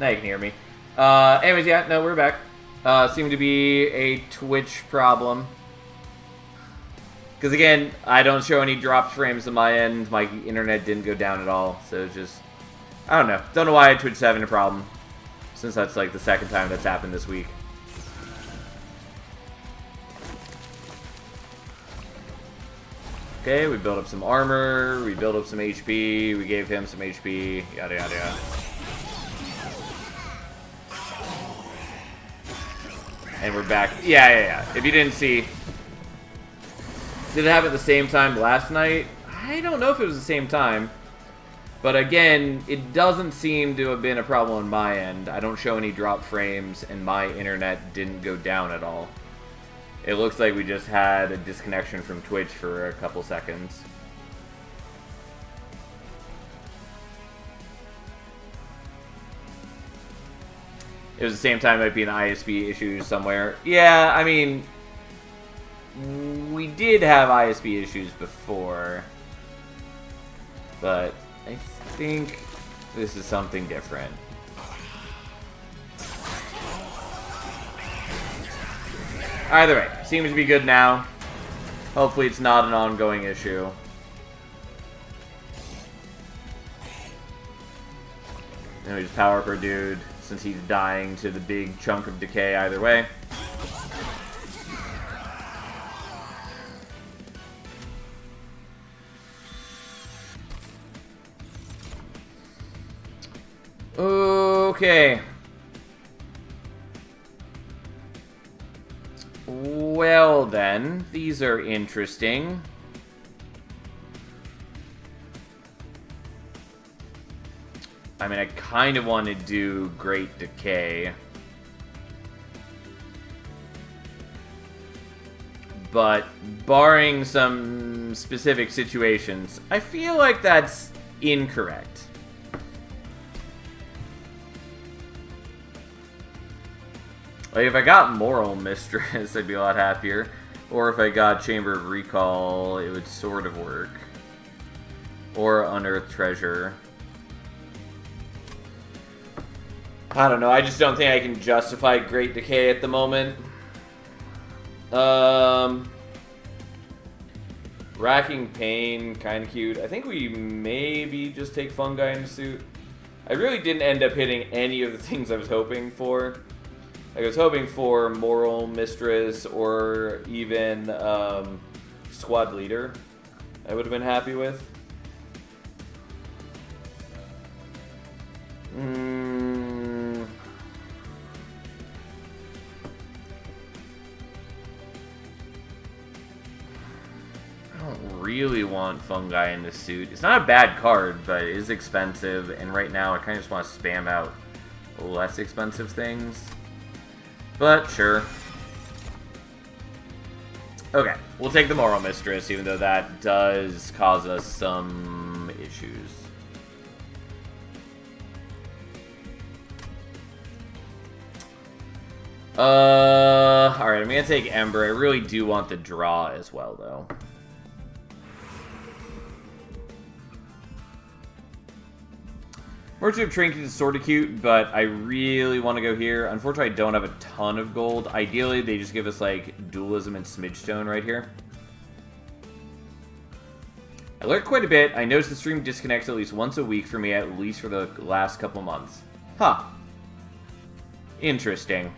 Now you can hear me. Anyways, yeah, no, we're back. Seemed to be a Twitch problem. Because again, I don't show any dropped frames on my end. My internet didn't go down at all. So it's just, I don't know. Don't know why Twitch is having a problem. Since that's like the second time that's happened this week. Okay, we built up some armor. We built up some HP. We gave him some HP. Yada, yada, yada. And we're back. Yeah. If you didn't see... Did it happen at the same time last night? I don't know if it was the same time. But again, it doesn't seem to have been a problem on my end. I don't show any drop frames, and my internet didn't go down at all. It looks like we just had a disconnection from Twitch for a couple seconds. It was the same time, might be an ISP issue somewhere. Yeah, I mean, we did have ISP issues before, but I think this is something different. Either way, seems to be good now. Hopefully it's not an ongoing issue. And we just power up our dude, since he's dying to the big chunk of decay either way. Okay. Well then, these are interesting. I mean, I kind of want to do Great Decay. But, barring some specific situations, I feel like that's incorrect. Like, if I got Moral Mistress, I'd be a lot happier. Or if I got Chamber of Recall, it would sort of work. Or Unearthed Treasure. I don't know, I just don't think I can justify Great Decay at the moment. Racking Pain, kind of cute. I think we maybe just take Fungi in the suit. I really didn't end up hitting any of the things I was hoping for. Like, I was hoping for Moral Mistress or even Squad Leader. I would have been happy with. I don't really want Fungi in this suit. It's not a bad card, but it is expensive, and right now I kind of just want to spam out less expensive things. But, sure. Okay, we'll take the Moral Mistress, even though that does cause us some issues. Alright, I'm gonna take Ember. I really do want the draw as well, though. Merchant of Trinkets is sort of cute, but I really want to go here. Unfortunately, I don't have a ton of gold. Ideally, they just give us, like, Dualism and Smidgestone right here. I lurk quite a bit. I noticed the stream disconnects at least once a week for me, at least for the last couple months. Huh. Interesting.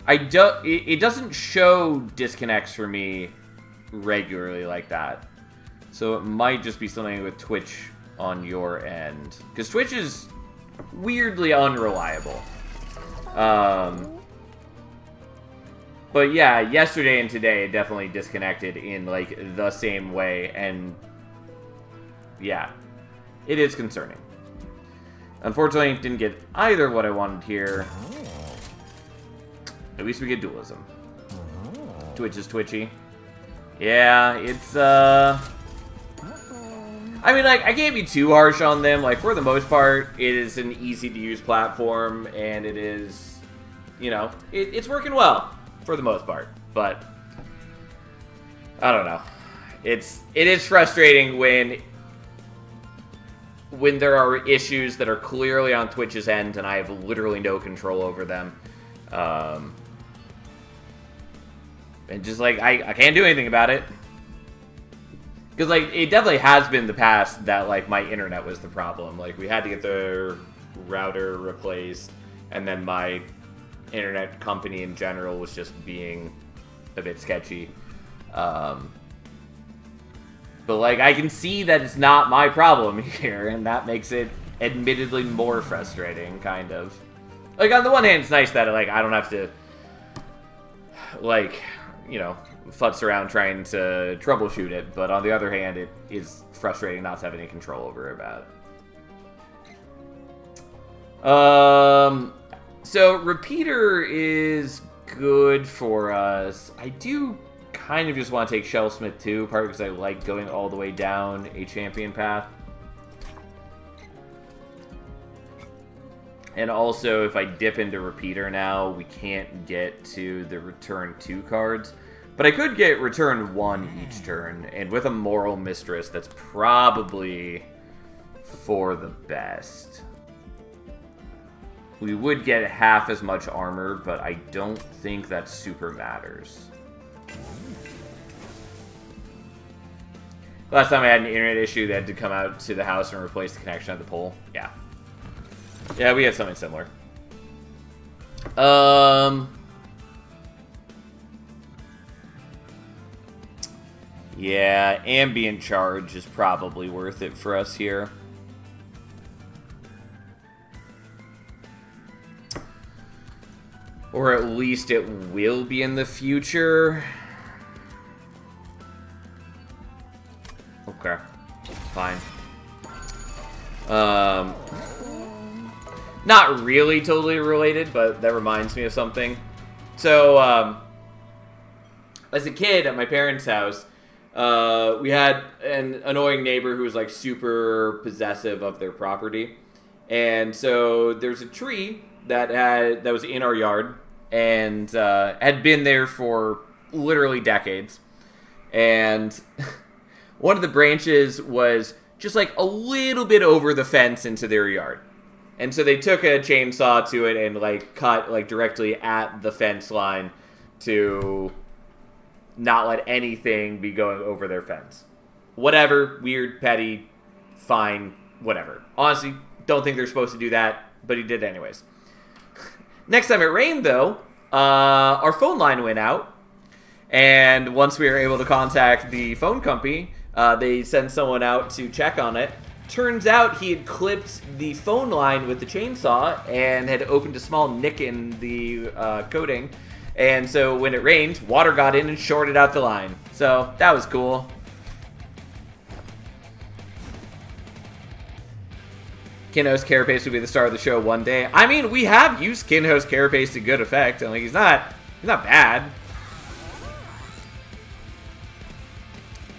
It doesn't show disconnects for me regularly like that. So it might just be something with Twitch on your end, because Twitch is weirdly unreliable. But yeah, yesterday and today it definitely disconnected in like the same way, and yeah, it is concerning. Unfortunately, didn't get either what I wanted here. At least we get Dualism. Twitch is twitchy. Yeah, it's I mean, like, I can't be too harsh on them. Like, for the most part, it is an easy-to-use platform, and it is, you know, it's working well, for the most part. But, I don't know. It is frustrating when when there are issues that are clearly on Twitch's end and I have literally no control over them. And just, like, I can't do anything about it. Because, like, it definitely has been the past that, like, my internet was the problem. Like, we had to get the router replaced, and then my internet company in general was just being a bit sketchy. But, like, I can see that it's not my problem here, and that makes it admittedly more frustrating, kind of. Like, on the one hand, it's nice that, like, I don't have to, like, you know, futz around trying to troubleshoot it, but on the other hand, it is frustrating not to have any control over about it. So repeater is good for us. I do kind of just want to take Shellsmith too, partly because I like going all the way down a champion path. And also, if I dip into repeater now, we can't get to the return 2 cards. But I could get return 1 each turn, and with a Moral Mistress, that's probably for the best. We would get half as much armor, but I don't think that super matters. Last time I had an internet issue, they had to come out to the house and replace the connection at the pole. Yeah. Yeah, we had something similar. Yeah, ambient charge is probably worth it for us here. Or at least it will be in the future. Okay, fine. Not really totally related, but that reminds me of something. So, as a kid at my parents' house, we had an annoying neighbor who was like super possessive of their property. And so there's a tree that was in our yard and had been there for literally decades. And one of the branches was just like a little bit over the fence into their yard. And so they took a chainsaw to it and like cut like directly at the fence line to not let anything be going over their fence. Whatever, weird, petty, fine, whatever. Honestly, don't think they're supposed to do that, but he did anyways. Next time it rained, though, our phone line went out. And once we were able to contact the phone company, they sent someone out to check on it. Turns out he had clipped the phone line with the chainsaw and had opened a small nick in the coating. And so when it rained, water got in and shorted out the line. So that was cool. Kinho's Carapace would be the star of the show one day. I mean, we have used Kinho's Carapace to good effect. And like, he's not bad.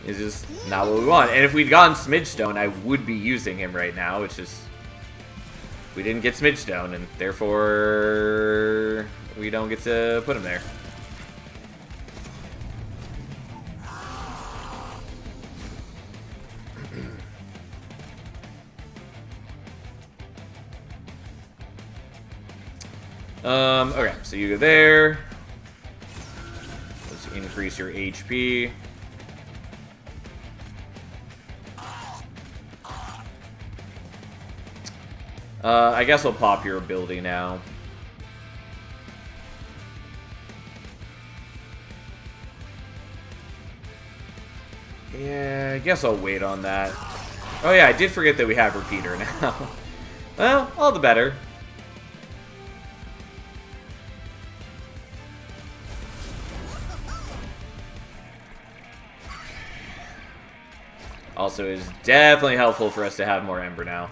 It's just not what we want. And if we'd gone Smidgestone, I would be using him right now. It's just we didn't get Smidgestone, and therefore we don't get to put him there. Okay, so you go there. Let's increase your HP. I guess I'll pop your ability now. Yeah, I guess I'll wait on that. Oh yeah, I did forget that we have Repeater now. Well, all the better. Also, it's definitely helpful for us to have more Ember now.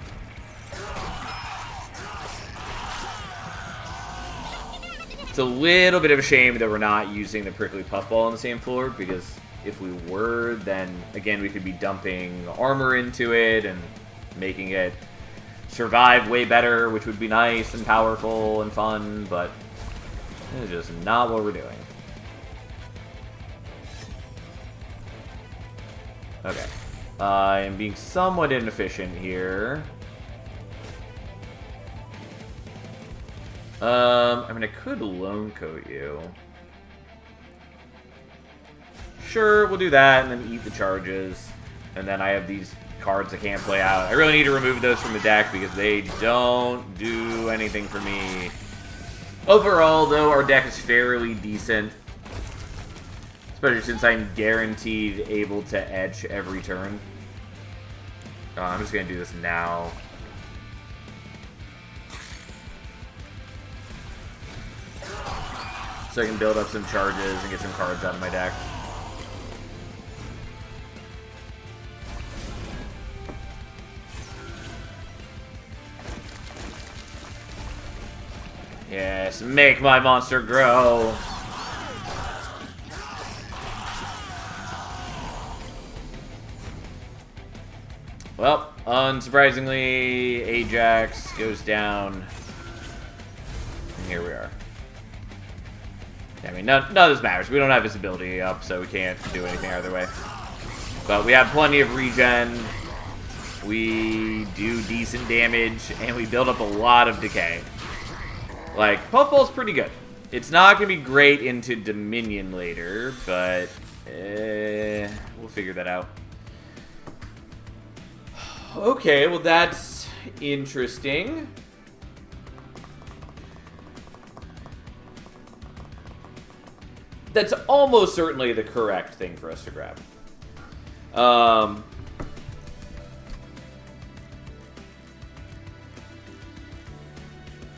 It's a little bit of a shame that we're not using the Prickly Puffball on the same floor, because if we were, then again we could be dumping armor into it and making it survive way better, which would be nice and powerful and fun, but it's just not what we're doing. Okay. I am being somewhat inefficient here. I mean, I could lone coat you. Sure, we'll do that, and then eat the charges. And then I have these cards I can't play out. I really need to remove those from the deck because they don't do anything for me. Overall, though, our deck is fairly decent. Especially since I'm guaranteed able to etch every turn. I'm just going to do this now. So I can build up some charges and get some cards out of my deck. Yes, make my monster grow. Well, unsurprisingly, Ajax goes down. And here we are. I mean, none of this matters. We don't have visibility up, so we can't do anything either way. But we have plenty of regen. We do decent damage, and we build up a lot of decay. Like, Puffball's pretty good. It's not going to be great into Dominion later, but we'll figure that out. Okay, well that's interesting. That's almost certainly the correct thing for us to grab.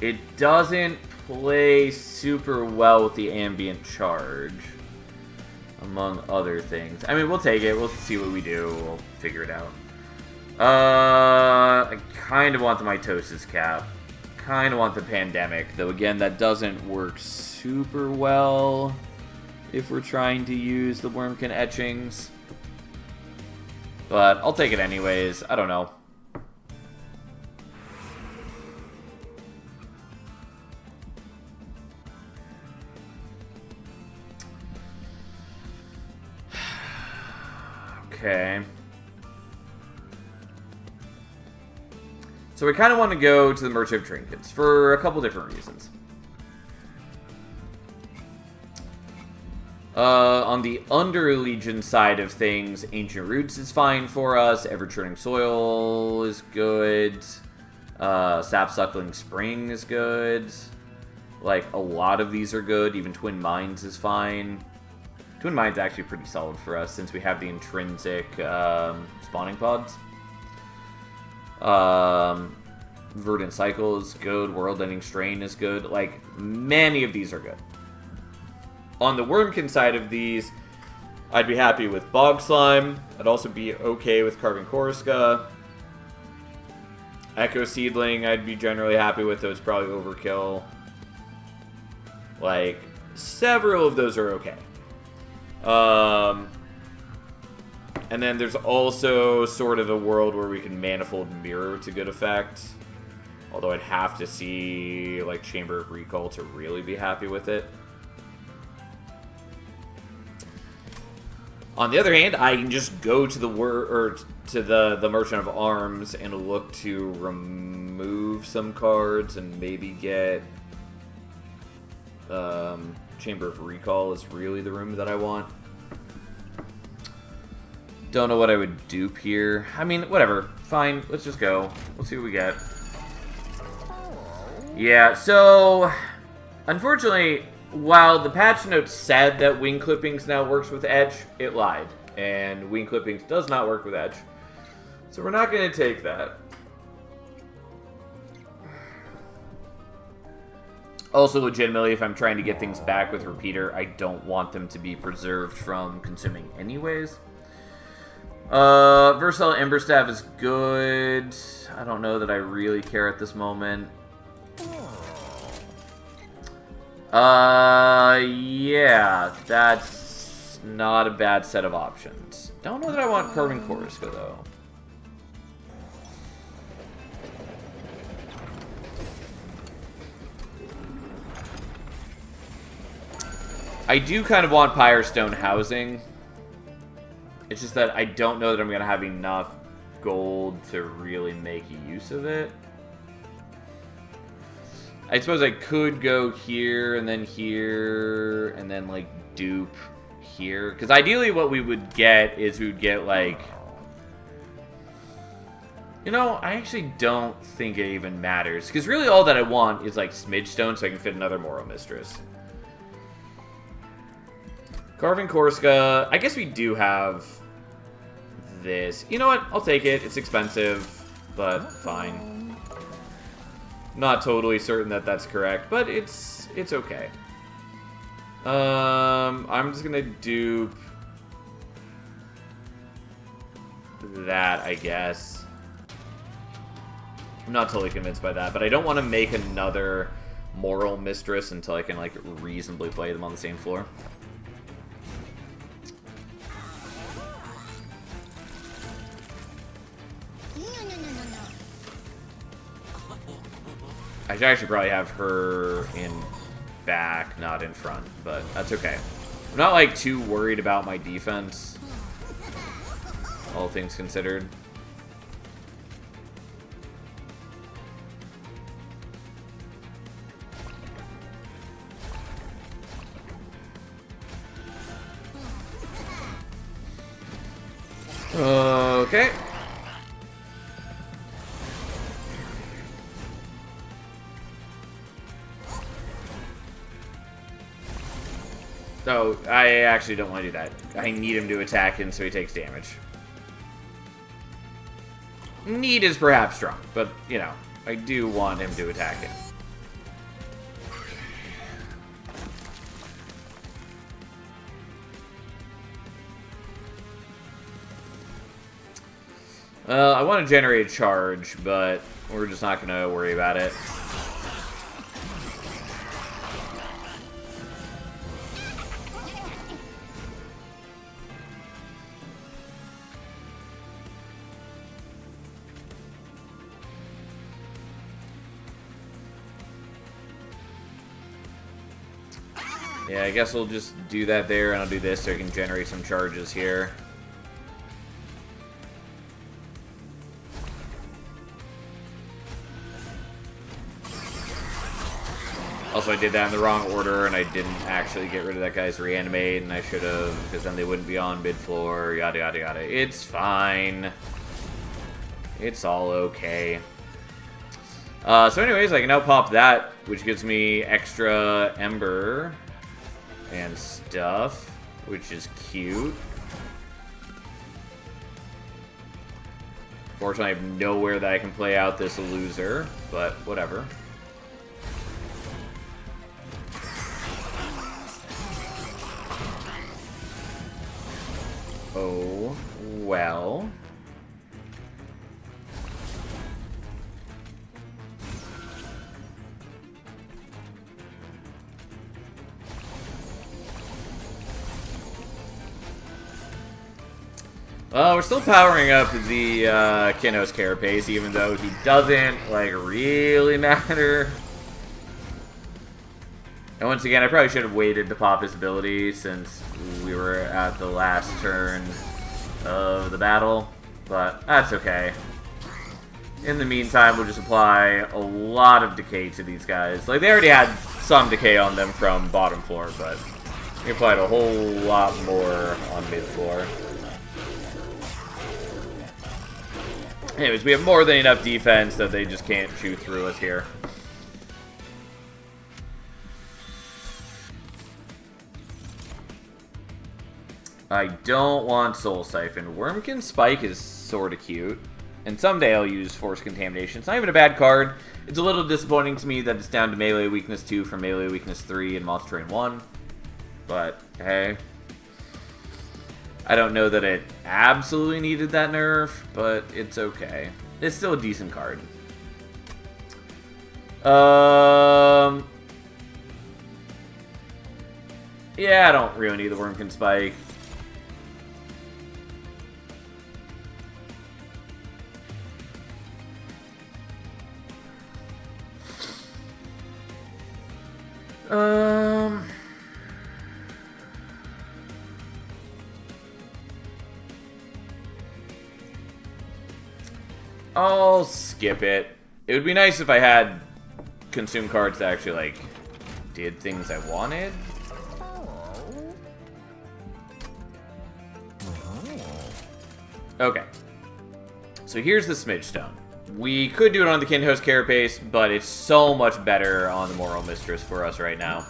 It doesn't play super well with the ambient charge, among other things. I mean, we'll take it. We'll see what we do. We'll figure it out. I kind of want the Mitosis Cap. Kind of want the Pandemic, though again, that doesn't work super well if we're trying to use the Wormkin etchings. But I'll take it anyways. I don't know. Okay. So we kind of want to go to the Merchant of Trinkets for a couple different reasons. On the Under Legion side of things, Ancient Roots is fine for us. Ever-Churning Soil is good. Sap-Suckling Spring is good. Like, a lot of these are good. Even Twin Minds is fine. Twin Minds is actually pretty solid for us since we have the intrinsic spawning pods. Verdant Cycle is good. World Ending Strain is good. Like, many of these are good. On the Wormkin side of these, I'd be happy with Bog Slime. I'd also be okay with Carving Koriska. Echo Seedling, I'd be generally happy with, though it's probably overkill. Like, several of those are okay. And then there's also sort of a world where we can Manifold Mirror to good effect. Although I'd have to see, like, Chamber of Recall to really be happy with it. On the other hand, I can just go to the the Merchant of Arms and look to remove some cards and maybe get Chamber of Recall is really the room that I want. Don't know what I would dupe here. I mean, whatever. Fine, let's just go. We'll see what we get. Yeah, so unfortunately, while the patch notes said that Wing Clippings now works with Edge, it lied. And Wing Clippings does not work with Edge. So we're not going to take that. Also, legitimately, if I'm trying to get things back with Repeater, I don't want them to be preserved from consuming anyways. Versatile Emberstaff is good. I don't know that I really care at this moment. Yeah, that's not a bad set of options. Don't know that I want Carving Koriska, though. I do kind of want Pyrestone Housing. It's just that I don't know that I'm going to have enough gold to really make use of it. I suppose I could go here, and then, like, dupe here. Because ideally what we would get is we would get, like... You know, I actually don't think it even matters. Because really all that I want is, like, Smidge Stone so I can fit another Moral Mistress. Carving Korska. I guess we do have this. You know what? I'll take it. It's expensive, but fine. Not totally certain that that's correct, but it's okay. I'm just gonna dupe that, I guess. I'm not totally convinced by that, but I don't want to make another Moral Mistress until I can, like, reasonably play them on the same floor. I should actually probably have her in back, not in front, but that's okay. I'm not, like, too worried about my defense, all things considered. Okay. No, I actually don't want to do that. I need him to attack him so he takes damage. Need is perhaps strong, but, you know, I do want him to attack him. I want to generate a charge, but we're just not going to worry about it. Yeah, I guess we'll just do that there, and I'll do this so I can generate some charges here. Also, I did that in the wrong order, and I didn't actually get rid of that guy's reanimate, and I should have, because then they wouldn't be on mid-floor, yada yada yada. It's fine. It's all okay. So anyways, I can now pop that, which gives me extra Ember and stuff, which is cute. Fortunately, I have nowhere that I can play out this loser, but whatever. Oh, well. We're still powering up the Kinno's Carapace, even though he doesn't, like, really matter. And once again, I probably should have waited to pop his ability since we were at the last turn of the battle, but that's okay. In the meantime, we'll just apply a lot of decay to these guys. Like, they already had some decay on them from bottom floor, but we applied a whole lot more on mid floor. Anyways, we have more than enough defense that they just can't shoot through us here. I don't want Soul Siphon. Wormkin Spike is sort of cute. And someday I'll use Force Contamination. It's not even a bad card. It's a little disappointing to me that it's down to Melee Weakness 2 from Melee Weakness 3 in Monster Train 1. But, hey. I don't know that it absolutely needed that nerf, but it's okay. It's still a decent card. Yeah, I don't really need the Wormkin Spike. I'll skip it. It would be nice if I had consume cards that actually, like, did things I wanted. Okay. So here's the Smidge Stone. We could do it on the Kinhost Carapace, but it's so much better on the Moral Mistress for us right now.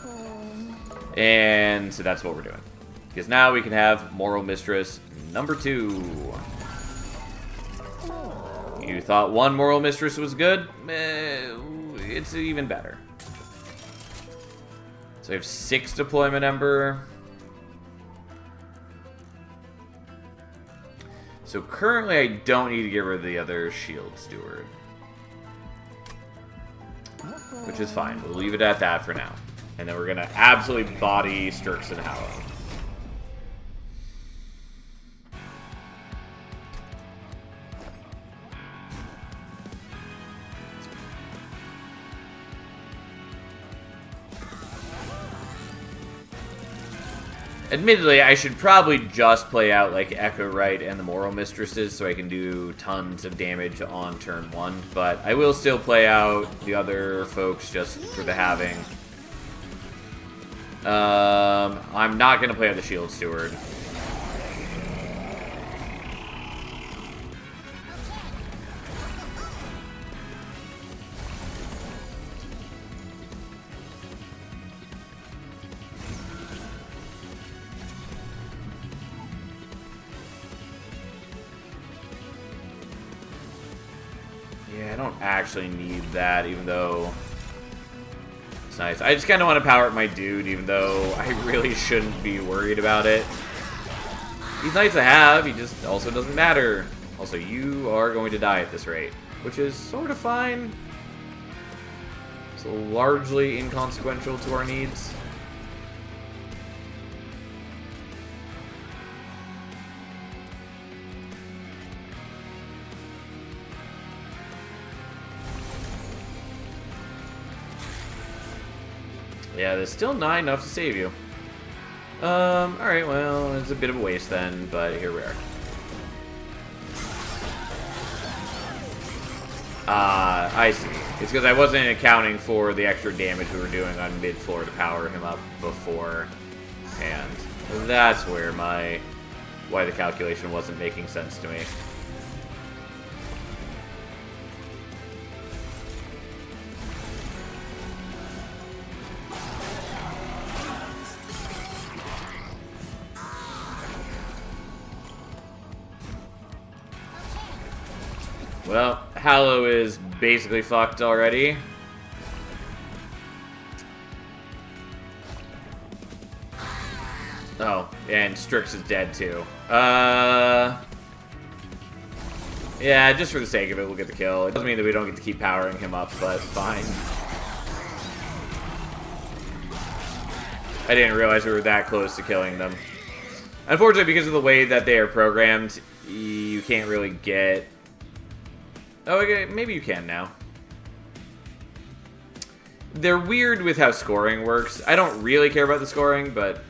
And so that's what we're doing. Because now we can have Moral Mistress number 2. You thought 1 Moral Mistress was good? It's even better. So I have 6 Deployment Ember. So currently I don't need to get rid of the other Shield Steward. Which is fine. We'll leave it at that for now. And then we're going to absolutely body Strix and Hallow. Admittedly, I should probably just play out like Echo Right and the Moral Mistresses so I can do tons of damage on turn 1, but I will still play out the other folks just for the having. I'm not going to play out the Shield Steward. Yeah, I don't actually need that, even though it's nice. I just kind of want to power up my dude, even though I really shouldn't be worried about it. He's nice to have, he just also doesn't matter. Also, you are going to die at this rate, which is sort of fine. It's largely inconsequential to our needs. Yeah, there's still not enough to save you. Alright, well, it's a bit of a waste then, but here we are. I see. It's because I wasn't accounting for the extra damage we were doing on mid-floor to power him up before. And that's where why the calculation wasn't making sense to me. Well, Hallow is basically fucked already. Oh, and Strix is dead too. Yeah, just for the sake of it, we'll get the kill. It doesn't mean that we don't get to keep powering him up, but fine. I didn't realize we were that close to killing them. Unfortunately, because of the way that they are programmed, you can't really get... Oh, okay, maybe you can now. They're weird with how scoring works. I don't really care about the scoring, but...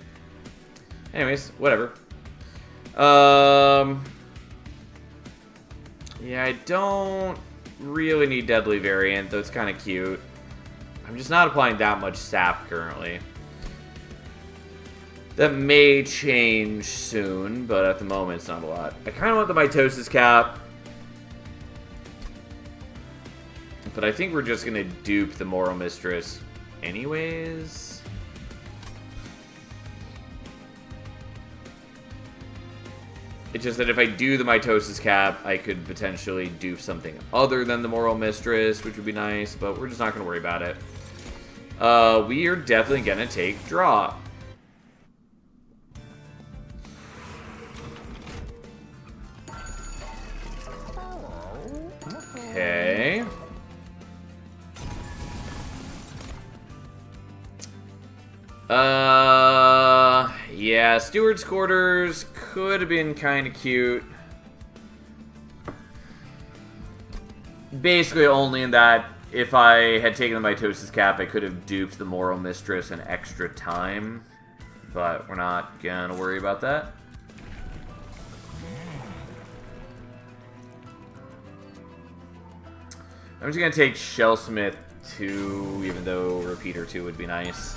Anyways, whatever. Yeah, I don't really need Deadly Variant, though it's kind of cute. I'm just not applying that much sap currently. That may change soon, but at the moment it's not a lot. I kind of want the Mitosis Cap. But I think we're just going to dupe the Moral Mistress anyways. It's just that if I do the Mitosis Cap, I could potentially dupe something other than the Moral Mistress, which would be nice, but we're just not going to worry about it. We are definitely going to take Draw. Okay. Yeah, Steward's Quarters could have been kind of cute. Basically only in that if I had taken the Mitosis Cap, I could have duped the Moral Mistress an extra time. But we're not gonna worry about that. I'm just gonna take Shellsmith 2, even though Repeater 2 would be nice.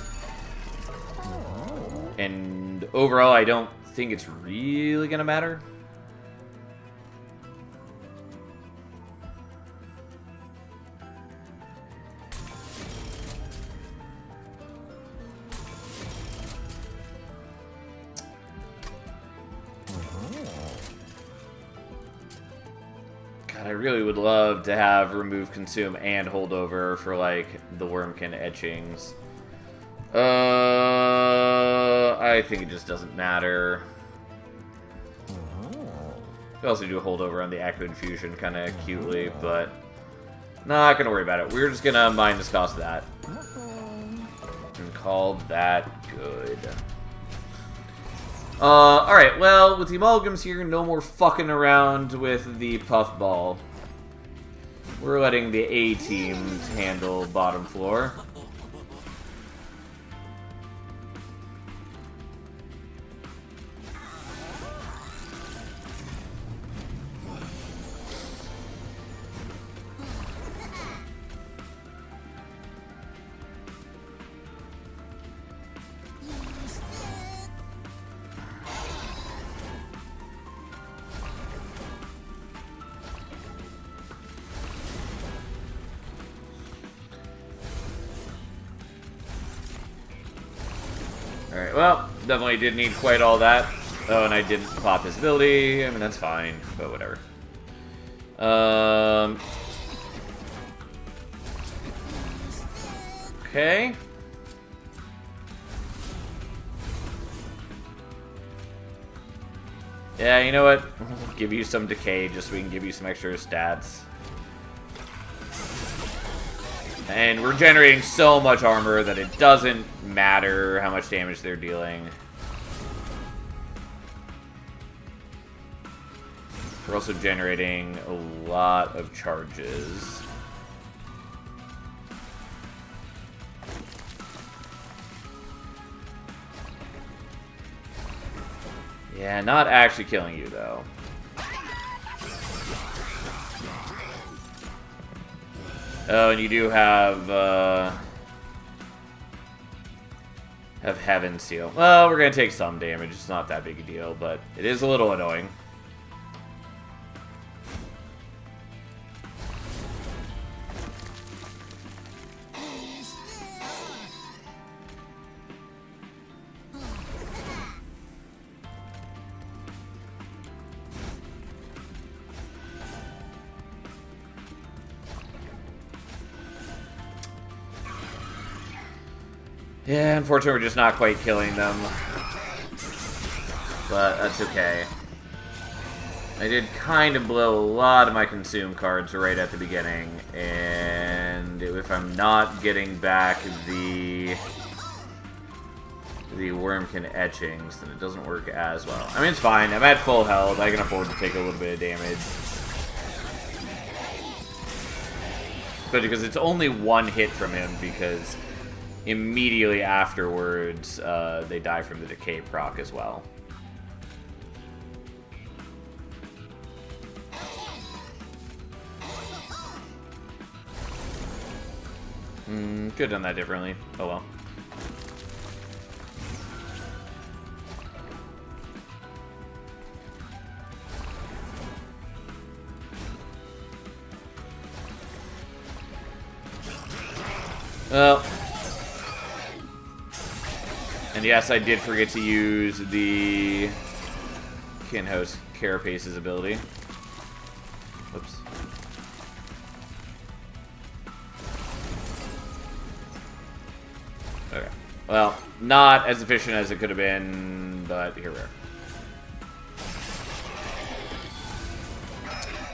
And overall, I don't think it's really gonna matter. God, I really would love to have Remove, Consume, and Holdover for, like, the Wormkin etchings. I think it just doesn't matter. Could also do a Holdover on the Echo Infusion kind of cutely, but not gonna worry about it. We're just gonna minus cost that. And call that good. Alright, well, with the Amalgams here, no more fucking around with the Puffball. We're letting the A-team handle bottom floor. Alright, well, definitely didn't need quite all that. Oh, and I didn't pop his ability. I mean, that's fine, but whatever. Okay. Yeah, you know what? We'll give you some decay just so we can give you some extra stats. And we're generating so much armor that it doesn't matter how much damage they're dealing. We're also generating a lot of charges. Yeah, not actually killing you, though. Oh, and you do have Heaven Seal. Well, we're gonna take some damage. It's not that big a deal, but it is a little annoying. Yeah, unfortunately, we're just not quite killing them. But that's okay. I did kind of blow a lot of my consume cards right at the beginning. And if I'm not getting back the Wormkin etchings, then it doesn't work as well. I mean, it's fine. I'm at full health. I can afford to take a little bit of damage. But because it's only one hit from him, because immediately afterwards, they die from the decay proc as well. Could have done that differently. Oh well. Well. And yes, I did forget to use the Kinhost Carapace's ability. Whoops. Okay. Well, not as efficient as it could have been, but here we are.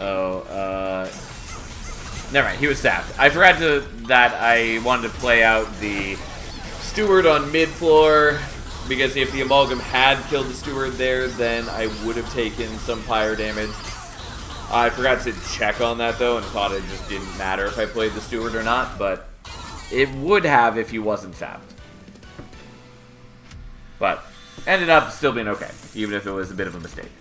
Oh, never mind, he was stabbed. I forgot that I wanted to play out the Steward on mid-floor, because if the Amalgam had killed the Steward there, then I would have taken some pyre damage. I forgot to check on that, though, and thought it just didn't matter if I played the Steward or not, but it would have if he wasn't sapped. But ended up still being okay, even if it was a bit of a mistake.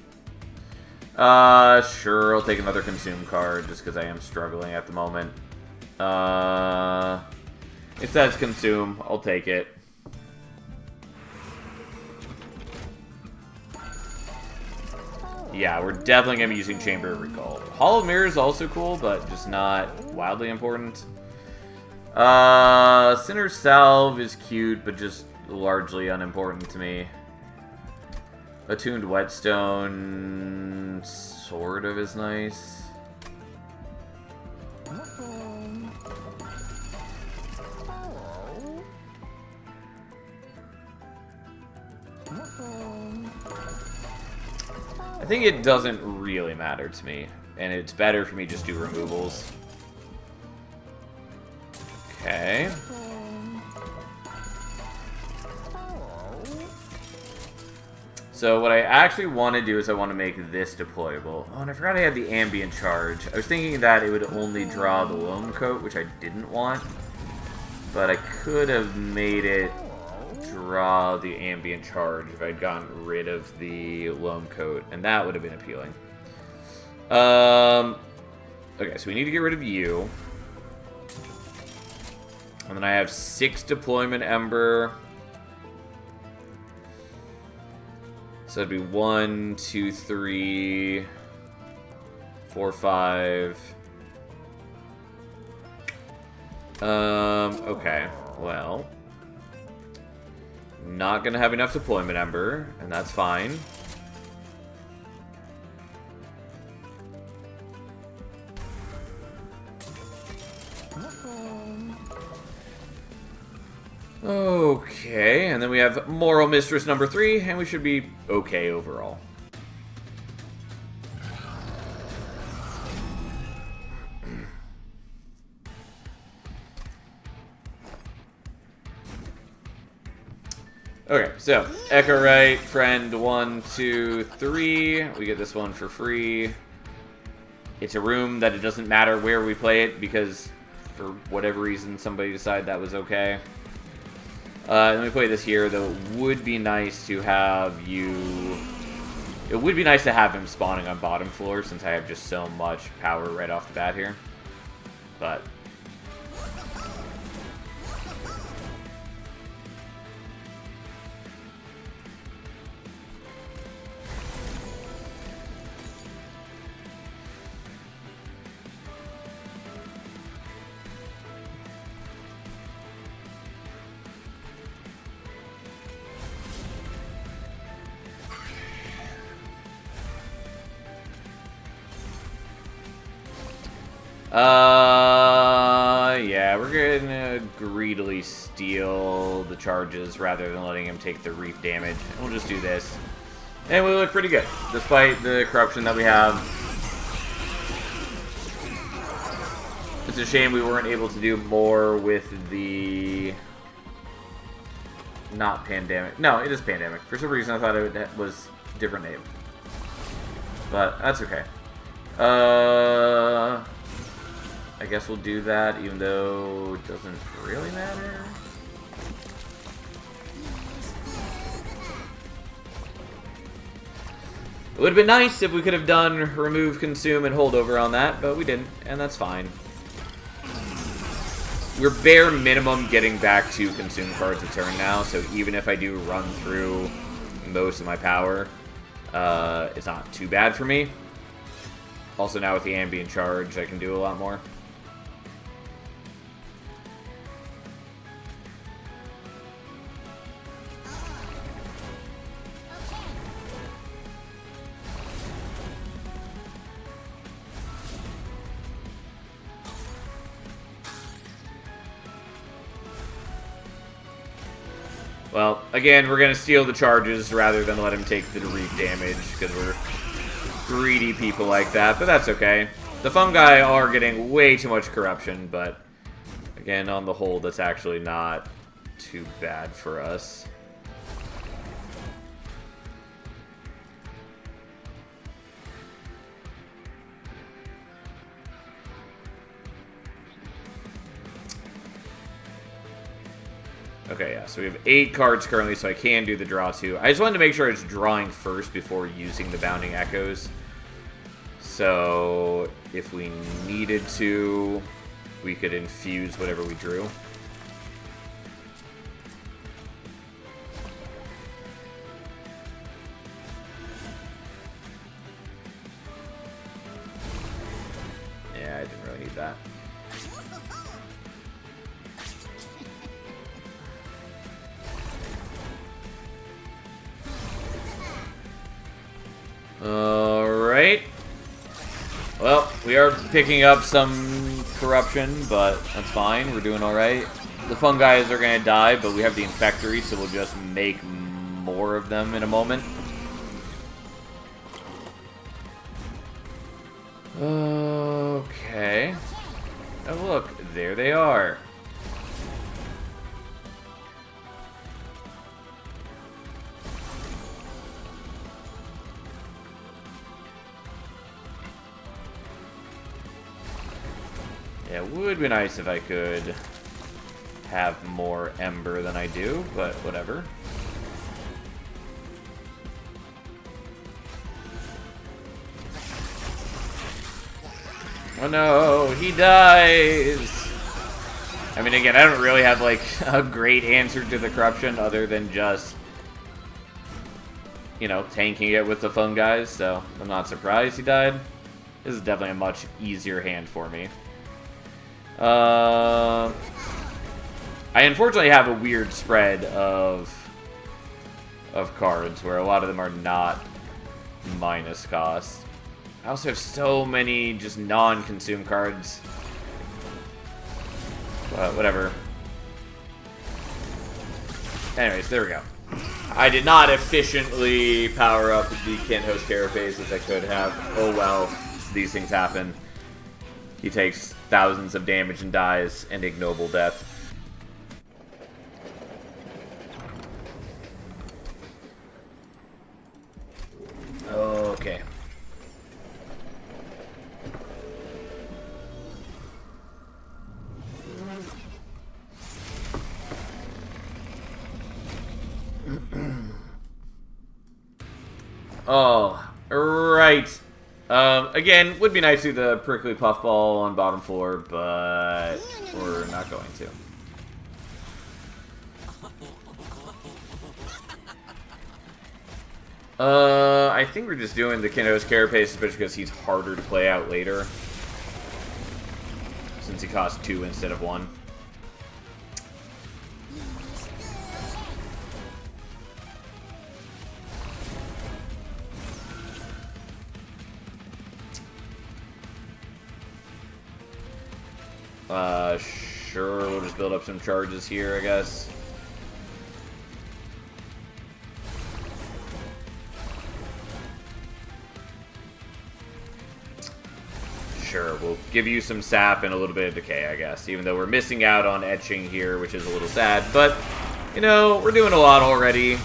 Sure, I'll take another Consume card, just because I am struggling at the moment. It says consume. I'll take it. Yeah, we're definitely going to be using Chamber of Recall. Hall of Mirror is also cool, but just not wildly important. Sinner's Salve is cute, but just largely unimportant to me. Attuned Whetstone sort of is nice. I think it doesn't really matter to me, and it's better for me just do removals. Okay. So what I actually want to do is I want to make this deployable. Oh, and I forgot I had the ambient charge. I was thinking that it would only draw the loam coat, which I didn't want. But I could have made it draw the ambient charge if I'd gotten rid of the loam coat, and that would have been appealing. Okay, so we need to get rid of you. And then I have 6 deployment ember. So it'd be 1, 2, 3, 4, 5. Okay, well. Not gonna have enough deployment ember, and that's fine. Okay, and then we have Moral Mistress number 3, and we should be okay overall. Okay, so Echo Right, friend 1, 2, 3. We get this one for free. It's a room that it doesn't matter where we play it because for whatever reason somebody decided that was okay. Let me play this here, though it would be nice to have you... It would be nice to have him spawning on bottom floor since I have just so much power right off the bat here. But... yeah, we're gonna greedily steal the charges rather than letting him take the reap damage. And we'll just do this. And we look pretty good, despite the corruption that we have. It's a shame we weren't able to do more with the... Not Pandemic. No, it is Pandemic. For some reason I thought it was a different name. But that's okay. I guess we'll do that, even though it doesn't really matter. It would have been nice if we could have done remove, consume, and holdover on that, but we didn't, and that's fine. We're bare minimum getting back to consume cards a turn now, so even if I do run through most of my power, it's not too bad for me. Also now with the ambient charge, I can do a lot more. Well, again, we're going to steal the charges rather than let him take the reap damage, because we're greedy people like that, but that's okay. The fungi are getting way too much corruption, but again, on the whole, that's actually not too bad for us. Okay, yeah, so we have 8 cards currently, so I can do the draw too. I just wanted to make sure it's drawing first before using the Bounding Echoes. So, if we needed to... we could infuse whatever we drew. Yeah, I didn't really need that. Alright. Well, we are picking up some corruption, but that's fine. We're doing alright. The fungi are going to die, but we have the infectory, so we'll just make more of them in a moment. Okay. Oh, look. There they are. Yeah, it would be nice if I could have more ember than I do, but whatever. Oh no, he dies! I mean, again, I don't really have, like, a great answer to the corruption other than just, you know, tanking it with the fungi, so I'm not surprised he died. This is definitely a much easier hand for me. I unfortunately have a weird spread of cards where a lot of them are not minus cost. I also have so many just non-consume cards. But whatever. Anyways, there we go. I did not efficiently power up the Can't Host Carapace as I could have. Oh well, these things happen. He takes thousands of damage and dies an ignoble death. Okay. Oh, right. Again, would be nice to do the prickly puffball on bottom floor, but we're not going to. I think we're just doing the Kinko's Carapace, especially because he's harder to play out later. Since he costs 2 instead of 1. Sure, we'll just build up some charges here, I guess. Sure, we'll give you some sap and a little bit of decay, I guess. Even though we're missing out on etching here, which is a little sad. But, you know, we're doing a lot already.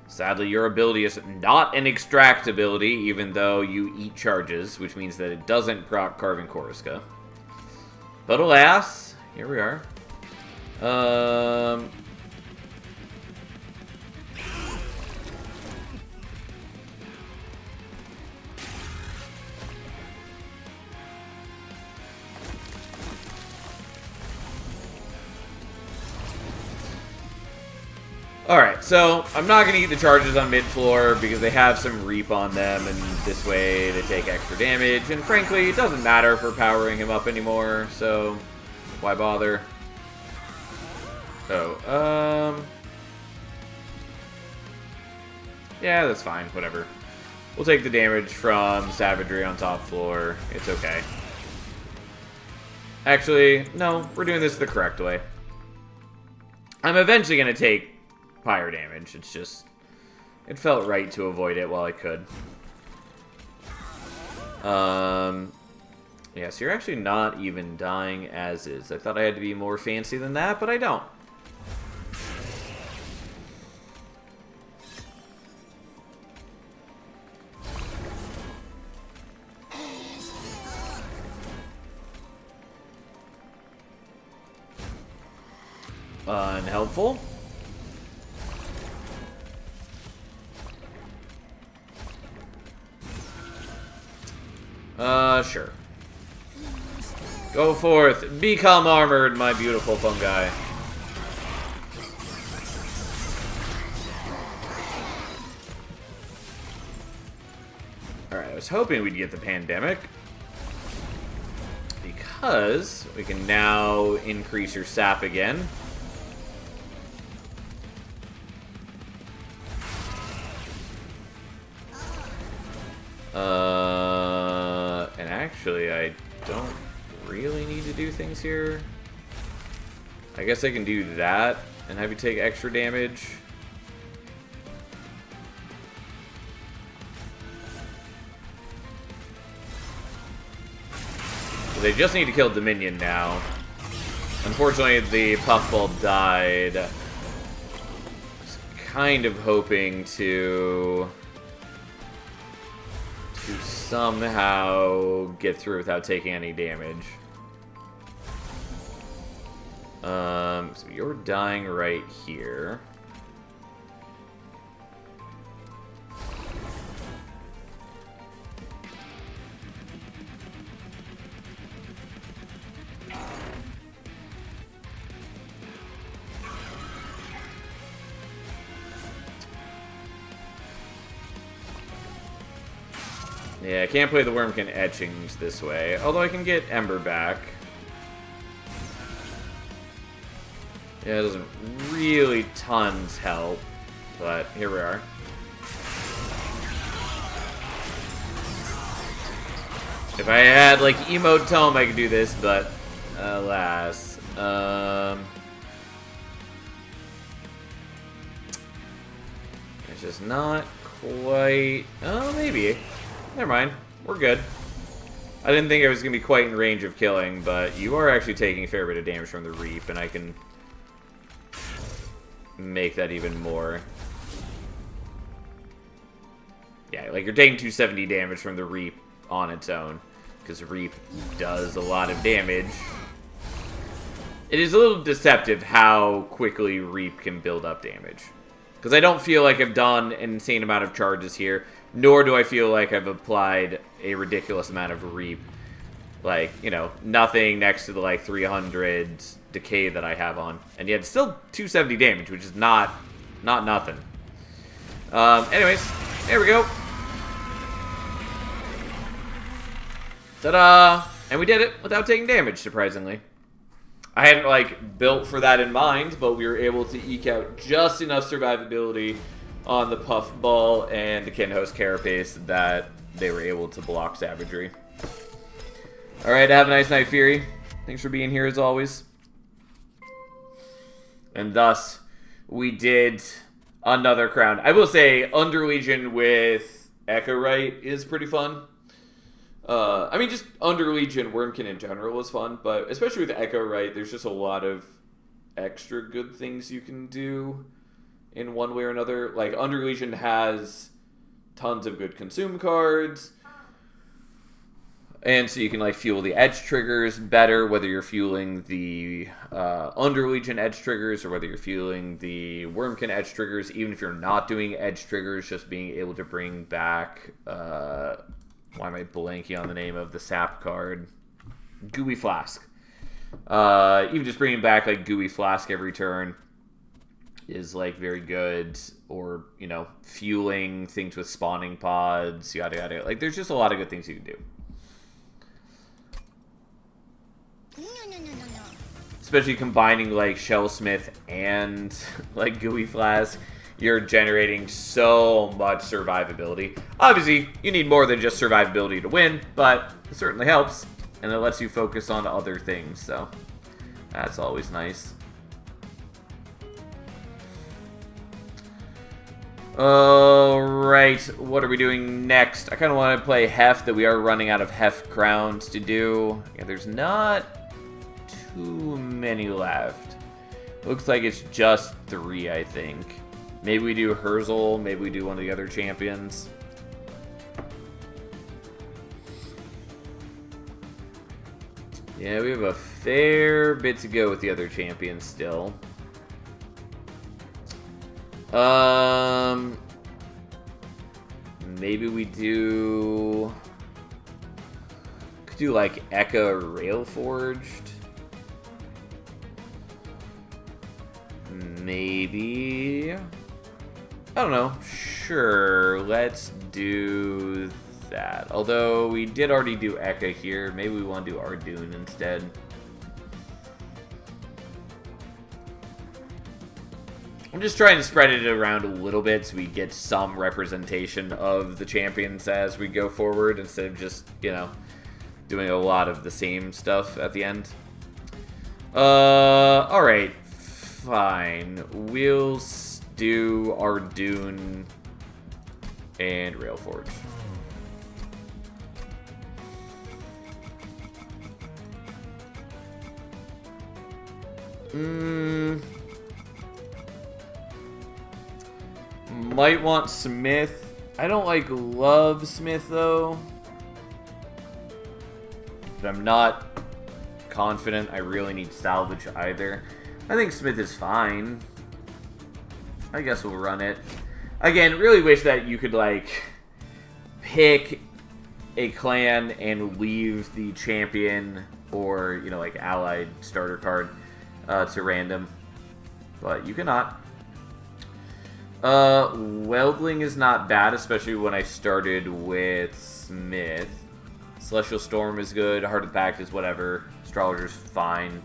Sadly, your ability is not an extract ability, even though you eat charges, which means that it doesn't proc Carving Koriska. But alas, here we are. Alright, so I'm not going to eat the charges on mid-floor because they have some reap on them, and this way they take extra damage. And frankly, it doesn't matter if we're powering him up anymore, so why bother? Oh, yeah, that's fine, whatever. We'll take the damage from Savagery on top floor. It's okay. Actually, no, we're doing this the correct way. I'm eventually going to take pyre damage. It's just, it felt right to avoid it while I could. Yeah, so you're actually not even dying as is. I thought I had to be more fancy than that, but I don't. Unhelpful. Sure. Go forth. Become armored, my beautiful fungi. Alright, I was hoping we'd get the pandemic. Because we can now increase your sap again. And actually, I don't really need to do things here. I guess I can do that and have you take extra damage. They just need to kill Dominion now. Unfortunately, the Puffball died. I was kind of hoping to somehow get through without taking any damage. So you're dying right here. Yeah, I can't play the Wormkin Etchings this way, although I can get Ember back. Yeah, it doesn't really tons help, but here we are. If I had, like, Emote Tome, I could do this, but alas. It's just not quite... Oh, maybe. Never mind. We're good. I didn't think I was going to be quite in range of killing, but you are actually taking a fair bit of damage from the Reap, and I can make that even more. Yeah, like, you're taking 270 damage from the Reap on its own, because Reap does a lot of damage. It is a little deceptive how quickly Reap can build up damage. Because I don't feel like I've done an insane amount of charges here, nor do I feel like I've applied a ridiculous amount of Reap. Like, you know, nothing next to the, like, 300 decay that I have on. And yet, still 270 damage, which is not nothing. Anyways, there we go. Ta-da! And we did it without taking damage, surprisingly. I hadn't, like, built for that in mind, but we were able to eke out just enough survivability on the Puffball and the Kinhost Carapace that they were able to block savagery. Alright, have a nice night, Fury. Thanks for being here as always. And thus, we did another crown. I will say, Under Legion with Echo Right is pretty fun. I mean, just Under Legion Wormkin in general is fun, but especially with Echo Right, there's just a lot of extra good things you can do in one way or another. Like, Under Legion has tons of good consume cards, and so you can, like, fuel the edge triggers better, whether you're fueling the Under Legion edge triggers or whether you're fueling the Wormkin edge triggers. Even if you're not doing edge triggers, just being able to bring back... why am I blanking on the name of the sap card? Gooey Flask. Even just bringing back, like, Gooey Flask every turn is, like, very good. Or, you know, fueling things with spawning pods, yada yada. Like, there's just a lot of good things you can do. Especially combining, like, Shellsmith and, like, Gooey Flask. You're generating so much survivability. Obviously, you need more than just survivability to win, but it certainly helps. And it lets you focus on other things, so that's always nice. Alright, what are we doing next? I kind of want to play Hef, that we are running out of Hef crowns to do. Yeah, there's not too many left. Looks like it's just 3, I think. Maybe we do Herzl, maybe we do one of the other champions. Yeah, we have a fair bit to go with the other champions still. Maybe we do... Could do, like, Eka Railforged. Maybe... I don't know. Sure, let's do that. Although, we did already do Eka here. Maybe we want to do Ardoon instead. I'm just trying to spread it around a little bit so we get some representation of the champions as we go forward instead of just, you know, doing a lot of the same stuff at the end. Alright. Fine. We'll do Ardoon and Railforge. Might want Smith. I don't love Smith though. But I'm not confident I really need salvage either. I think Smith is fine. I guess we'll run it. Again, really wish that you could pick a clan and leave the champion or, you know, allied starter card to random. But you cannot. Weldling is not bad, especially when I started with Smith. Celestial Storm is good. Heart of the Pact is whatever. Astrologer's fine.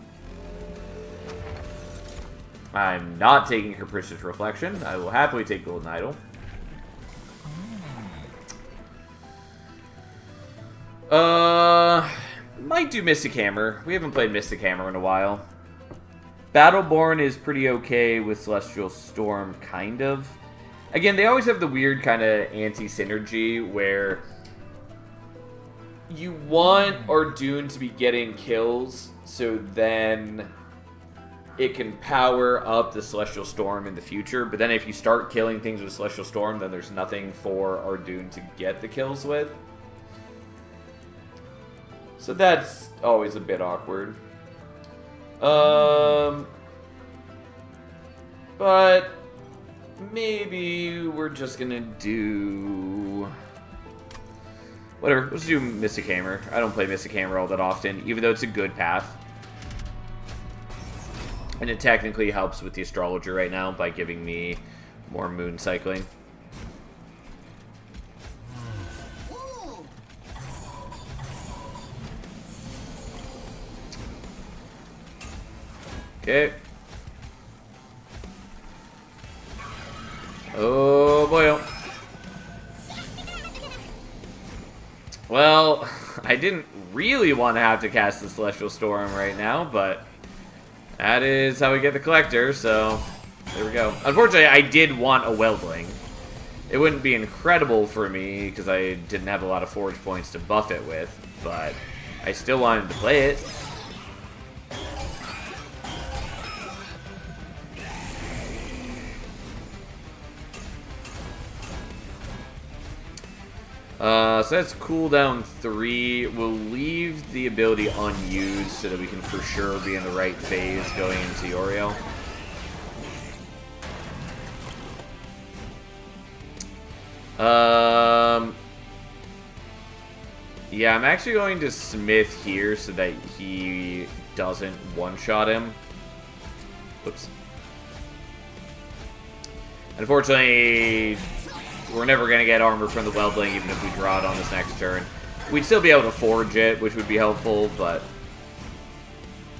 I'm not taking Capricious Reflection. I will happily take Golden Idol. Might do Mystic Hammer. We haven't played Mystic Hammer in a while. Battleborn is pretty okay with Celestial Storm, kind of. Again, they always have the weird kind of anti-synergy where you want Ardoon to be getting kills, so then it can power up the Celestial Storm in the future. But then if you start killing things with Celestial Storm, then there's nothing for Ardoon to get the kills with. So that's always a bit awkward. But maybe we're just gonna do whatever. Let's do Mystic Hammer. I don't play Mystic Hammer all that often, even though it's a good path. And it technically helps with the Astrologer right now by giving me more moon cycling. Okay. Oh boy. Well, I didn't really want to have to cast the Celestial Storm right now, but that is how we get the Collector, so there we go. Unfortunately, I did want a Weldling. It wouldn't be incredible for me because I didn't have a lot of Forge points to buff it with, but I still wanted to play it. So that's cooldown 3. We'll leave the ability unused so that we can for sure be in the right phase going into Uriel. Yeah, I'm actually going to Smith here so that he doesn't one-shot him. Whoops. Unfortunately, we're never going to get armor from the Weldling, even if we draw it on this next turn. We'd still be able to forge it, which would be helpful, but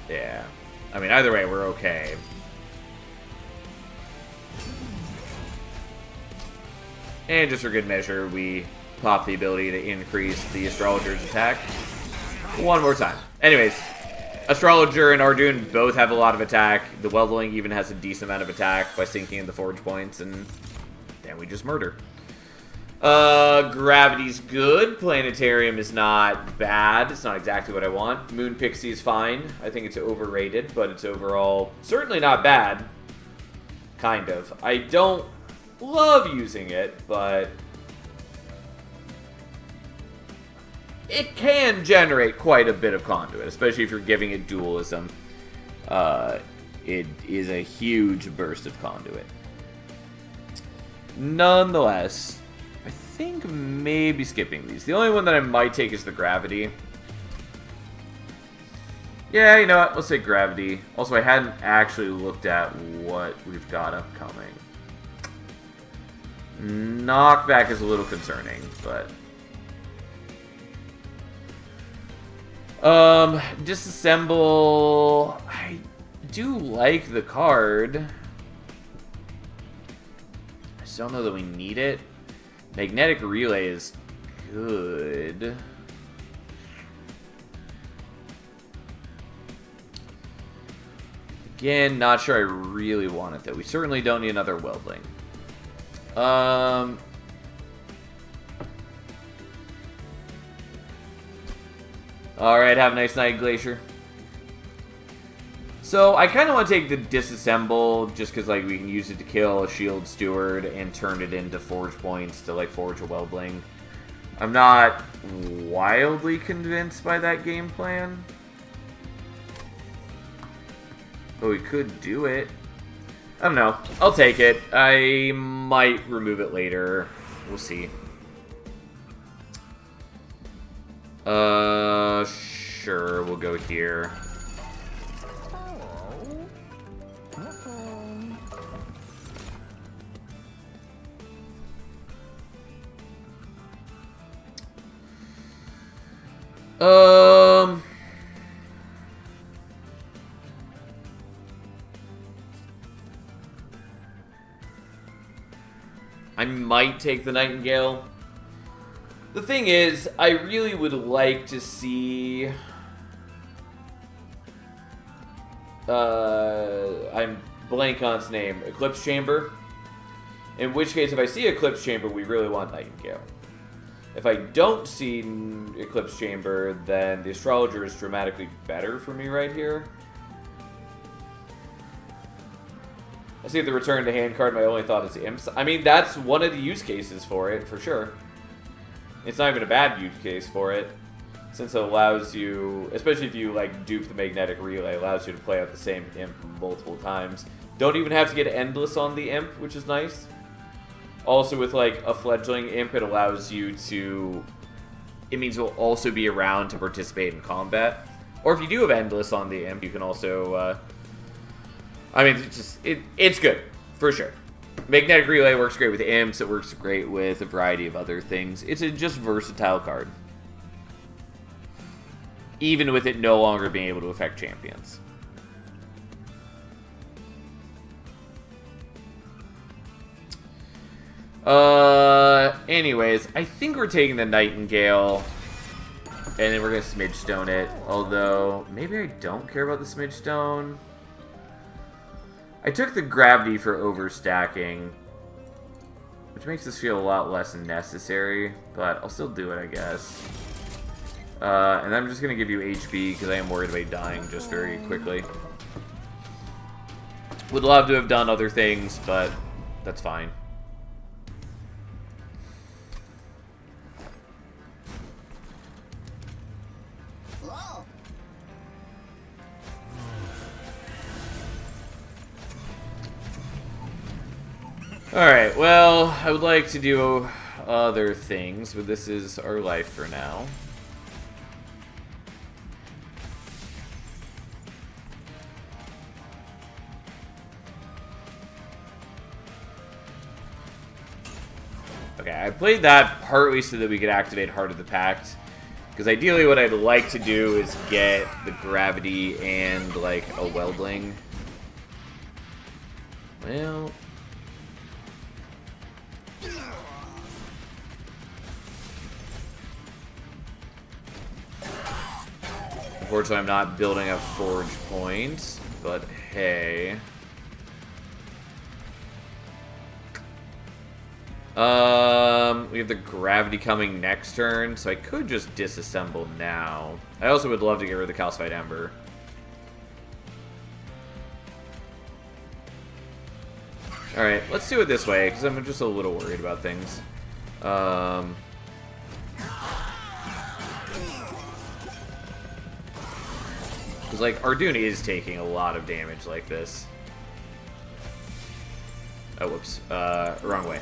yeah. I mean, either way, we're okay. And just for good measure, we pop the ability to increase the Astrologer's attack one more time. Anyways, Astrologer and Ardoon both have a lot of attack. The Weldling even has a decent amount of attack by sinking in the forge points, and then we just murder. Gravity's good. Planetarium is not bad. It's not exactly what I want. Moon Pixie is fine. I think it's overrated, but it's overall certainly not bad. Kind of. I don't love using it, but it can generate quite a bit of conduit, especially if you're giving it dualism. It is a huge burst of conduit. Nonetheless, I think maybe skipping these. The only one that I might take is the gravity. Yeah, you know what? Let's take gravity. Also, I hadn't actually looked at what we've got upcoming. Knockback is a little concerning, but... Disassemble... I do like the card. I just don't know that we need it. Magnetic Relay is good. Again, not sure I really want it, though. We certainly don't need another Weldling. Alright, have a nice night, Glacier. So, I kind of want to take the Disassemble, just because, like, we can use it to kill a Shield Steward and turn it into Forge Points to, like, forge a Weldling. I'm not wildly convinced by that game plan. But we could do it. I don't know. I'll take it. I might remove it later. We'll see. Sure. We'll go here. I might take the Nightingale. The thing is, I really would like to see... I'm blank on its name. Eclipse Chamber. In which case, if I see Eclipse Chamber, we really want Nightingale. If I don't see Eclipse Chamber, then the Astrologer is dramatically better for me right here. I see the return to hand card. My only thought is Imps. I mean, that's one of the use cases for it, for sure. It's not even a bad use case for it, since it allows you, especially if you like dupe the Magnetic Relay, allows you to play out the same Imp multiple times. Don't even have to get Endless on the Imp, which is nice. Also, with like a Fledgling Imp, it allows you to... It means we'll also be around to participate in combat. Or if you do have Endless on the Imp, you can also... I mean, it's good, for sure. Magnetic Relay works great with Imps. It works great with a variety of other things. It's a just versatile card. Even with it no longer being able to affect champions. Anyways, I think we're taking the Nightingale. And then we're going to Smidge Stone it. Although, maybe I don't care about the Smidge Stone. I took the gravity for overstacking, which makes this feel a lot less necessary, but I'll still do it, I guess. And I'm just going to give you HP, because I am worried about dying just very quickly. Would love to have done other things, but that's fine. Alright, well, I would like to do other things, but this is our life for now. Okay, I played that partly so that we could activate Heart of the Pact, because ideally what I'd like to do is get the gravity and, like, a Weldling. Well... Unfortunately, I'm not building a forge point, but hey. We have the gravity coming next turn, so I could just disassemble now. I also would love to get rid of the Calcified Ember. Alright, let's do it this way, because I'm just a little worried about things. Because, like, Ardoon is taking a lot of damage like this. Oh, whoops. Wrong way.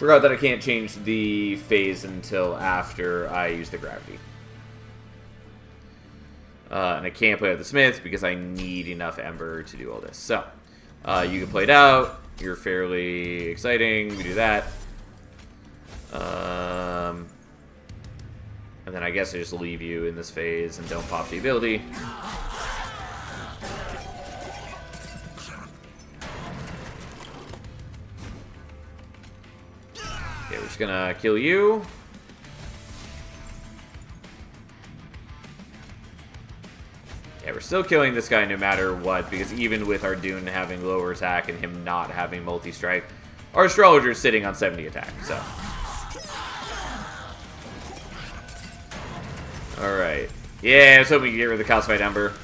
Forgot that I can't change the phase until after I use the gravity. And I can't play with the Smith because I need enough Ember to do all this. So, you can play it out. You're fairly exciting. We do that. And then I guess I just leave you in this phase and don't pop the ability. Okay, we're just gonna kill you. Yeah, we're still killing this guy no matter what, because even with our Dune having lower attack and him not having multi-strike, our Astrologer is sitting on 70 attack, so. Alright. Yeah, I was hoping we could get rid of the Calcified Ember.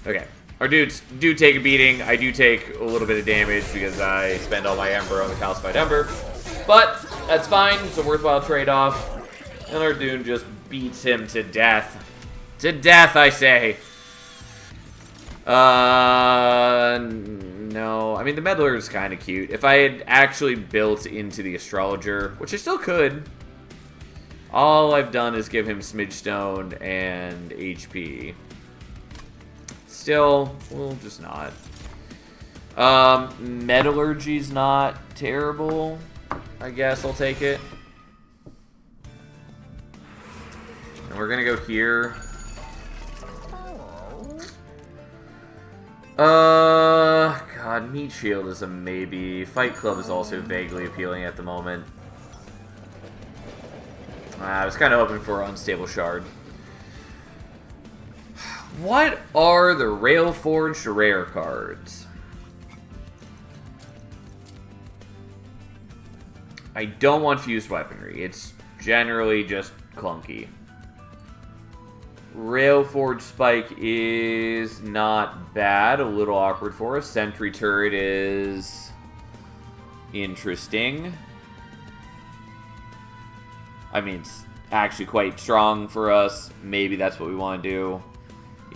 Okay. Our dudes do take a beating. I do take a little bit of damage because I spend all my Ember on the Calcified Ember. But, that's fine. It's a worthwhile trade-off. And our Dune just beats him to death. To death, I say. No. I mean, the Meddler is kind of cute. If I had actually built into the Astrologer, which I still could, all I've done is give him Smidge Stone and HP. Still, we'll just not. Metallurgy's not terrible. I guess I'll take it. And we're gonna go here. God, Meat Shield is a maybe. Fight Club is also vaguely appealing at the moment. I was kind of hoping for Unstable Shard. What are the Railforged rare cards? I don't want Fused Weaponry. It's generally just clunky. Railforged Spike is not bad. A little awkward for us. Sentry Turret is interesting. I mean, it's actually quite strong for us. Maybe that's what we want to do.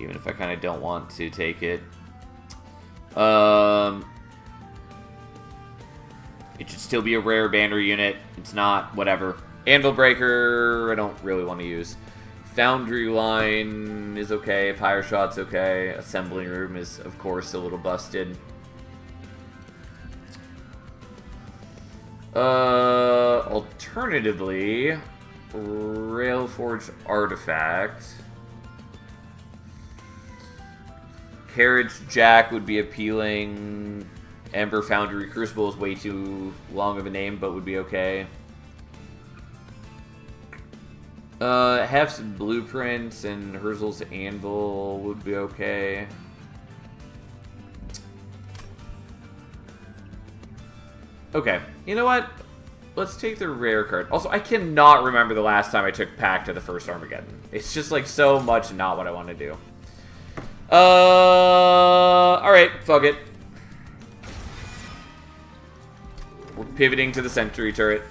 Even if I kind of don't want to take it. It should still be a rare banner unit. It's not. Whatever. Anvil Breaker, I don't really want to use. Foundry Line is okay. Pyre Shot's okay. Assembling Room is, of course, a little busted. Alternatively, Railforged Artifact. Carriage Jack would be appealing. Ember Foundry Crucible is way too long of a name, but would be okay. Hef's Blueprints and Herzl's Anvil would be okay. Okay, you know what? Let's take the rare card. Also, I cannot remember the last time I took Pact to the first Armageddon. It's just like so much not what I want to do. Alright, fuck it. We're pivoting to the Sentry Turret.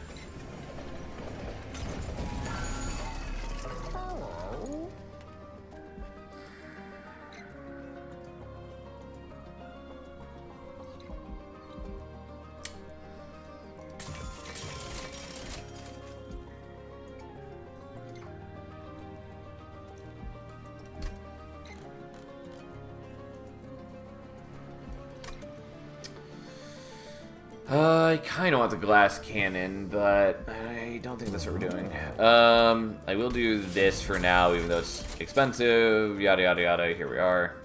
I kind of want the glass cannon, but I don't think that's what we're doing. I will do this for now, even though it's expensive, yada yada yada. Here we are.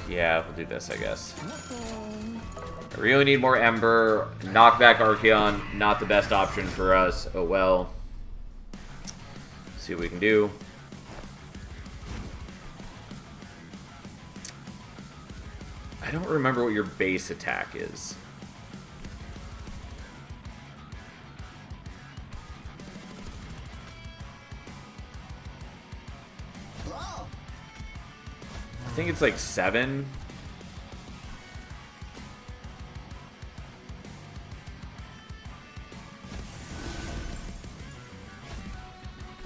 Yeah, we'll do this, I guess. I really need more Ember. Knockback Archeon, not the best option for us. Oh well. See what we can do. I don't remember what your base attack is. I think it's like 7.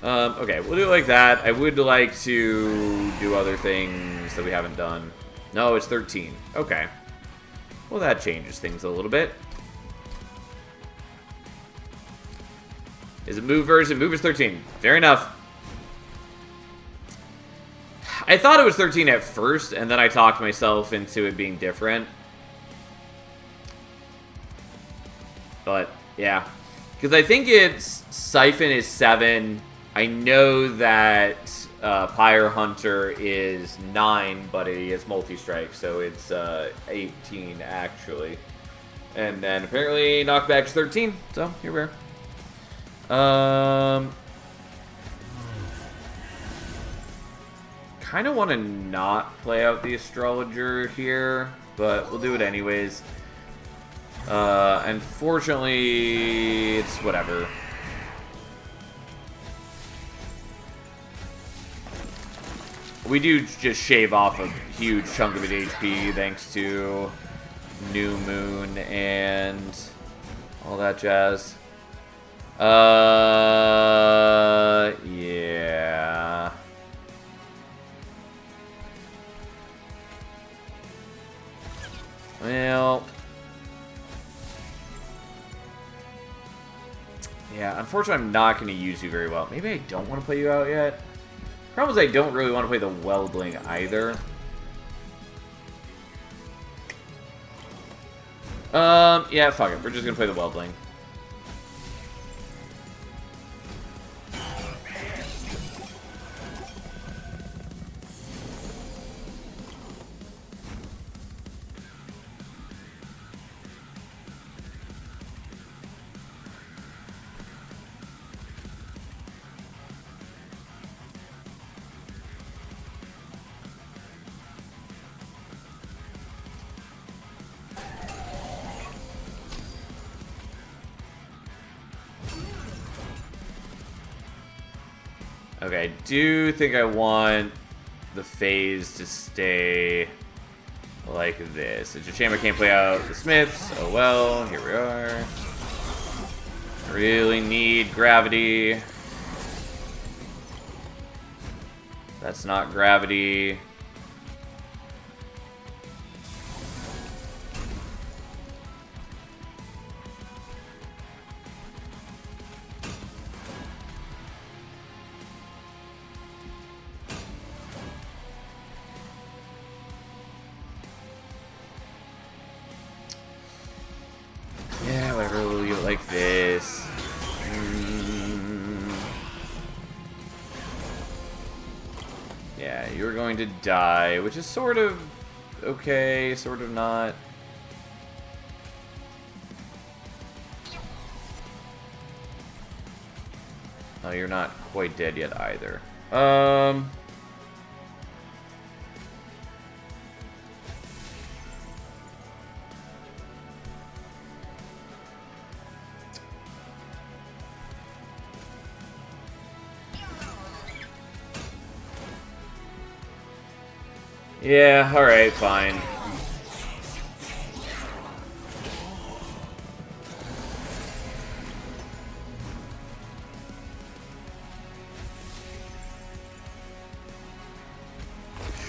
Okay, we'll do it like that. I would like to do other things that we haven't done. No, it's 13. Okay. Well, that changes things a little bit. Is it move version? Move is 13. Fair enough. I thought it was 13 at first, and then I talked myself into it being different. But, yeah. Because I think it's Siphon is 7. I know that Pyre Hunter is 9, but he is multi-strike, so it's 18, actually. And then apparently knockback's 13, so here we are. Kind of want to not play out the Astrologer here, but we'll do it anyways. Unfortunately, it's whatever. We do just shave off a huge chunk of his HP thanks to New Moon and all that jazz. Yeah. Well. Yeah, unfortunately I'm not going to use you very well. Maybe I don't want to play you out yet. Problem is I don't really want to play the Weldling either. Yeah, fuck it. We're just going to play the Weldling. Okay, I do think I want the phase to stay like this. Jachama can't play out the Smiths. Oh well, here we are. Really need gravity. That's not gravity. Like this. Yeah, you're going to die, which is sort of okay, sort of not. Oh, you're not quite dead yet either. Yeah, alright, fine.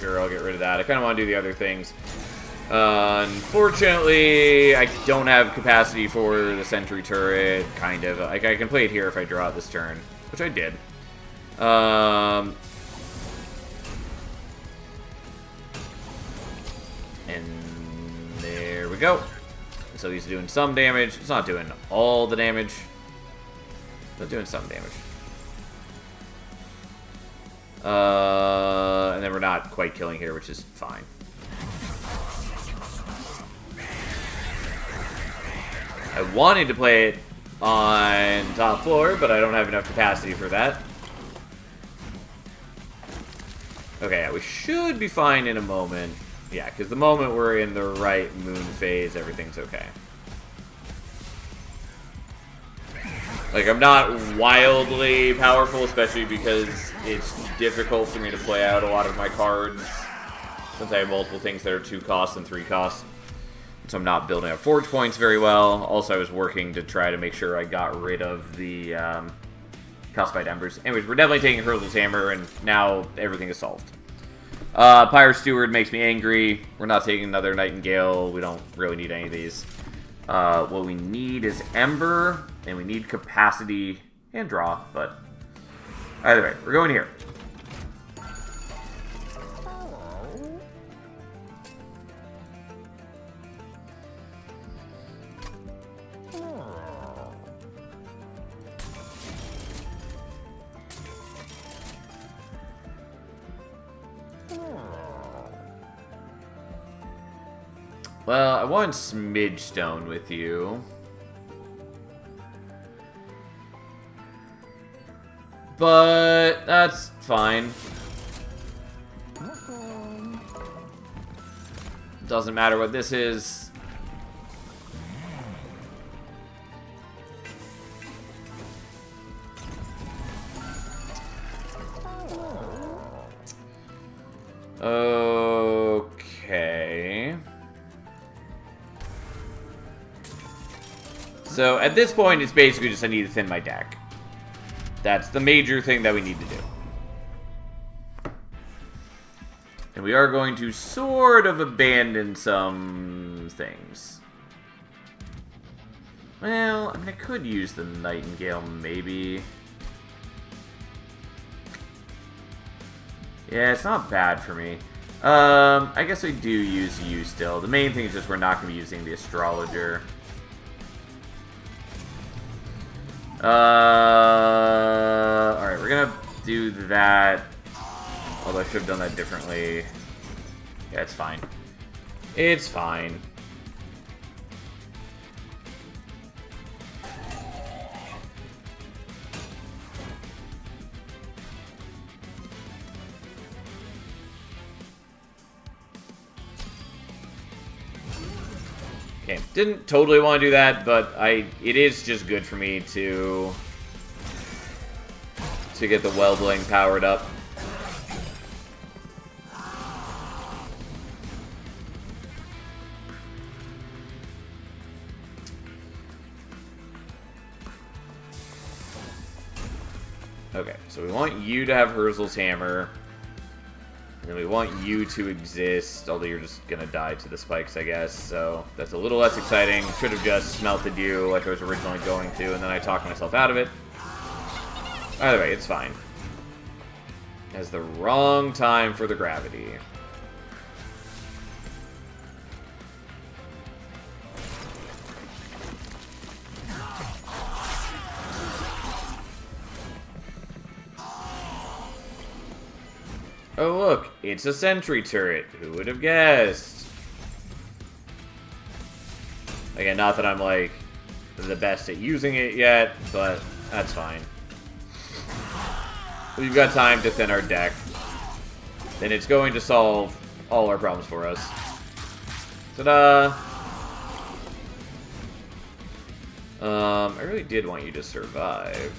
Sure, I'll get rid of that. I kind of want to do the other things. Unfortunately, I don't have capacity for the sentry turret, kind of. Like, I can play it here if I draw it this turn, which I did. And there we go. So he's doing some damage. It's not doing all the damage, but doing some damage. And then we're not quite killing here, which is fine. I wanted to play it on top floor, but I don't have enough capacity for that. Okay, yeah, we should be fine in a moment. Yeah, because the moment we're in the right moon phase, everything's okay. Like, I'm not wildly powerful, especially because it's difficult for me to play out a lot of my cards, since I have multiple things that are 2 costs and 3 costs. So I'm not building up forge points very well. Also, I was working to try to make sure I got rid of the calcified embers. Anyways, we're definitely taking Herzl's hammer, and now everything is solved. Pyre Steward makes me angry. We're not taking another Nightingale. We don't really need any of these. What we need is Ember, and we need Capacity and Draw, but either way, we're going here. Well, I want Smidge Stone with you. But that's fine. Doesn't matter what this is. Okay. So at this point, it's basically just I need to thin my deck. That's the major thing that we need to do. And we are going to sort of abandon some things. Well, I mean, I could use the Nightingale, maybe. Yeah, it's not bad for me. I guess we do use you still. The main thing is just we're not going to be using the Astrologer. Alright, we're gonna do that. Although I should have done that differently. Yeah, it's fine. It's fine. Okay, didn't totally want to do that, but it is just good for me to get the Weldling powered up. Okay, so we want you to have Herzl's hammer. And then we want you to exist, although you're just going to die to the spikes, I guess. So that's a little less exciting. Should have just smelted you like I was originally going to, and then I talked myself out of it. Either way, it's fine. It's the wrong time for the gravity. Oh look, it's a sentry turret. Who would have guessed? Again, not that I'm like the best at using it yet, but that's fine. We've got time to thin our deck. And it's going to solve all our problems for us. Ta-da! I really did want you to survive.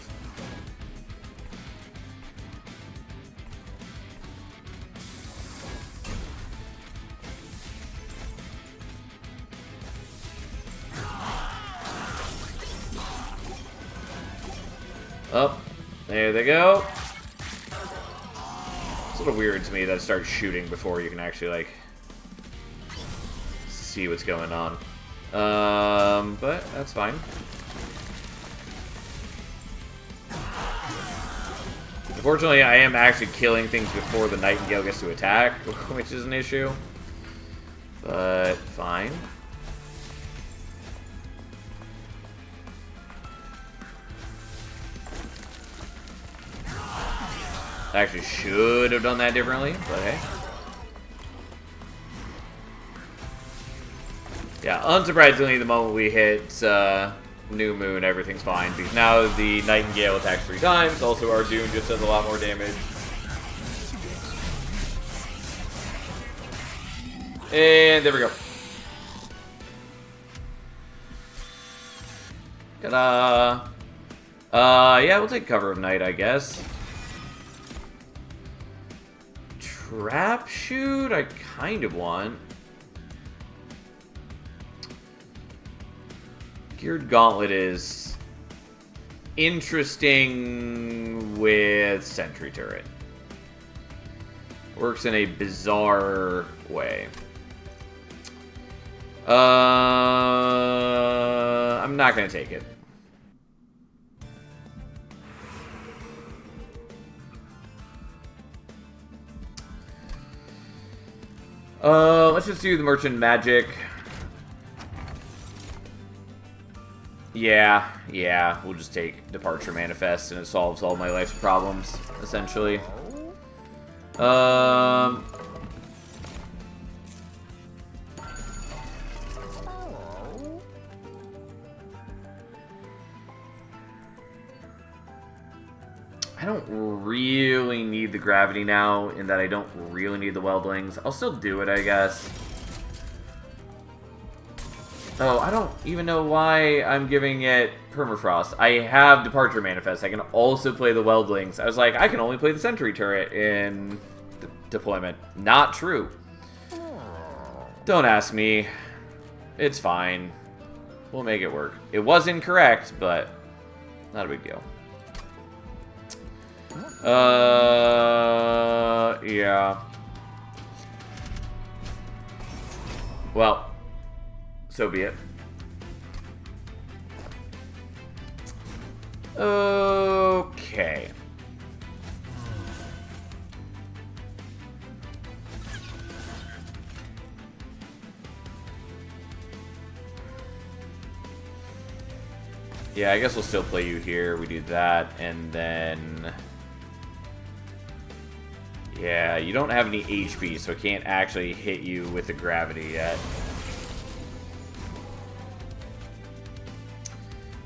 Oh, there they go. It's a little weird to me that it starts shooting before you can actually, like, see what's going on. But that's fine. Unfortunately, I am actually killing things before the Nightingale gets to attack, which is an issue. But fine. I actually should have done that differently, but hey. Yeah, unsurprisingly, the moment we hit New Moon, everything's fine, because now the Nightingale attacks 3 times. Also, our Dune just does a lot more damage. And there we go. Ta-da! Yeah, we'll take cover of night, I guess. Trap shoot, I kind of want. Geared Gauntlet is interesting with sentry turret. Works in a bizarre way. I'm not going to take it. Let's just do the Merchant Magic. Yeah, we'll just take Departure Manifest and it solves all my life's problems, essentially. I don't really need the gravity now, in that I don't really need the weldlings. I'll still do it, I guess. Oh, I don't even know why I'm giving it Permafrost. I have Departure Manifest. I can also play the weldlings. I was like, I can only play the sentry turret in deployment. Not true. Don't ask me. It's fine. We'll make it work. It was incorrect, but not a big deal. Yeah. Well, so be it. Okay. Yeah, I guess we'll still play you here. We do that, and then... Yeah, you don't have any HP, so I can't actually hit you with the gravity yet.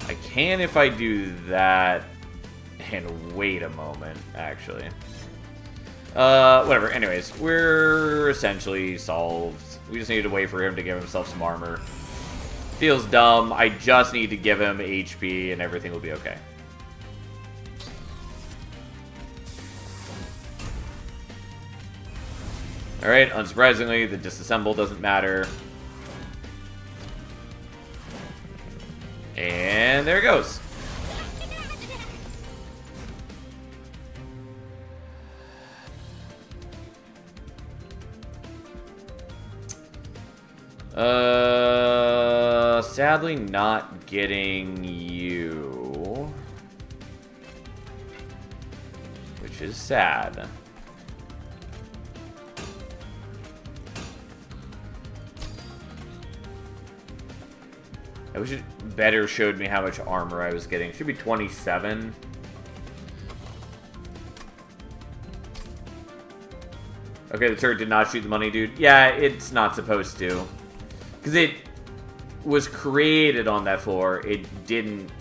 I can if I do that and wait a moment, actually. Whatever. Anyways, we're essentially solved. We just need to wait for him to give himself some armor. Feels dumb. I just need to give him HP and everything will be okay. Alright, unsurprisingly, the disassemble doesn't matter. And there it goes. Sadly not getting you. Which is sad. I wish it better showed me how much armor I was getting. It should be 27. Okay, the turret did not shoot the money, dude. Yeah, it's not supposed to. Because it was created on that floor. It didn't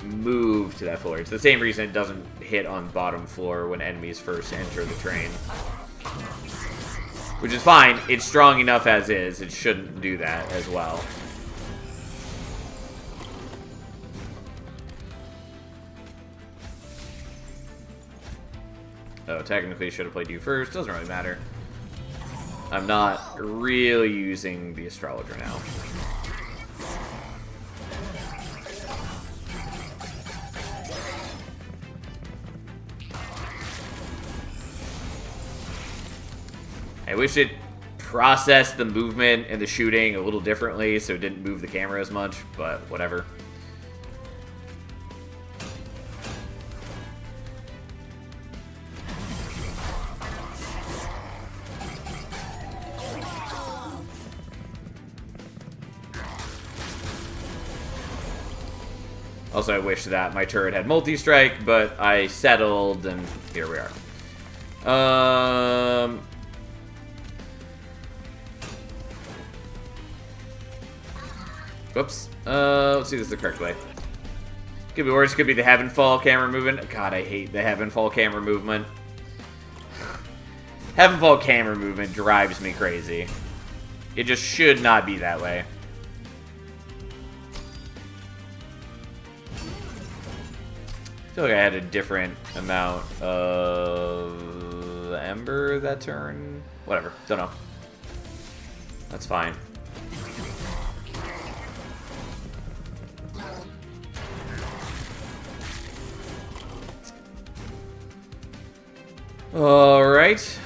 move to that floor. It's the same reason it doesn't hit on bottom floor when enemies first enter the train. Which is fine. It's strong enough as is. It shouldn't do that as well. Oh, technically I should have played you first. Doesn't really matter. I'm not really using the astrologer now. I wish it processed the movement and the shooting a little differently so it didn't move the camera as much, but whatever. Also, I wish that my turret had multi-strike, but I settled, and here we are. Whoops. Let's do this the correct way. Could be worse. Could be the Heavenfall camera movement. God, I hate the Heavenfall camera movement. Heavenfall camera movement drives me crazy. It just should not be that way. I feel like I had a different amount of Ember that turn. Whatever. Don't know. That's fine. Alright.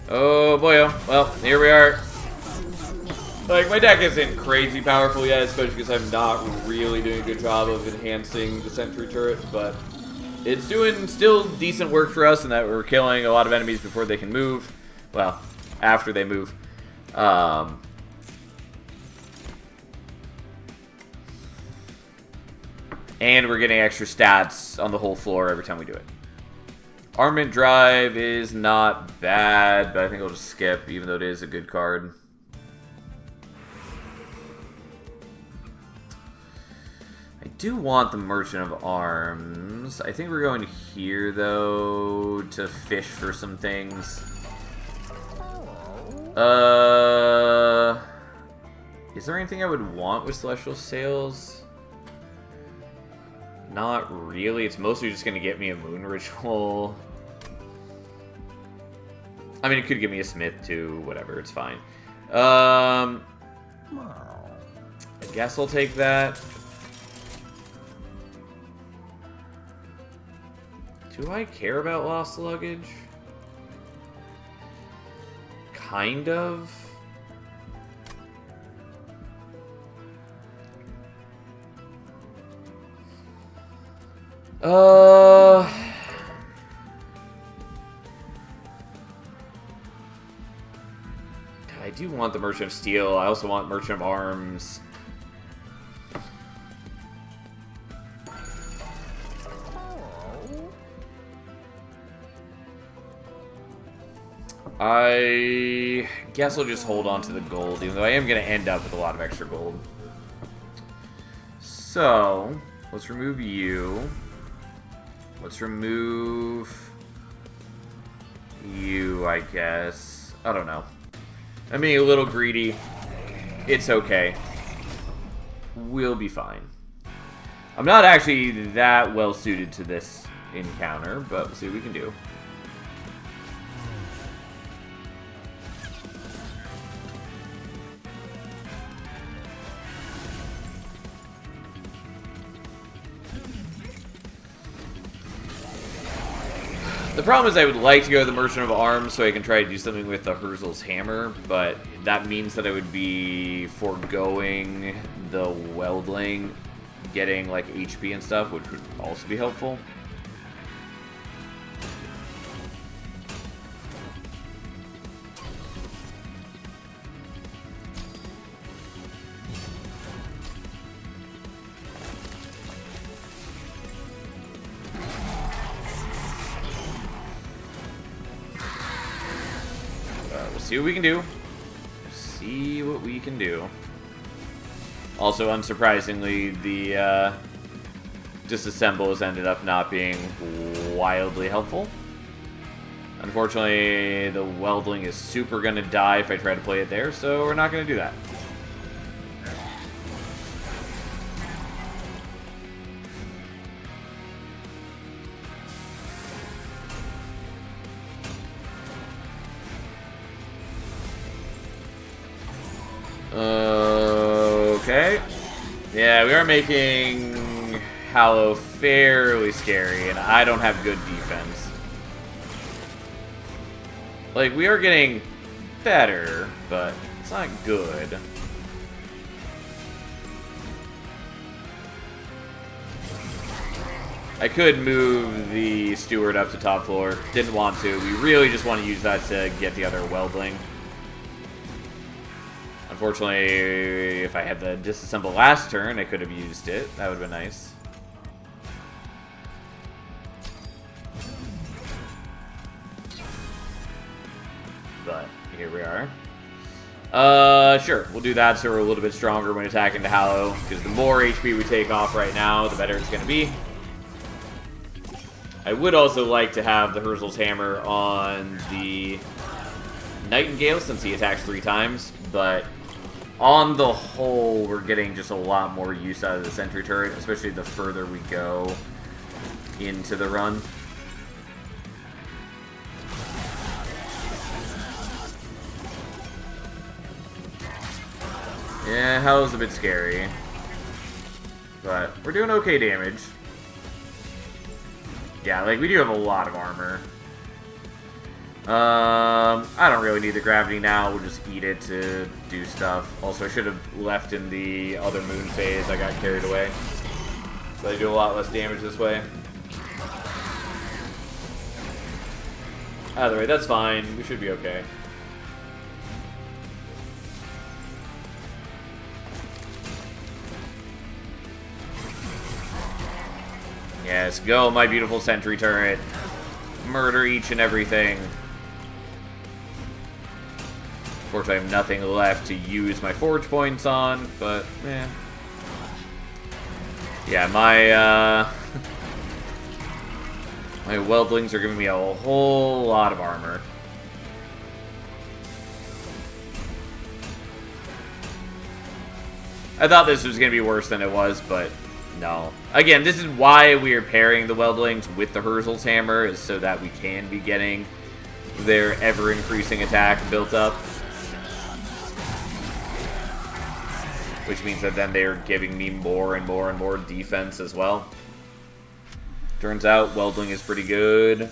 Oh boy, well, here we are. Like, my deck isn't crazy powerful yet, especially because I'm not really doing a good job of enhancing the sentry turret, but it's doing still decent work for us in that we're killing a lot of enemies before they can move. Well, after they move. And we're getting extra stats on the whole floor every time we do it. Armament Drive is not bad, but I think I'll just skip, even though it is a good card. I do want the Merchant of Arms. I think we're going here, though, to fish for some things. Is there anything I would want with Celestial Sails? Not really. It's mostly just going to get me a Moon Ritual. I mean, it could give me a Smith, too. Whatever. It's fine. I guess I'll take that. Do I care about lost luggage? Kind of. I do want the Merchant of Steel. I also want Merchant of Arms. I guess I'll just hold on to the gold, even though I am going to end up with a lot of extra gold. So, let's remove you. Let's remove you, I guess. I don't know. I'm being a little greedy. It's okay. We'll be fine. I'm not actually that well suited to this encounter, but we'll see what we can do. The problem is I would like to go to the Merchant of Arms so I can try to do something with the Herzl's Hammer, but that means that I would be foregoing the Weldling, getting like HP and stuff, which would also be helpful. See what we can do. See what we can do. Also, unsurprisingly, the disassemble has ended up not being wildly helpful. Unfortunately, the Weldling is super gonna die if I try to play it there, so we're not gonna do that. Okay. Yeah, we are making Hallow fairly scary, and I don't have good defense. Like, we are getting better, but it's not good. I could move the Steward up to top floor. Didn't want to. We really just want to use that to get the other Weldling. Unfortunately, if I had the disassemble last turn, I could have used it. That would have been nice. But here we are. Sure, we'll do that so we're a little bit stronger when attacking the Hallow, because the more HP we take off right now, the better it's going to be. I would also like to have the Herzl's Hammer on the Nightingale, since he attacks 3 times, but on the whole, we're getting just a lot more use out of the sentry turret, especially the further we go into the run. Yeah, hell's a bit scary. But we're doing okay damage. Yeah, like, we do have a lot of armor. I don't really need the gravity now. We'll just eat it to do stuff. Also, I should have left in the other moon phase. I got carried away. So I do a lot less damage this way. Either way, that's fine. We should be okay. Yes, go, my beautiful sentry turret. Murder each and everything. Unfortunately, I have nothing left to use my forge points on, but, eh. Yeah, my, my weldlings are giving me a whole lot of armor. I thought this was going to be worse than it was, but no. Again, this is why we are pairing the weldlings with the Herzl's hammer, is so that we can be getting their ever-increasing attack built up. Which means that then they're giving me more and more and more defense as well. Turns out, weldling is pretty good.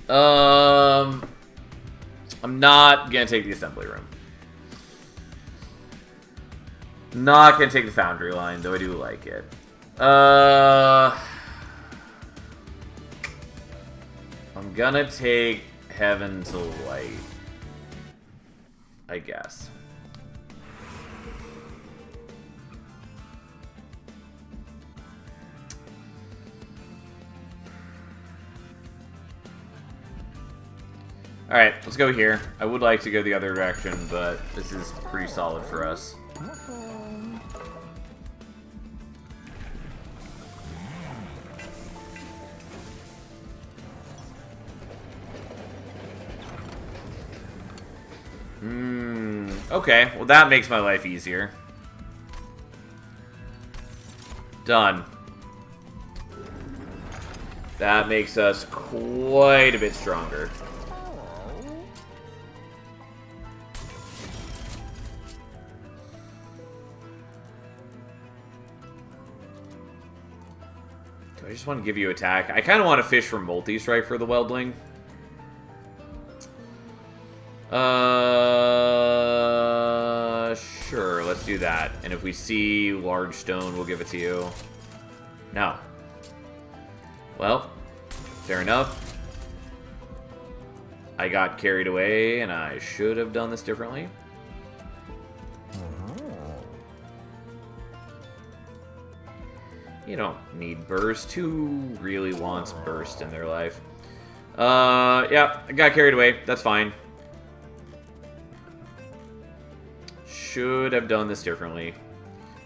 I'm not gonna take the assembly room. Not gonna take the foundry line, though I do like it. I'm gonna take heaven to light, I guess. Alright, let's go here. I would like to go the other direction, but this is pretty solid for us. Okay, well that makes my life easier. Done. That makes us quite a bit stronger. I just want to give you attack. I kind of want to fish for multi-strike for the weldling. Sure, let's do that. And if we see large stone, we'll give it to you. No. Well, fair enough. I got carried away, and I should have done this differently. You don't need burst. Who really wants burst in their life? Yeah, I got carried away. That's fine. Should have done this differently.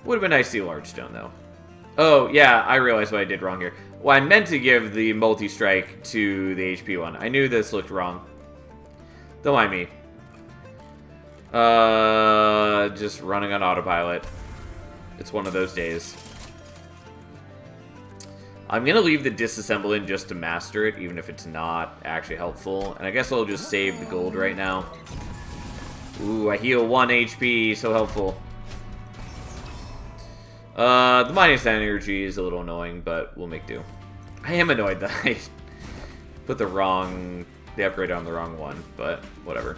Would have been nice to see large stone, though. Oh, yeah, I realized what I did wrong here. Well, I meant to give the multi-strike to the HP one. I knew this looked wrong. Don't mind me. Just running on autopilot. It's one of those days. I'm going to leave the disassemble in just to master it, even if it's not actually helpful. And I guess I'll just save the gold right now. Ooh, I heal 1 HP, so helpful. The minus energy is a little annoying, but we'll make do. I am annoyed that I put the upgrade on the wrong one, but whatever.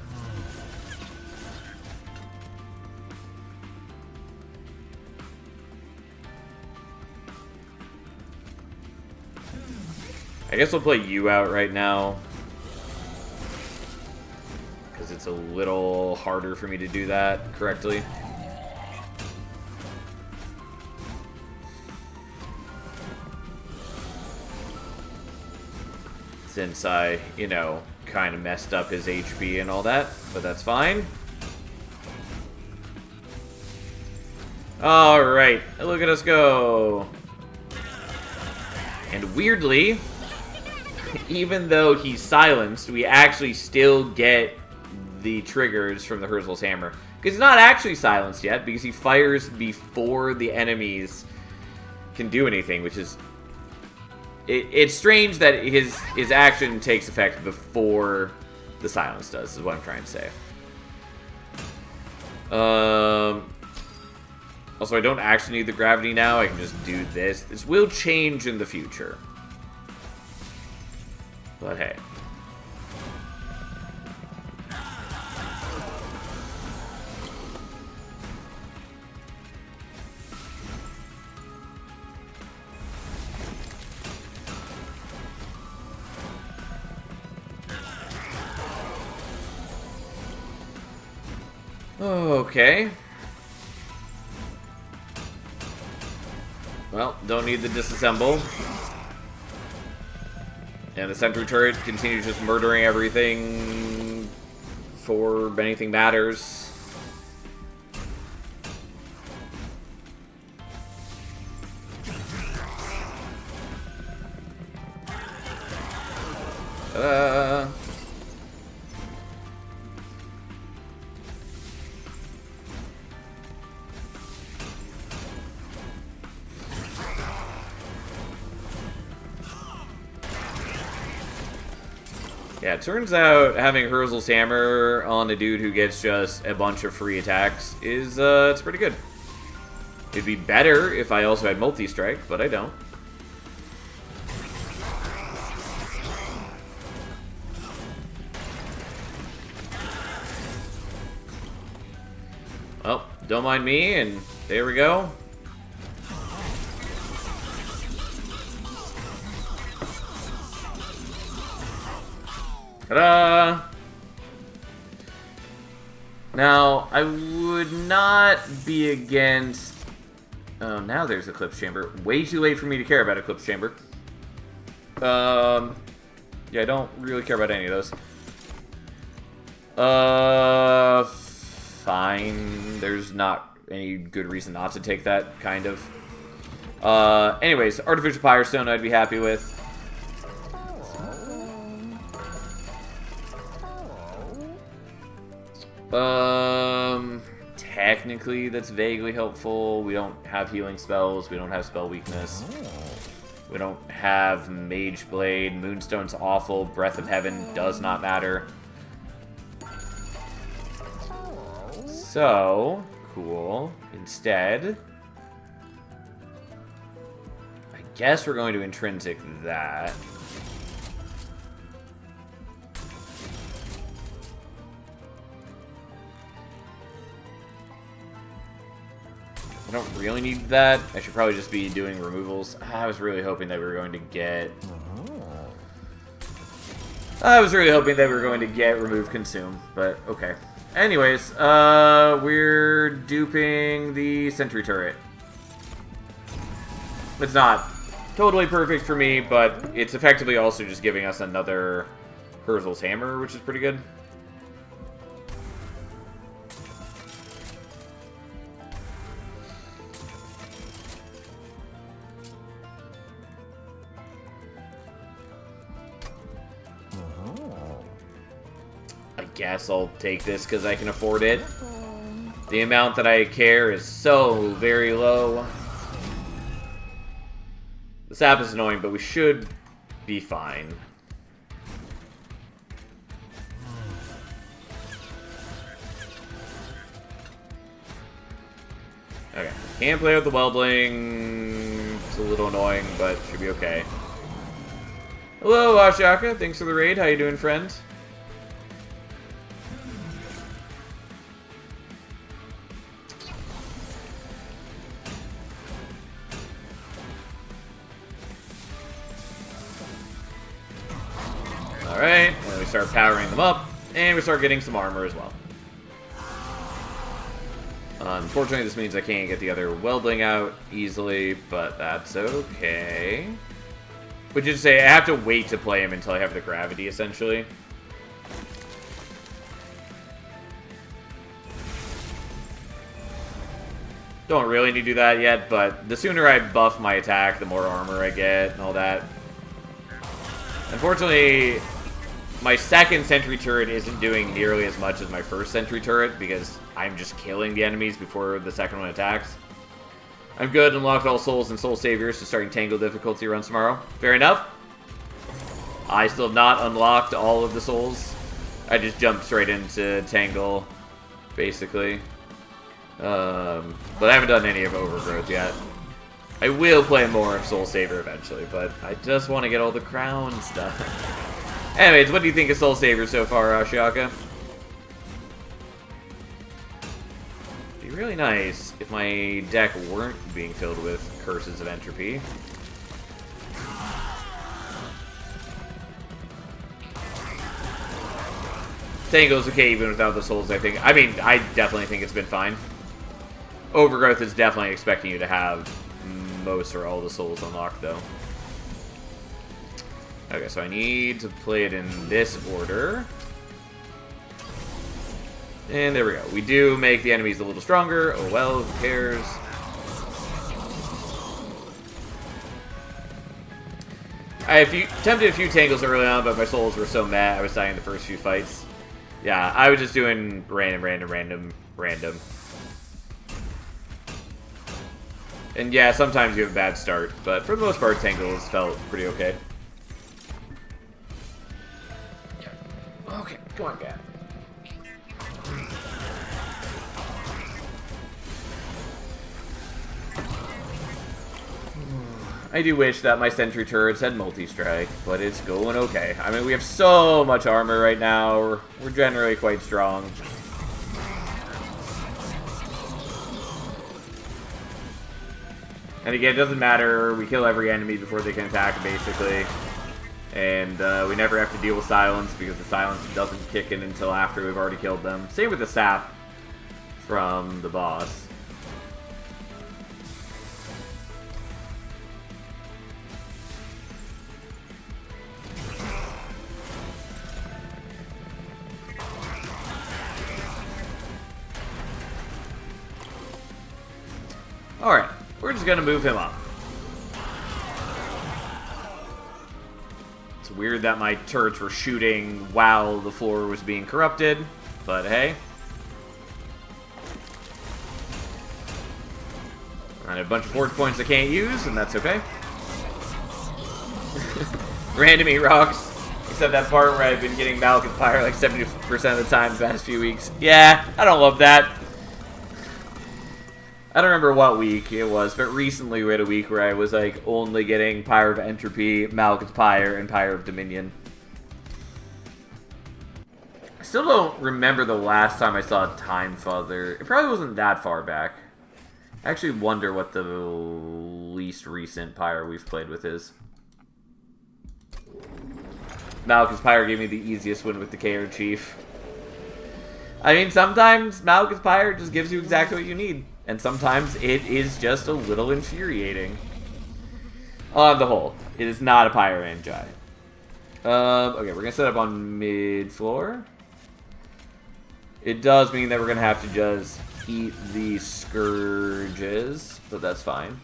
I guess we'll play you out right now. Because it's a little harder for me to do that correctly. Since I, you know, kind of messed up his HP and all that. But that's fine. Alright, look at us go. And weirdly, even though he's silenced, we actually still get the triggers from the Herzl's hammer. Because he's not actually silenced yet, because he fires before the enemies can do anything, which is... It's strange that his action takes effect before The silence does, is what I'm trying to say. Also, I don't actually need the gravity now. I can just do this. This will change in the future. But hey. Okay. Well, don't need the disassemble. And the sentry turret continues just murdering everything for anything matters. Yeah, it turns out having Herzl's Hammer on a dude who gets just a bunch of free attacks is, it's pretty good. It'd be better if I also had multi-strike, but I don't. Well, don't mind me, and there we go. Ta-da! Now, I would not be against... Oh, now there's Eclipse Chamber. Way too late for me to care about Eclipse Chamber. Yeah, I don't really care about any of those. Fine. There's not any good reason not to take that, kind of. Anyways, Artificial Firestone I'd be happy with. Technically, that's vaguely helpful. We don't have healing spells. We don't have spell weakness. We don't have Mage Blade. Moonstone's awful. Breath of Heaven does not matter. So, cool. Instead, I guess we're going to Intrinsic that. I don't really need that. I should probably just be doing removals. I was really hoping that we were going to get... Remove Consume, but okay. Anyways, we're duping the Sentry Turret. It's not totally perfect for me, but it's effectively also just giving us another Herzl's Hammer, which is pretty good. I guess I'll take this because I can afford it. The amount that I care is so very low. This app is annoying, but we should be fine. Okay, can't play with the Wellbling. It's a little annoying, but should be okay. Hello, Ashaka. Thanks for the raid. How you doing, friend? Alright, and we start powering them up, and we start getting some armor as well. Unfortunately, this means I can't get the other Wellbling out easily, but that's okay. Which is to say, I have to wait to play him until I have the gravity, essentially. Don't really need to do that yet, but the sooner I buff my attack, the more armor I get and all that. Unfortunately, my second sentry turret isn't doing nearly as much as my first sentry turret because I'm just killing the enemies before the second one attacks. I'm good. Unlocked all souls and soul saviors to starting Tangle difficulty runs tomorrow. Fair enough. I still have not unlocked all of the souls. I just jumped straight into Tangle, basically. But I haven't done any of Overgrowth yet. I will play more of Soul Saver eventually, but I just want to get all the crown stuff. Anyways, what do you think of Soul Saver so far, Ashiaka? It'd be really nice if my deck weren't being filled with Curses of Entropy. Tangle's okay even without the souls, I think. I mean, I definitely think it's been fine. Overgrowth is definitely expecting you to have most or all the souls unlocked, though. Okay, so I need to play it in this order. And there we go. We do make the enemies a little stronger. Oh well, who cares? I attempted a few Tangles early on, but my souls were so mad I was dying the first few fights. Yeah, I was just doing random. And yeah, sometimes you have a bad start, but for the most part, Tangles felt pretty okay. Okay, come on, Cat. I do wish that my sentry turrets had multi-strike, but it's going okay. I mean, we have so much armor right now. We're generally quite strong. And again, it doesn't matter. We kill every enemy before they can attack, basically. And we never have to deal with silence, because the silence doesn't kick in until after we've already killed them. Same with the sap from the boss. Alright, we're just gonna move him up. It's weird that my turrets were shooting while the floor was being corrupted, but hey. And a bunch of forge points I can't use, and that's okay. Random eat rocks. Except that part where I've been getting Malekith Pyre like 70% of the time the past few weeks. Yeah, I don't love that. I don't remember what week it was, but recently we had a week where I was like only getting Pyre of Entropy, Malekith Pyre, and Pyre of Dominion. I still don't remember the last time I saw Time Father. It probably wasn't that far back. I actually wonder what the least recent Pyre we've played with is. Malekith's Pyre gave me the easiest win with the KO Chief. I mean, sometimes Malekith's Pyre just gives you exactly what you need. And sometimes it is just a little infuriating. On the whole, it is not a Pyre Angi. Okay, we're going to set up on mid-floor. It does mean that we're going to have to just eat these Scourges, but that's fine.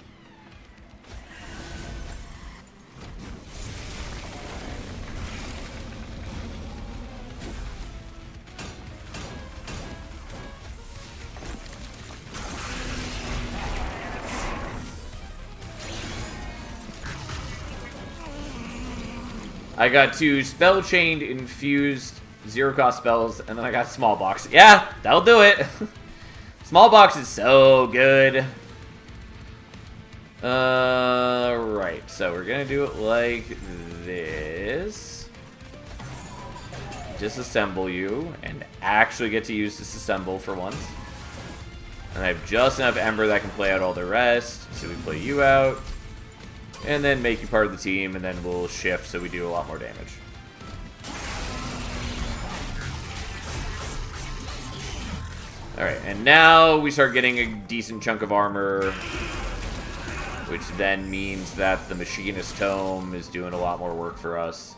I got 2 spell-chained, infused, zero-cost spells, and then I got small box. Yeah, that'll do it. Small box is so good. Right, so we're gonna do it like this. Disassemble you, and actually get to use disassemble for once. And I have just enough Ember that can play out all the rest, so we play you out. And then make you part of the team, and then we'll shift so we do a lot more damage. Alright, and now we start getting a decent chunk of armor, which then means that the Machinist Tome is doing a lot more work for us.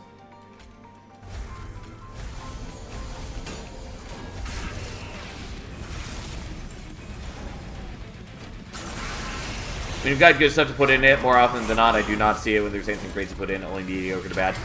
When you've got good stuff to put in it, more often than not, I do not see it when there's anything crazy to put in, only mediocre to bad.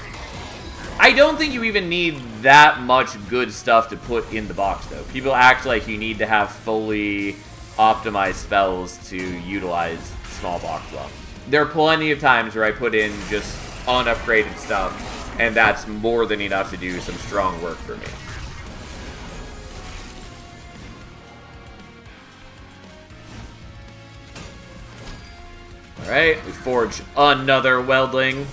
I don't think you even need that much good stuff to put in the box, though. People act like you need to have fully optimized spells to utilize small box well. There are plenty of times where I put in just unupgraded stuff, and that's more than enough to do some strong work for me. Alright, we forge another Weldling.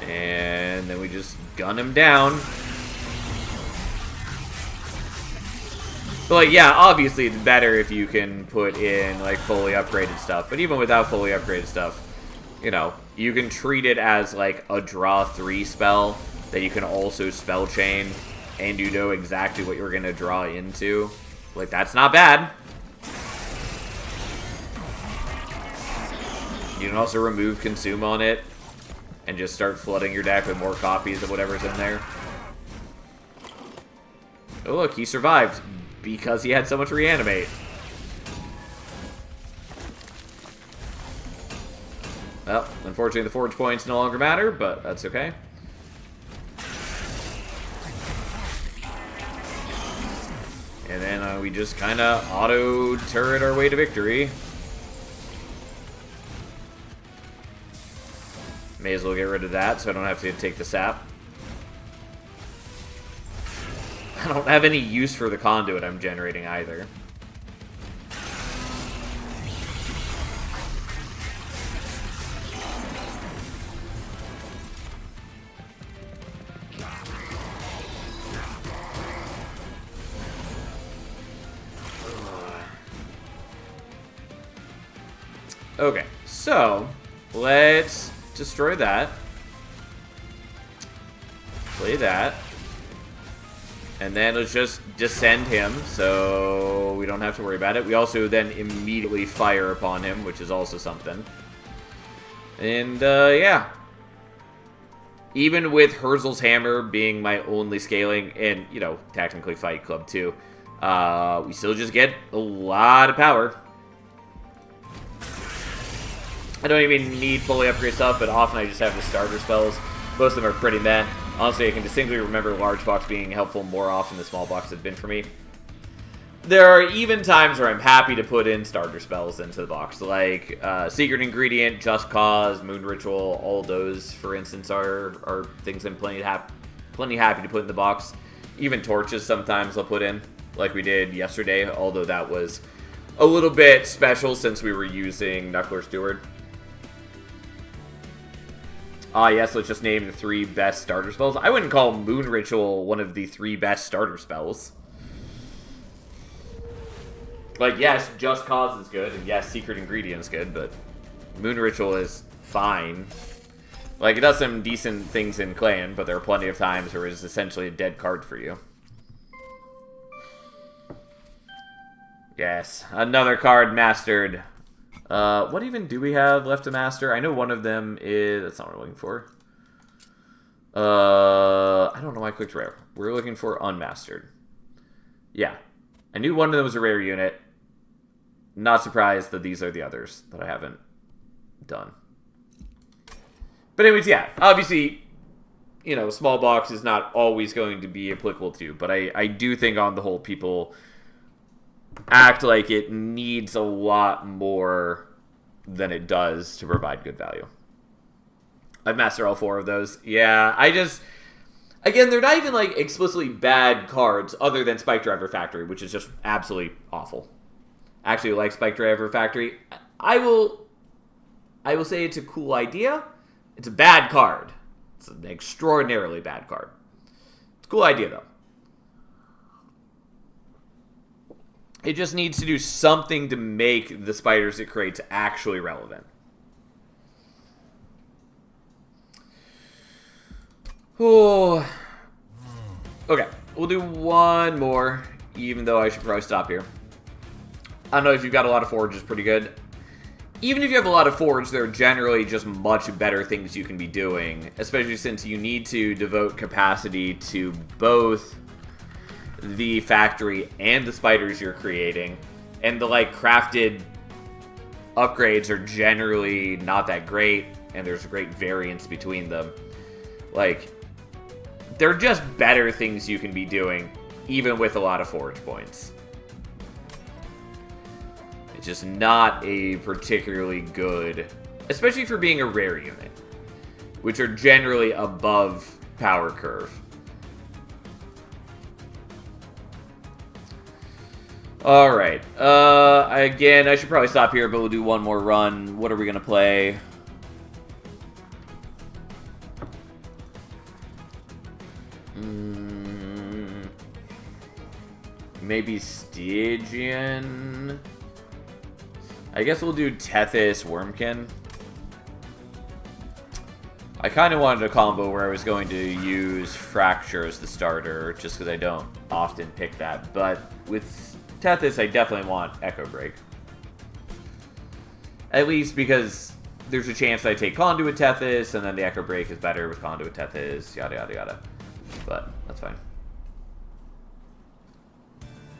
And then we just gun him down. But, like, yeah, obviously it's better if you can put in, like, fully upgraded stuff. But even without fully upgraded stuff, you know, you can treat it as, like, a draw 3 spell that you can also spell chain, and you know exactly what you're going to draw into. Like, that's not bad. You can also remove consume on it and just start flooding your deck with more copies of whatever's in there. Oh, look, he survived because he had so much reanimate. Well, unfortunately the forge points no longer matter, but that's okay. And then we just kind of auto-turret our way to victory. May as well get rid of that so I don't have to take the sap. I don't have any use for the conduit I'm generating either. Okay, so let's destroy that. Play that. And then let's just descend him so we don't have to worry about it. We also then immediately fire upon him, which is also something. And, yeah. Even with Herzl's Hammer being my only scaling, and, you know, technically Fight Club too, we still just get a lot of power. I don't even need fully upgrade stuff, but often I just have the starter spells. Most of them are pretty meh. Honestly, I can distinctly remember large box being helpful more often than small box have been for me. There are even times where I'm happy to put in starter spells into the box, like Secret Ingredient, Just Cause, Moon Ritual. All those, for instance, are things I'm plenty happy to put in the box. Even Torches sometimes I'll put in, like we did yesterday, although that was a little bit special since we were using Knuckler Steward. Yes, let's just name the 3 best starter spells. I wouldn't call Moon Ritual one of the 3 best starter spells. Like, yes, Just Cause is good, and yes, Secret Ingredient is good, but Moon Ritual is fine. Like, it does some decent things in Clan, but there are plenty of times where it's essentially a dead card for you. Yes, another card mastered. What even do we have left to master? I know one of them is... That's not what we're looking for. I don't know why I clicked rare. We're looking for unmastered. Yeah. I knew one of them was a rare unit. Not surprised that these are the others that I haven't done. But anyways, yeah. Obviously, you know, small box is not always going to be applicable to. But I do think on the whole people act like it needs a lot more than it does to provide good value. I've mastered all 4 of those. Yeah, I just... Again, they're not even, like, explicitly bad cards other than Spike Driver Factory, which is just absolutely awful. I actually like Spike Driver Factory. I will say it's a cool idea. It's a bad card. It's an extraordinarily bad card. It's a cool idea, though. It just needs to do something to make the spiders it creates actually relevant. Oh. Okay, we'll do one more, even though I should probably stop here. I don't know if you've got a lot of forge, it's pretty good. Even if you have a lot of forge, there are generally just much better things you can be doing, especially since you need to devote capacity to both the factory and the spiders you're creating, and the like crafted upgrades are generally not that great, and there's a great variance between them. Like, they're just better things you can be doing, even with a lot of forge points. It's just not a particularly good, especially for being a rare unit, which are generally above power curve. Alright. Again, I should probably stop here, but we'll do one more run. What are we going to play? Maybe Stygian? I guess we'll do Tethys Wormkin. I kind of wanted a combo where I was going to use Fracture as the starter, just because I don't often pick that. But with Tethys, I definitely want Echo Break. At least because there's a chance that I take Conduit Tethys, and then the Echo Break is better with Conduit Tethys, yada yada yada. But that's fine.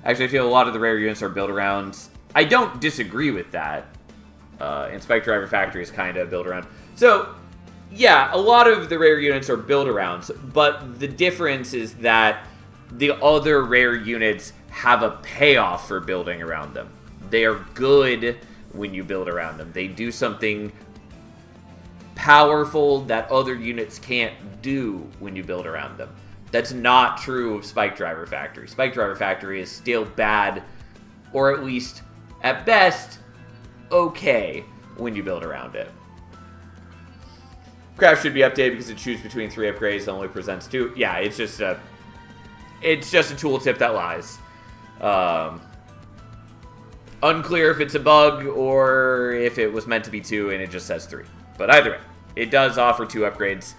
Actually, I feel a lot of the rare units are built around... I don't disagree with that. And Spike Driver Factory is kind of built around. So, yeah, a lot of the rare units are built around, but the difference is that the other rare units have a payoff for building around them. They are good when you build around them. They do something powerful that other units can't do when you build around them. That's not true of Spike Driver Factory. Spike Driver Factory is still bad, or at least, at best, okay when you build around it. Craft should be updated because it chooses between 3 upgrades and only presents 2. Yeah, it's just a tooltip that lies. Unclear if it's a bug or if it was meant to be 2 and it just says 3. But either way, it does offer 2 upgrades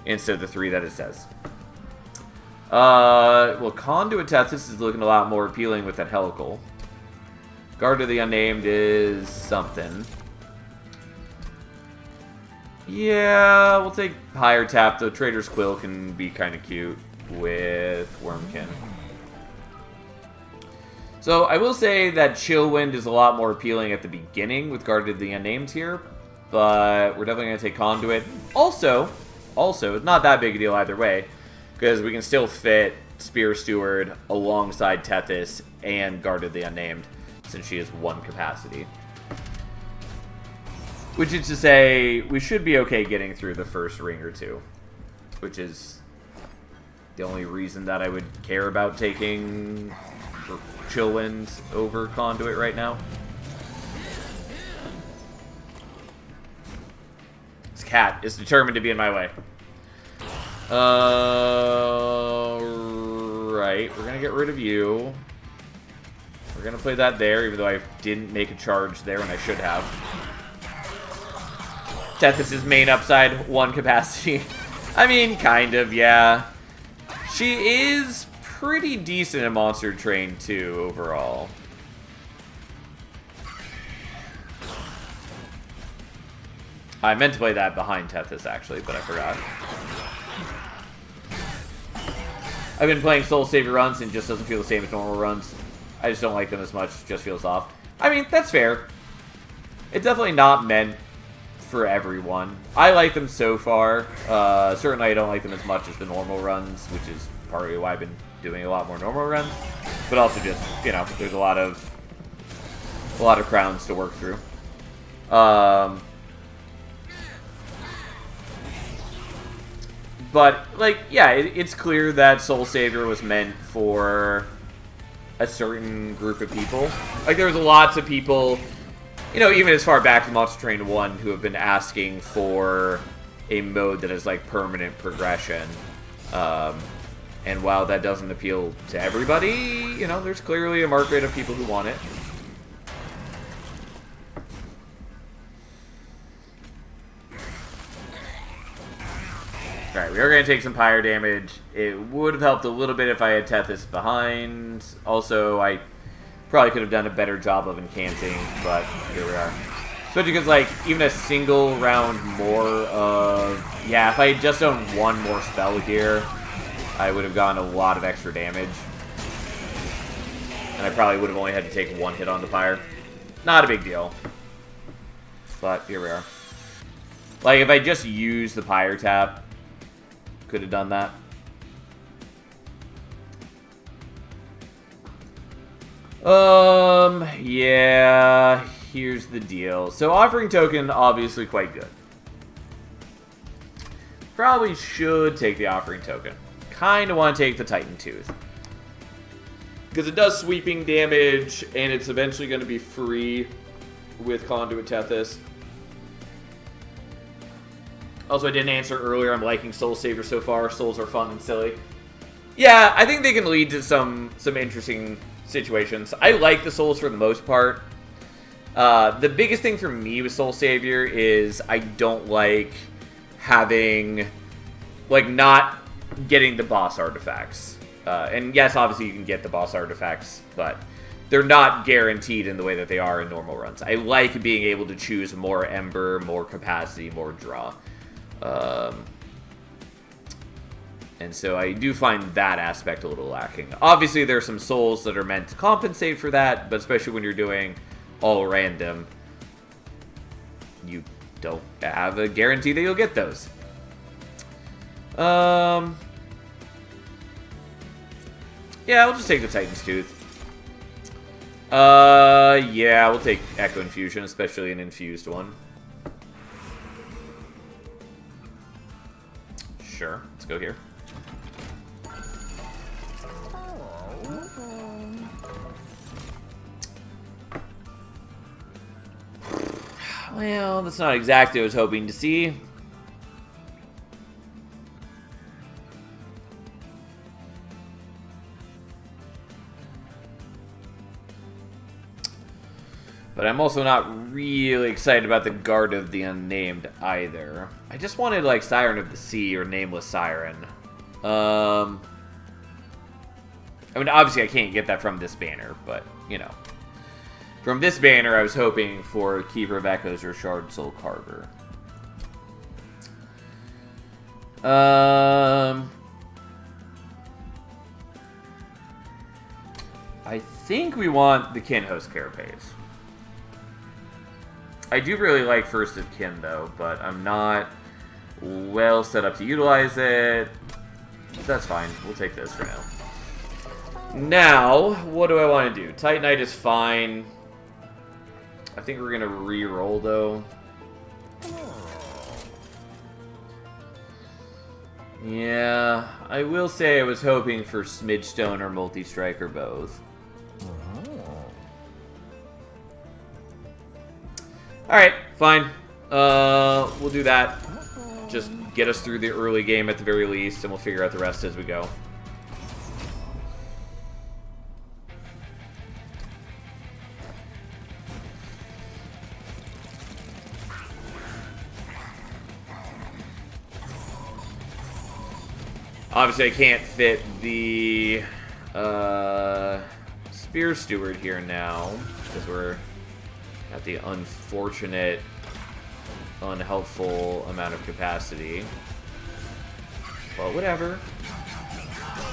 instead of the 3 that it says. Well, Conduit Tethys is looking a lot more appealing with that Helical. Guard of the Unnamed is something. Yeah, we'll take higher tap, though Trader's Quill can be kind of cute with Wormkin. So, I will say that Chillwind is a lot more appealing at the beginning with Guard of the Unnamed here, but we're definitely going to take Conduit. Also, it's not that big a deal either way, because we can still fit Spear Steward alongside Tethys and Guard of the Unnamed, since she has 1 capacity. Which is to say, we should be okay getting through the first ring or 2. Which is the only reason that I would care about taking Chillwind over Conduit right now. This cat is determined to be in my way. Right, we're gonna get rid of you. We're gonna play that there, even though I didn't make a charge there and I should have. Tethys' main upside, 1 capacity. I mean, kind of, yeah. She is pretty decent in Monster Train, too, overall. I meant to play that behind Tethys, actually, but I forgot. I've been playing Soul Savior runs and it just doesn't feel the same as normal runs. I just don't like them as much. It just feels off. I mean, that's fair. It's definitely not meant for everyone. I like them so far. Certainly I don't like them as much as the normal runs, which is partly why I've been doing a lot more normal runs. But also just, you know, there's a lot of crowns to work through. But, like, yeah, it's clear that Soul Savior was meant for a certain group of people. Like, there's lots of people, you know, even as far back as Monster Train 1, who have been asking for a mode that is, like, permanent progression. And while that doesn't appeal to everybody, you know, there's clearly a market of people who want it. Alright, we are going to take some pyre damage. It would have helped a little bit if I had Tethys behind. Also, I probably could have done a better job of incanting, but here we are. Especially because, like, even a single round more of... Yeah, if I had just done 1 more spell here, I would have gotten a lot of extra damage. And I probably would have only had to take 1 hit on the pyre. Not a big deal. But here we are. Like, if I just used the pyre tap, could have done that. Yeah, here's the deal. So Offering Token, obviously quite good. Probably should take the Offering Token. Kind of want to take the Titan Tooth. Because it does sweeping damage, and it's eventually going to be free with Conduit Tethys. Also, I didn't answer earlier. I'm liking Soul Saver so far. Souls are fun and silly. Yeah, I think they can lead to some interesting situations. I like the Souls for the most part. The biggest thing for me with Soul Savior is I don't like having, like, not getting the boss artifacts. And yes, obviously you can get the boss artifacts, but they're not guaranteed in the way that they are in normal runs. I like being able to choose more Ember, more capacity, more draw. And so I do find that aspect a little lacking. Obviously, there are some souls that are meant to compensate for that, but especially when you're doing all random, you don't have a guarantee that you'll get those. Yeah, we'll just take the Titan's Tooth. Yeah, we'll take Echo Infusion, especially an infused one. Sure, let's go here. Well, that's not exactly what I was hoping to see. But I'm also not really excited about the Guard of the Unnamed either. I just wanted, like, Siren of the Sea or Nameless Siren. I mean, obviously I can't get that from this banner, but, you know. From this banner, I was hoping for Keeper of Echoes or Shard Soul Carver. I think we want the Kinhost Carapace. I do really like First of Kin, though, but I'm not well set up to utilize it. That's fine. We'll take this for now. Now, what do I want to do? Titanite is fine. I think we're going to re-roll, though. Yeah, I will say I was hoping for Smidgestone or Multi-Strike or both. Alright, fine. We'll do that. Just get us through the early game at the very least, and we'll figure out the rest as we go. Obviously, I can't fit the Spear Steward here now, because we're at the unfortunate, unhelpful amount of capacity. Well, whatever.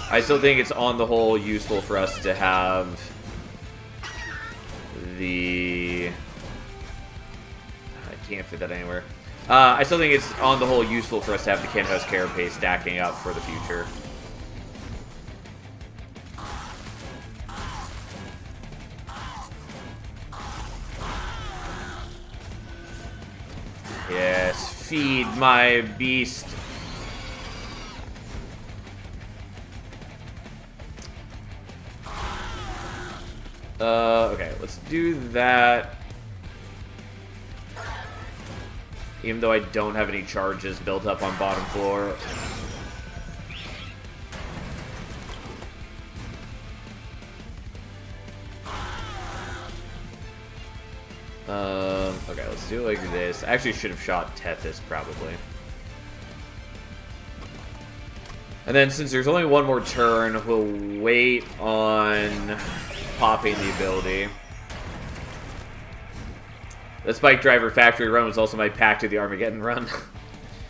I still think it's on the whole useful for us to have the... I can't fit that anywhere. I still think it's on the whole useful for us to have the Kinhost Carapace stacking up for the future. Yes, feed my beast. Okay, let's do that. Even though I don't have any charges built up on bottom floor. Okay, let's do it like this. I actually should have shot Tethys, probably. And then, since there's only one more turn, we'll wait on popping the ability. The Spike Driver Factory run was also my Pact of the Armageddon run.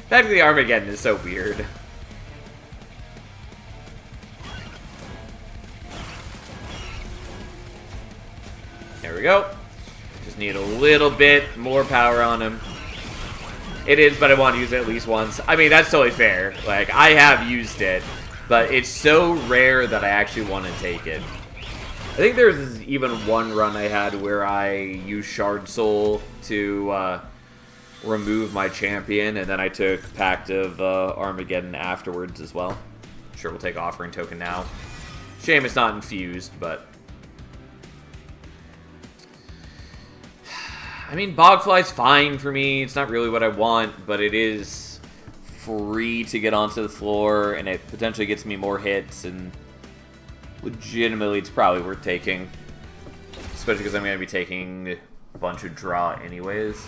Pact of the Armageddon is so weird. There we go. Just need a little bit more power on him. It is, but I want to use it at least once. I mean, that's totally fair. Like, I have used it, but it's so rare that I actually want to take it. I think there's even one run I had where I used Shard Soul to remove my champion, and then I took Pact of Armageddon afterwards as well. Sure, we'll take Offering Token now. Shame it's not infused, but... I mean, Bogfly's fine for me. It's not really what I want, but it is free to get onto the floor, and it potentially gets me more hits, and legitimately it's probably worth taking. Especially because I'm going to be taking a bunch of draw anyways.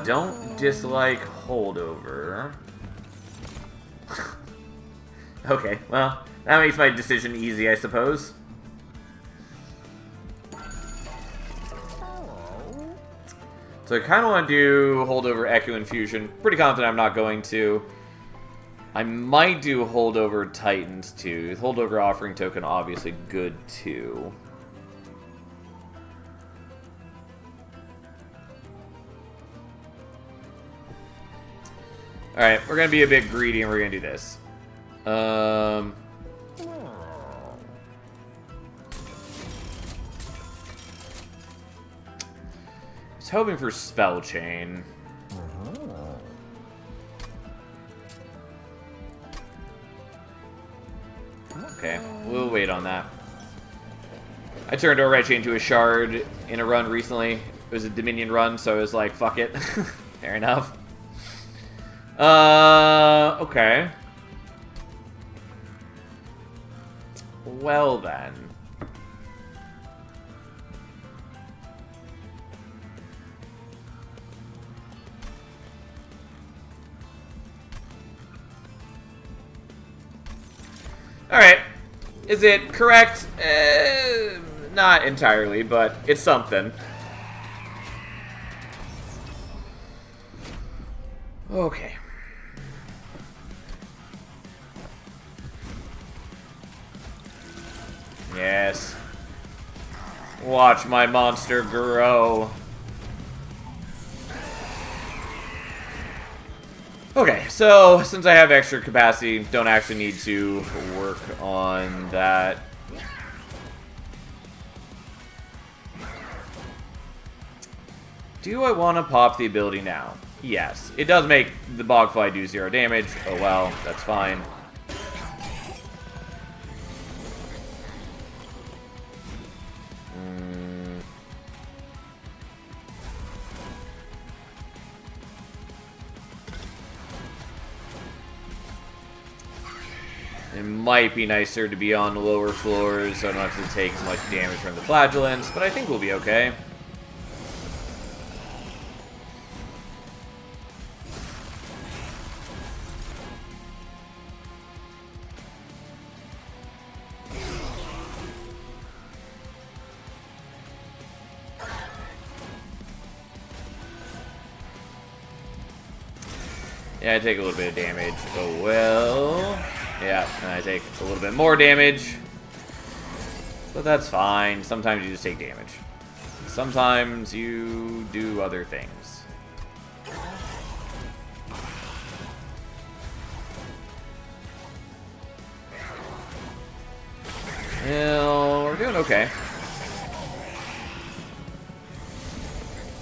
Don't dislike holdover. Okay, well, that makes my decision easy, I suppose. So I kind of want to do holdover Echo Infusion. Pretty confident I'm not going to. I might do holdover Titans too. Holdover Offering Token, obviously good too. Alright, we're going to be a bit greedy and we're going to do this. I was hoping for Spell Chain. Okay, we'll wait on that. I turned a Red Chain into a Shard in a run recently. It was a Dominion run, so I was like, fuck it. Fair enough. Okay. Well then. Alright. Is it correct? Not entirely, but it's something. Okay. Yes. Watch my monster grow. Okay, so since I have extra capacity, don't actually need to work on that. Do I want to pop the ability now? Yes. It does make the Bogfly do 0 damage. Oh well, that's fine. It might be nicer to be on the lower floors, so I don't have to take as much damage from the flagellants, but I think we'll be okay. Yeah, I take a little bit of damage. Oh well. Yeah, and I take a little bit more damage. But that's fine. Sometimes you just take damage. Sometimes you do other things. Well, we're doing okay.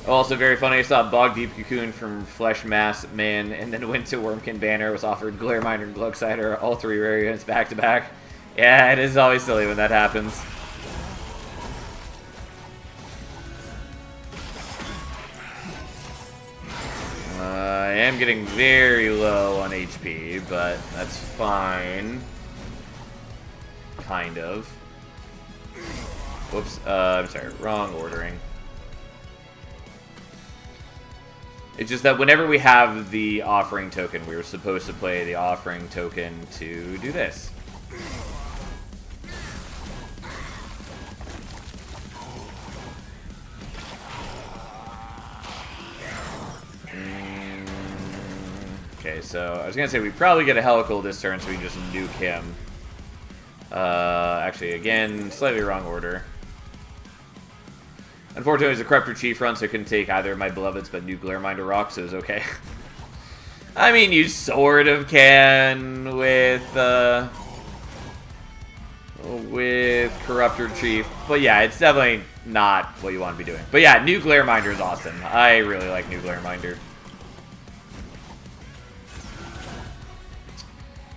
Also very funny, I saw Bog Deep Cocoon from Flesh Mass Man, and then went to Wormkin Banner, was offered Glare Miner and Glugsider, all 3 rare units back to back. Yeah, it is always silly when that happens. I am getting very low on HP, but that's fine. Kind of. Whoops, I'm sorry, wrong ordering. It's just that whenever we have the offering token, we were supposed to play the offering token to do this. Okay, so I was going to say we probably get a Helical this turn so we can just nuke him. Actually, again, slightly wrong order. Unfortunately, it was a Corruptor Chief run, so I couldn't take either of my Beloveds, but New Glareminder Rock, so it was okay. I mean, you sort of can with with Corruptor Chief. But yeah, it's definitely not what you want to be doing. But yeah, new Glare Minder is awesome. I really like new Glare Minder.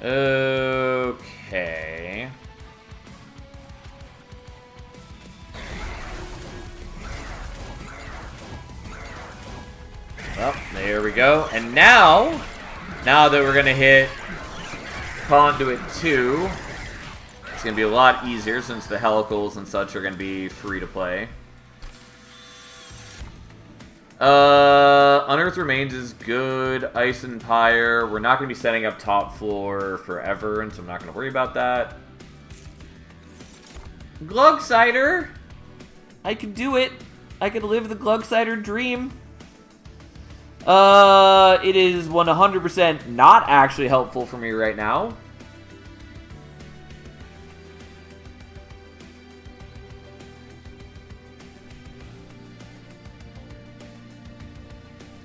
Okay. Well, there we go. And now that we're going to hit Conduit 2, it's going to be a lot easier since the Helicals and such are going to be free to play. Unearthed Remains is good. Ice and Pyre. We're not going to be setting up top floor forever, and so I'm not going to worry about that. Glug Cider! I could do it. I could live the Glug Cider dream. It is 100% not actually helpful for me right now.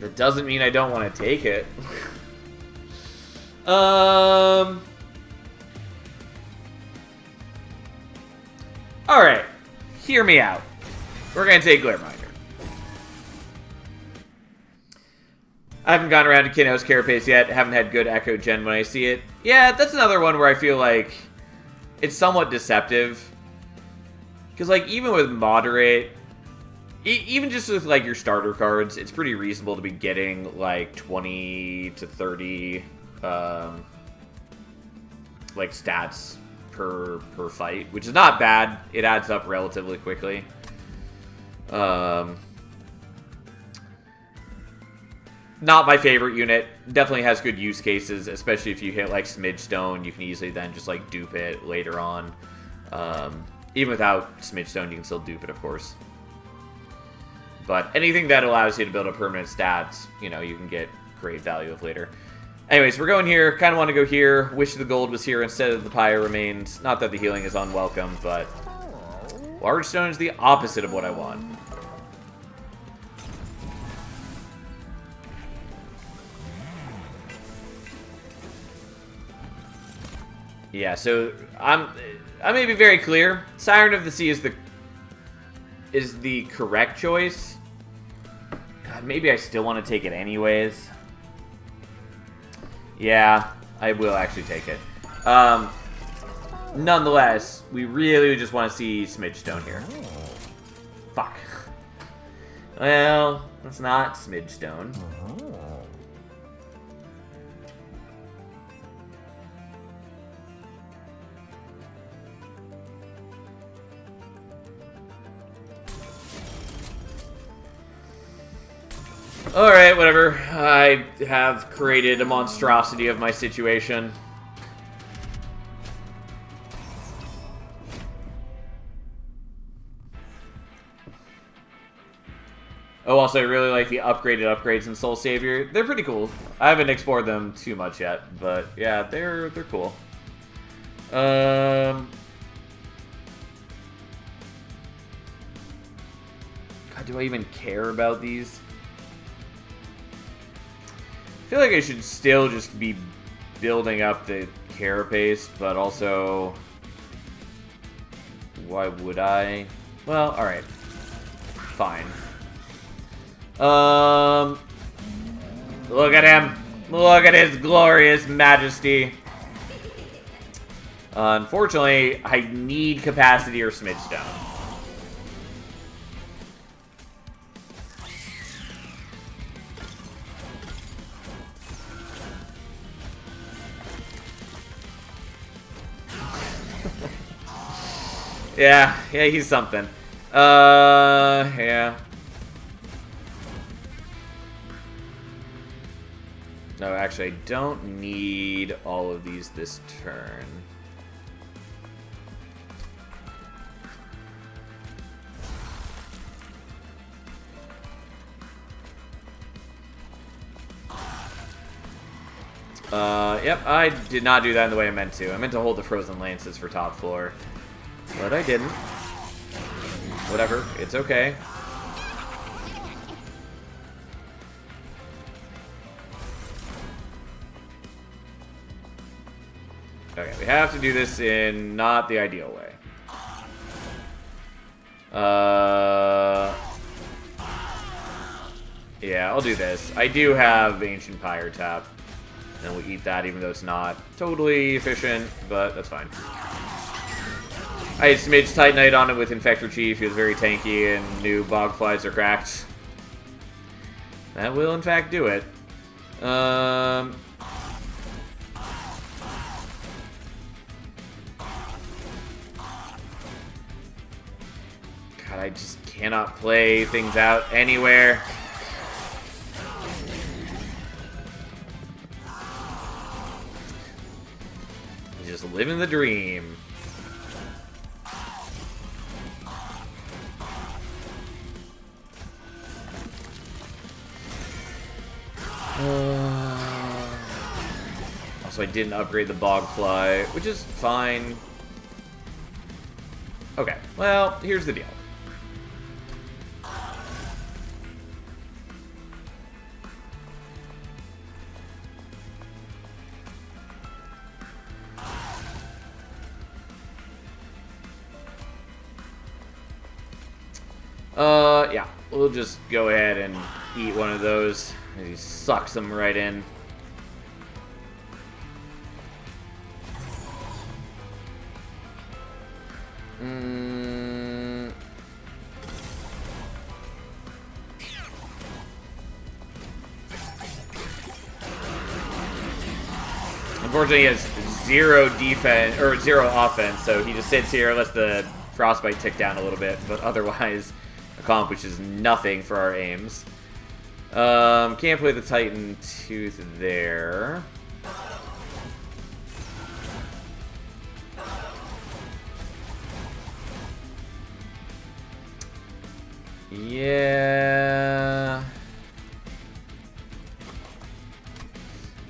That doesn't mean I don't want to take it. Alright. Hear me out. We're going to take Glare Minder. I haven't gone around to Kinho's Carapace yet. Haven't had good Echo Gen when I see it. Yeah, that's another one where I feel like it's somewhat deceptive. Because, like, even with Moderate, even just with, like, your starter cards, it's pretty reasonable to be getting, like, 20 to 30, like, stats per fight. Which is not bad. It adds up relatively quickly. Not my favorite unit. Definitely has good use cases, especially if you hit, like, Smidge Stone. You can easily then just, like, dupe it later on. Even without Smidge Stone, you can still dupe it, of course. But anything that allows you to build up permanent stats, you know, you can get great value of later. Anyways, we're going here. Kind of want to go here. Wish the gold was here instead of the Pyre Remains. Not that the healing is unwelcome, but Large Stone is the opposite of what I want. Yeah, so I may be very clear. Siren of the Sea is the correct choice. God, maybe I still want to take it anyways. Yeah, I will actually take it. Nonetheless, we really just want to see Smidge Stone here. Fuck. Well, it's not Smidge Stone. Alright, whatever. I have created a monstrosity of my situation. Oh, also, I really like the upgraded upgrades in Soul Savior. They're pretty cool. I haven't explored them too much yet, but yeah, they're cool. God, do I even care about these? I feel like I should still just be building up the Carapace, but also, why would I? Well, alright. Fine. Look at him. Look at his glorious majesty. Unfortunately, I need capacity or Smidge Stone. Yeah, he's something. Yeah. No, actually, I don't need all of these this turn. Yep, I did not do that in the way I meant to. I meant to hold the Frozen Lances for top floor. But I didn't. Whatever, it's okay. Okay, we have to do this in not the ideal way. Yeah, I'll do this. I do have Ancient Pyre Tap. And we'll eat that even though it's not totally efficient, but that's fine. I had Smidge Titanite on it with Infector Chief. He was very tanky and knew Bogflies are cracked. That will in fact do it. God, I just cannot play things out anywhere. Just living the dream. Also, I didn't upgrade the Bogfly, which is fine. Okay, well, here's the deal. Yeah, we'll just go ahead and eat one of those. He sucks them right in. Unfortunately, he has 0 defense or 0 offense, so he just sits here, lets the Frostbite tick down a little bit, but otherwise accomplishes nothing for our aims. Can't play the Titan Tooth there. Yeah.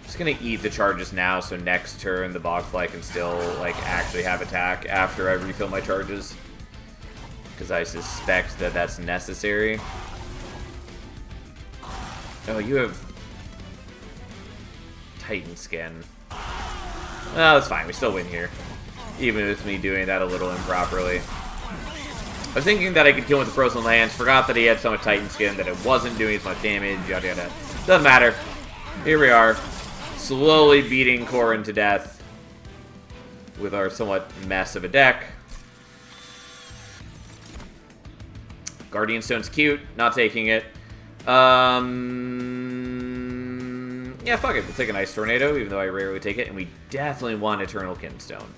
Just gonna eat the charges now, so next turn the Bogfly can still like actually have attack after I refill my charges. Because I suspect that that's necessary. Oh, you have Titan Skin. Oh, that's fine. We still win here. Even with me doing that a little improperly. I was thinking that I could kill him with the Frozen Lance. Forgot that he had so much Titan Skin that it wasn't doing as much damage. Yada yada. Doesn't matter. Here we are. Slowly beating Corrin to death. With our somewhat mess of a deck. Guardian Stone's cute. Not taking it. Yeah, fuck it. We'll take an Ice Tornado, even though I rarely take it. And we definitely want Eternal Kinstone.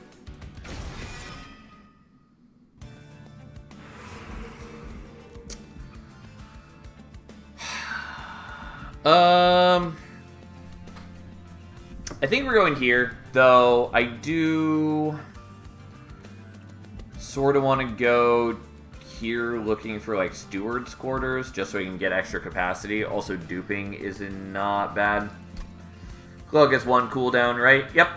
I think we're going here, though I do sort of want to go here looking for like Steward's Quarters just so I can get extra capacity. Also, duping is not bad. Claw gets 1 cooldown, right? Yep.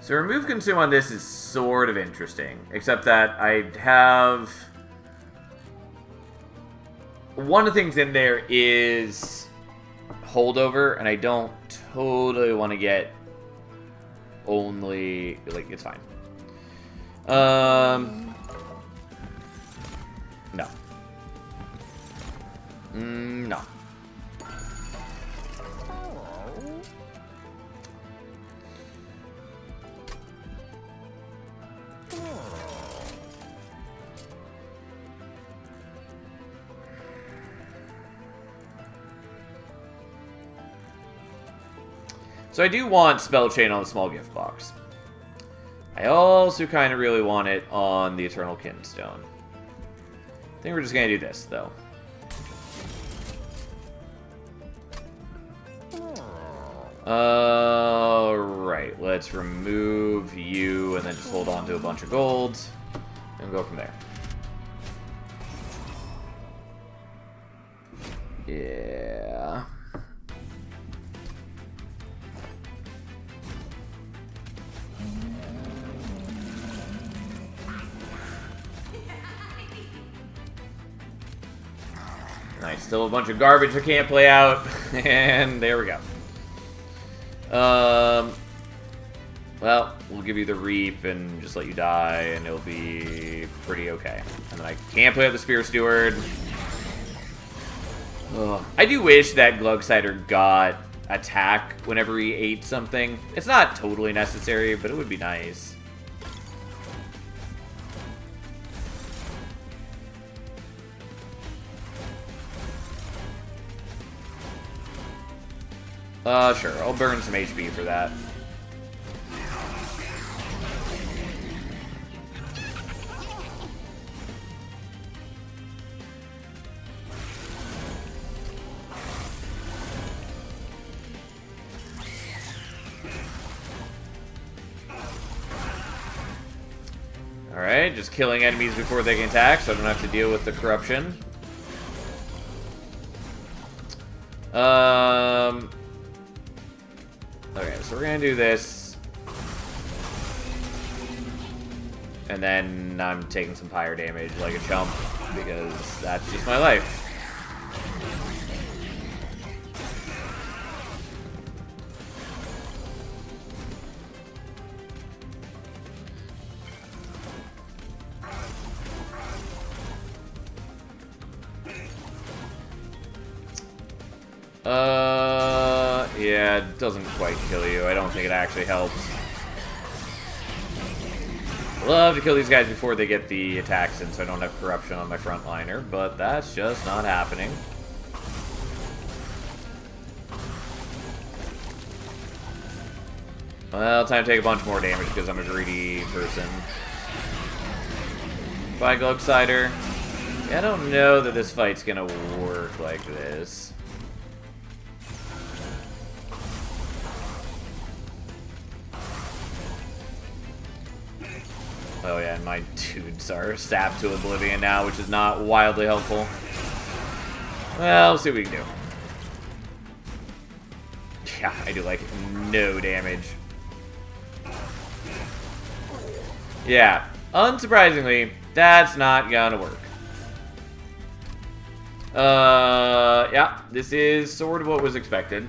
So remove consume on this is sort of interesting, except that I have one of the things in there is holdover, and I don't totally want to get only like it's fine. No. No. So I do want Spell Chain on the small gift box. I also kind of really want it on the Eternal Kinstone. I think we're just going to do this, though. Alright, let's remove you and then just hold on to a bunch of gold. And go from there. Yeah. Nice. Still a bunch of garbage that can't play out. And there we go. Well, we'll give you the Reap and just let you die, and it'll be pretty okay. And then I can't play out the Spear Steward. Ugh. I do wish that Glugsider got attack whenever he ate something. It's not totally necessary, but it would be nice. Sure. I'll burn some HP for that. Alright, just killing enemies before they can attack, so I don't have to deal with the corruption. Okay, so we're gonna do this. And then I'm taking some fire damage like a chump, because that's just my life. Yeah, it doesn't quite kill you. I don't think it actually helps. Love to kill these guys before they get the attacks in so I don't have corruption on my frontliner, but that's just not happening. Well, time to take a bunch more damage because I'm a greedy person. Bye, Glugsider. Yeah, I don't know that this fight's gonna work like this. Oh yeah, and my dudes are sapped to oblivion now, which is not wildly helpful. Well, we'll see what we can do. Yeah, I do like no damage. Yeah, unsurprisingly, that's not gonna work. Yeah, this is sort of what was expected.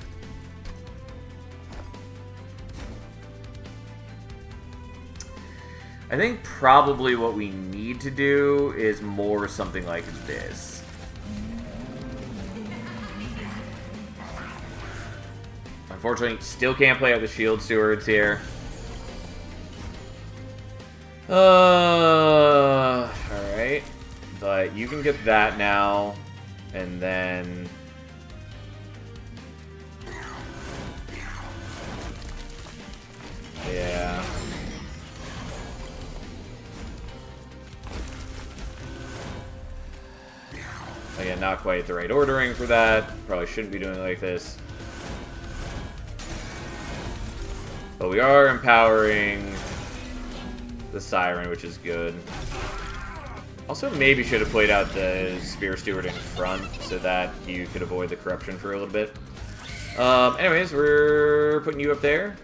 I think probably what we need to do is more something like this. Unfortunately, still can't play out the Shield Stewards here. Alright. But you can get that now. And then... yeah. Again, not quite the right ordering for that. Probably shouldn't be doing it like this. But we are empowering the Siren, which is good. Also, maybe should have played out the Spear Steward in front so that you could avoid the corruption for a little bit. Anyways, we're putting you up there.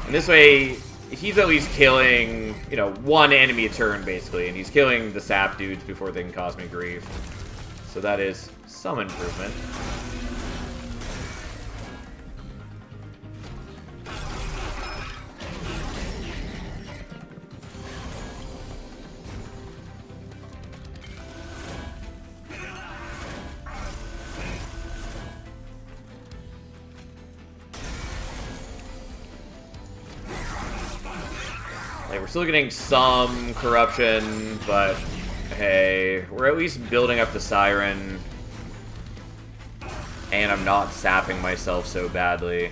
And this way, he's at least killing, you know, one enemy a turn, basically. And he's killing the sap dudes before they can cause me grief. So that is some improvement. Like, we're still getting some corruption, but hey, we're at least building up the Siren. And I'm not sapping myself so badly.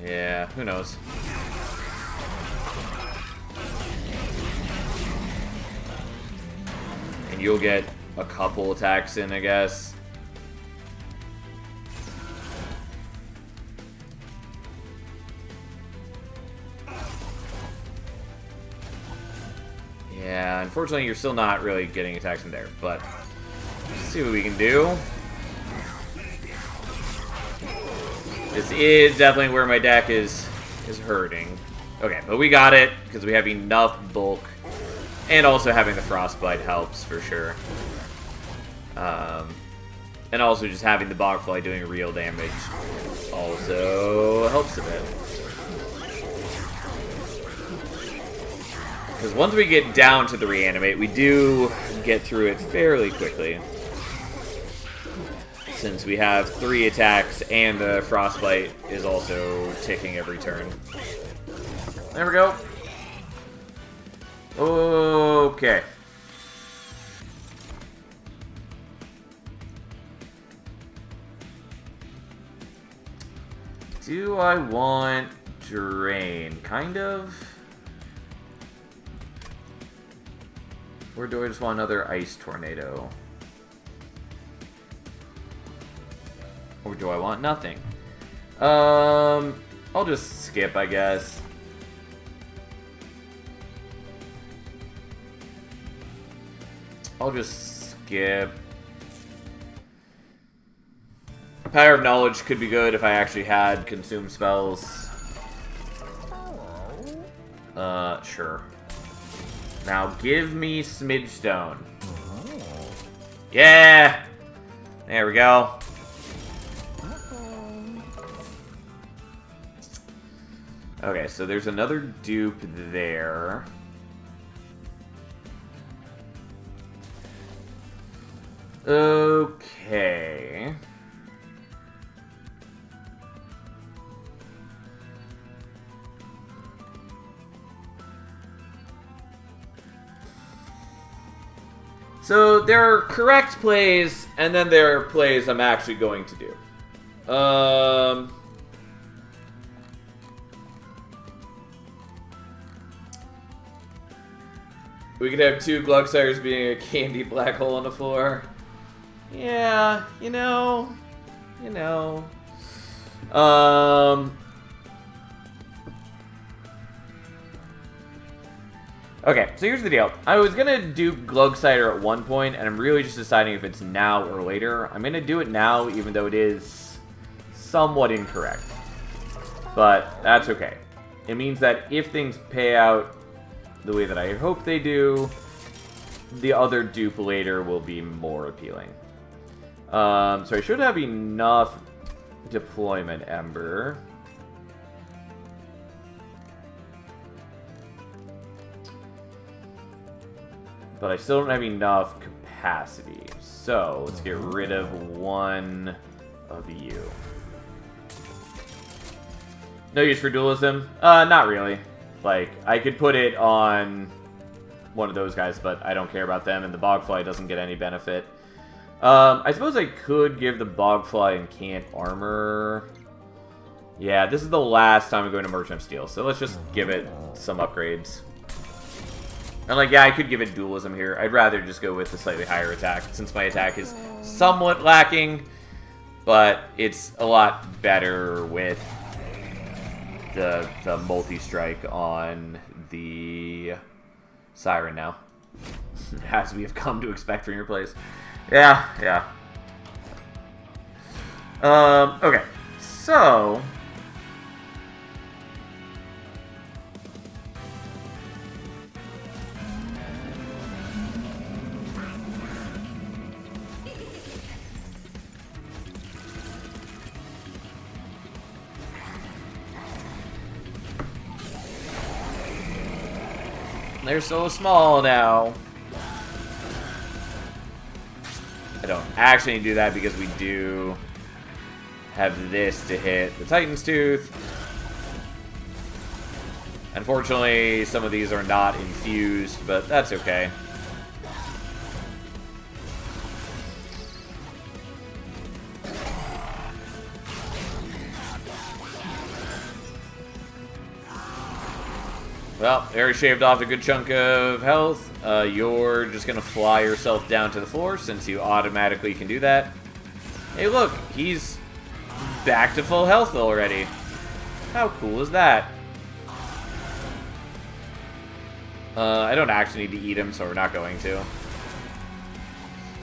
Yeah, who knows? And you'll get a couple attacks in, I guess. Yeah, unfortunately, you're still not really getting attacks in there, but see what we can do. This is definitely where my deck is hurting. Okay, but we got it because we have enough bulk, and also having the frostbite helps for sure. And also just having the bogfly doing real damage also helps a bit. Because once we get down to the reanimate, we do get through it fairly quickly. Since we have 3 attacks and the frostbite is also ticking every turn. There we go. Okay. Do I want Drain? Kind of. Or do I just want another Ice Tornado? Or do I want nothing? I'll just skip, I guess. I'll just skip. Power of Knowledge could be good if I actually had consume spells. Sure. Now give me Smidgestone. Yeah! There we go. Okay, so there's another dupe there. Okay. So there are correct plays, and then there are plays I'm actually going to do. We could have 2 Glugsires being a candy black hole on the floor. Yeah, you know. Okay, so here's the deal. I was gonna do Glugsider at one point, and I'm really just deciding if it's now or later. I'm gonna do it now, even though it is somewhat incorrect. But that's okay. It means that if things pay out the way that I hope they do, the other dupe later will be more appealing. So I should have enough deployment Ember. But I still don't have enough capacity. So let's get rid of one of you. No use for dualism? Not really. Like, I could put it on one of those guys, but I don't care about them, and the Bogfly doesn't get any benefit. I suppose I could give the Bogfly Incant Armor. Yeah, this is the last time I'm going to Merchant of Steel, so let's just give it some upgrades. And like, yeah, I could give it dualism here. I'd rather just go with the slightly higher attack, since my attack is somewhat lacking, but it's a lot better with the multi-strike on the Siren now. As we have come to expect from your plays. Yeah. Okay, so they're so small now. I don't actually do that because we do have this to hit the Titan's Tooth. Unfortunately, some of these are not infused, but that's okay. Well, Harry shaved off a good chunk of health. You're just going to fly yourself down to the floor since you automatically can do that. Hey, look, he's back to full health already. How cool is that? I don't actually need to eat him, so we're not going to.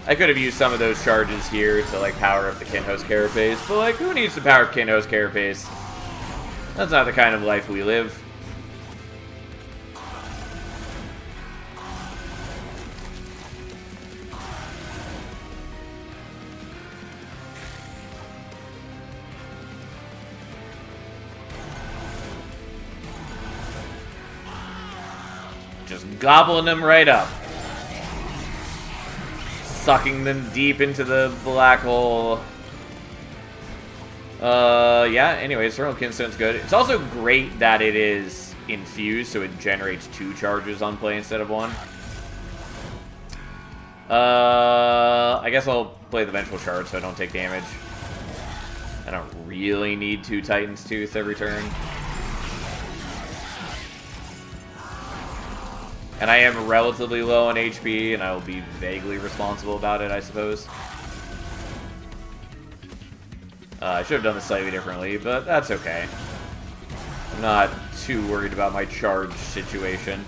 I could have used some of those charges here to, like, power up the Kinho's Carapace, but, like, who needs to power up Kinho's Carapace? That's not the kind of life we live. Just gobbling them right up. Sucking them deep into the black hole. Yeah, anyways, Eternal Kinstone's good. It's also great that it is infused, so it generates 2 charges on play instead of 1. I guess I'll play the Vengeful Shard so I don't take damage. I don't really need 2 Titan's Tooth every turn. And I am relatively low on HP, and I will be vaguely responsible about it, I suppose. I should have done this slightly differently, but that's okay. I'm not too worried about my charge situation.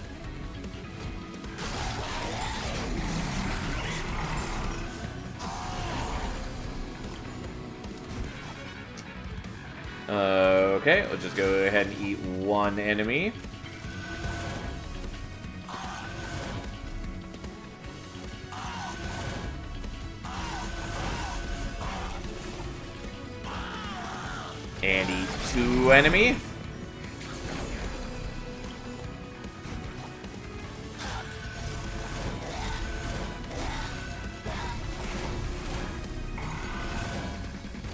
Okay, let's just go ahead and eat 1 enemy. And eat 2 enemy.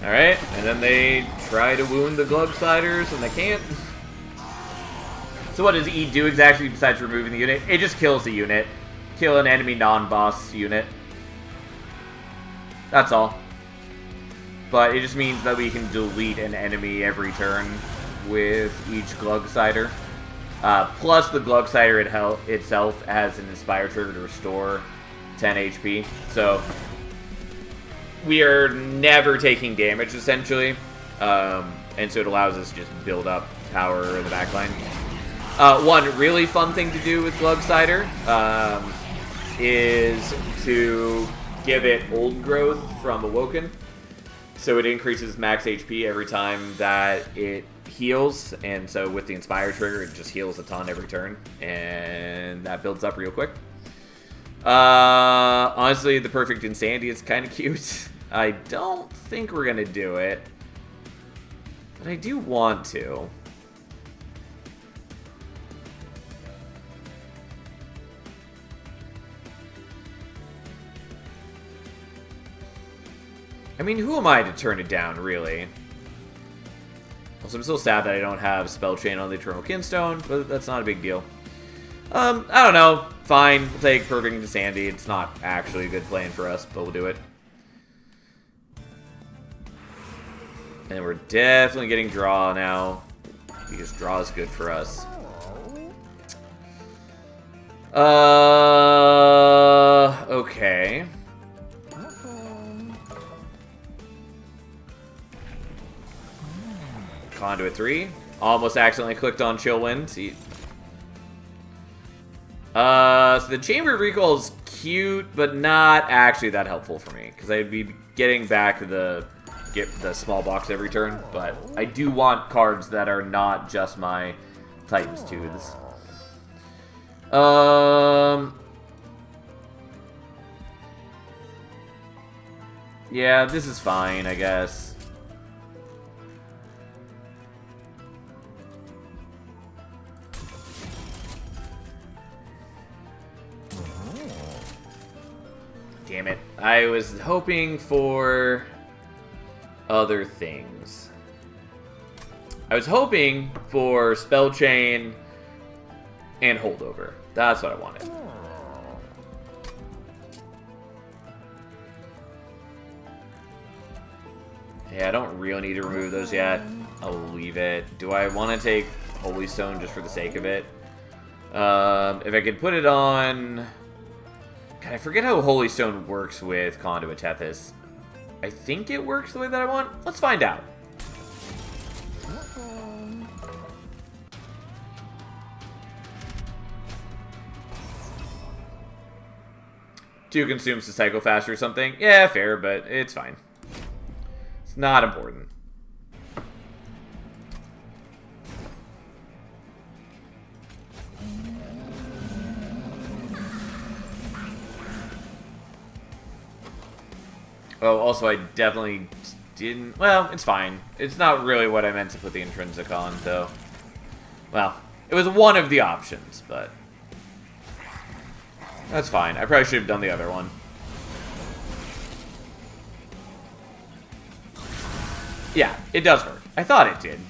Alright, and then they try to wound the Glugsiders, and they can't. So what does E do exactly besides removing the unit? It just kills the unit. Kill an enemy non-boss unit. That's all. But it just means that we can delete an enemy every turn with each Glugsider. Plus, the Glugsider itself has an Inspire trigger to restore 10 HP. So, we are never taking damage, essentially. And so it allows us to just build up power in the backline. One really fun thing to do with Glugsider is to give it Old Growth from Awoken. So it increases max HP every time that it heals, and so with the Inspire trigger, it just heals a ton every turn, and that builds up real quick. Honestly, the Perfect Insanity is kind of cute. I don't think we're going to do it, but I do want to. I mean, who am I to turn it down, really? Also, I'm still sad that I don't have Spell Chain on the Eternal Kinstone, but that's not a big deal. I don't know. Fine. We'll take Perfect Insanity. It's not actually a good plan for us, but we'll do it. And we're definitely getting draw now, because draw is good for us. Okay. Conduit 3. Almost accidentally clicked on Chillwind. So the Chamber of Recall is cute, but not actually that helpful for me, because I'd be getting back the small box every turn, but I do want cards that are not just my Titan's Tooths. Yeah, this is fine, I guess. Damn it. I was hoping for other things. I was hoping for Spell Chain and Holdover. That's what I wanted. Yeah, I don't really need to remove those yet. I'll leave it. Do I want to take Holy Stone just for the sake of it? If I could put it on... God, I forget how Holy Stone works with Conduit Tethys. I think it works the way that I want. Let's find out. 2 consumes to cycle faster or something. Yeah, fair, but it's fine. It's not important. Oh, also, I definitely didn't... Well, it's fine. It's not really what I meant to put the intrinsic on, though. Well, it was one of the options, but... That's fine. I probably should have done the other one. Yeah, it does work. I thought it did.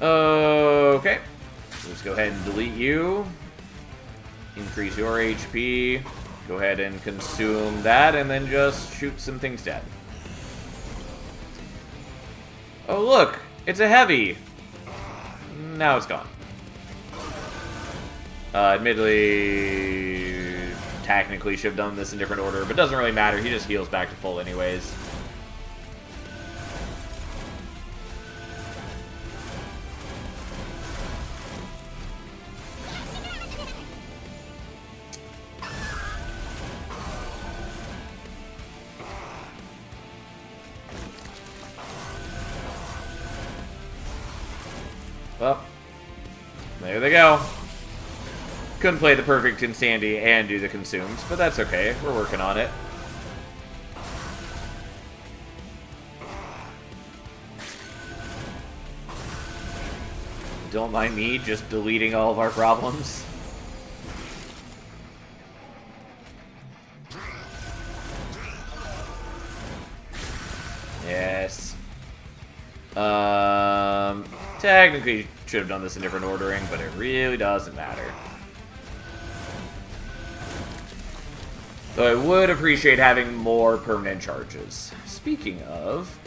Okay. Let's go ahead and delete you. Increase your HP. Go ahead and consume that, and then just shoot some things dead. Oh, look! It's a heavy! Now it's gone. Admittedly, technically should have done this in different order, but doesn't really matter. He just heals back to full anyways. Well, there they go. Couldn't play the perfect Insanity and do the consumes, but that's okay. We're working on it. Don't mind me just deleting all of our problems. Yes. Technically should have done this in different ordering, but it really doesn't matter. Though I would appreciate having more permanent charges. Speaking of...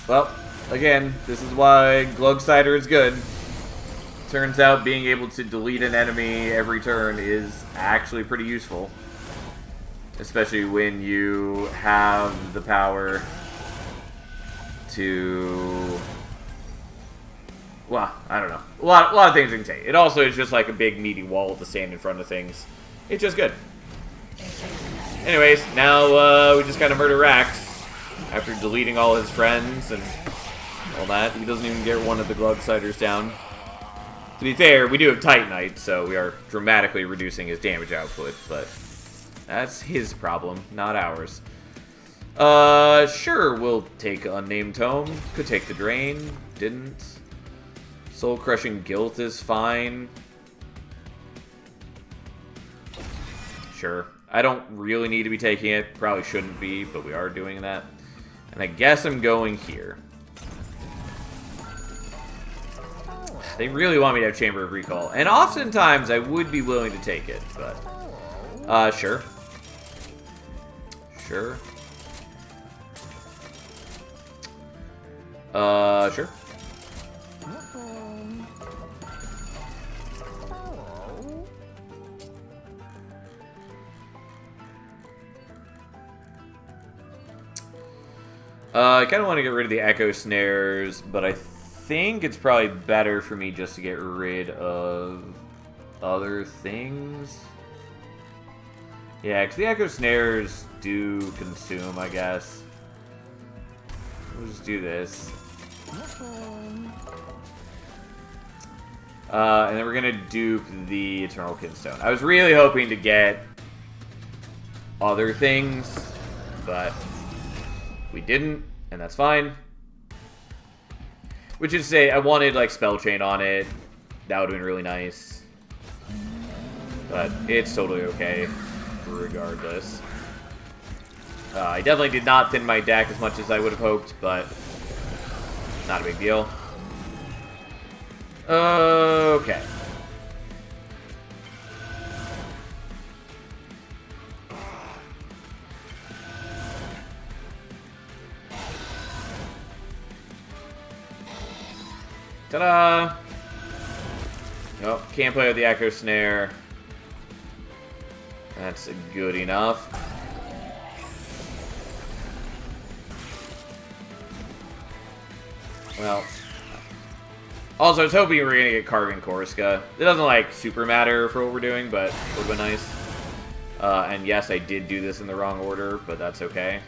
Well, again, this is why Glugsider is good. Turns out being able to delete an enemy every turn is actually pretty useful. Especially when you have the power to... Well, I don't know. A lot of things you can say. It also is just like a big meaty wall to stand in front of things. It's just good. Anyways, now we just gotta murder Rax. After deleting all his friends and all that. He doesn't even get one of the Glugsiders down. To be fair, we do have Titanite, so we are dramatically reducing his damage output, but that's his problem, not ours. Sure, we'll take Unnamed Tome. Could take the Drain. Didn't. Soul-Crushing Guilt is fine. Sure. I don't really need to be taking it. Probably shouldn't be, but we are doing that. And I guess I'm going here. They really want me to have Chamber of Recall. And oftentimes, I would be willing to take it, but... sure. Sure. Sure. I kind of want to get rid of the Echo Snares, but I think it's probably better for me just to get rid of other things. Yeah, because the Echo Snares do consume, I guess. We'll just do this. And then we're going to dupe the Eternal Kinstone. I was really hoping to get other things, but we didn't, and that's fine. Which is to say, I wanted, like, Spell Chain on it. That would have been really nice. But it's totally okay, regardless. I definitely did not thin my deck as much as I would have hoped, but not a big deal. Okay. Ta-da! Nope, can't play with the Echo Snare. That's good enough. Well, also I was hoping we were gonna get Carving Korska. It doesn't like super matter for what we're doing, but it would've been nice. And yes, I did do this in the wrong order, but that's okay.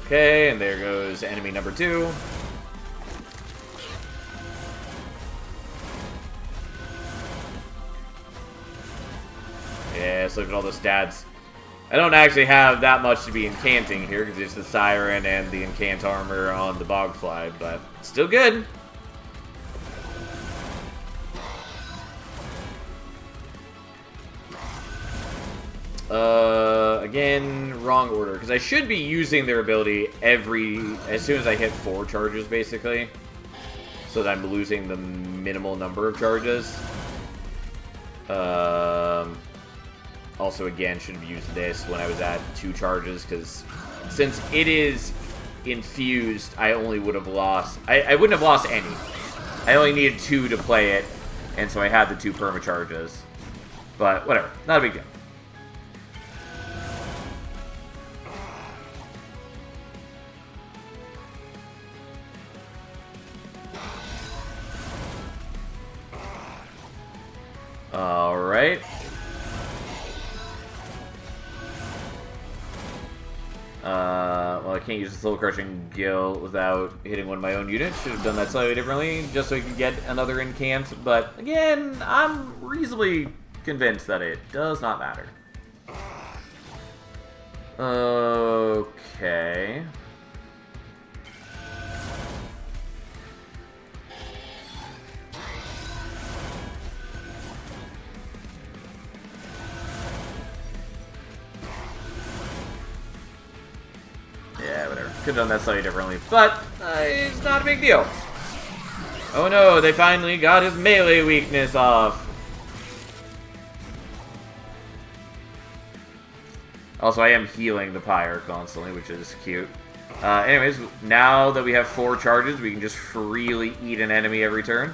Okay, and there goes enemy number 2. Yeah, let's look at all the stats. I don't actually have that much to be incanting here, because it's the Siren and the Incant Armor on the Bogfly, but still good. Again, wrong order, because I should be using their ability as soon as I hit 4 charges, basically. So that I'm losing the minimal number of charges. Also, again, should have used this when I was at 2 charges, because since it is infused, I only would have lost... I wouldn't have lost any. I only needed 2 to play it, and so I had the 2 perma charges. But, whatever. Not a big deal. Alright. Well, I can't use the Soul Crushing Gill without hitting one of my own units. Should have done that slightly differently, just so I could get another incant. But, again, I'm reasonably convinced that it does not matter. Okay. Yeah, whatever. Could have done that slightly differently, but it's not a big deal. Oh no, they finally got his melee weakness off. Also, I am healing the Pyre constantly, which is cute. Anyways, now that we have 4 charges, we can just freely eat an enemy every turn.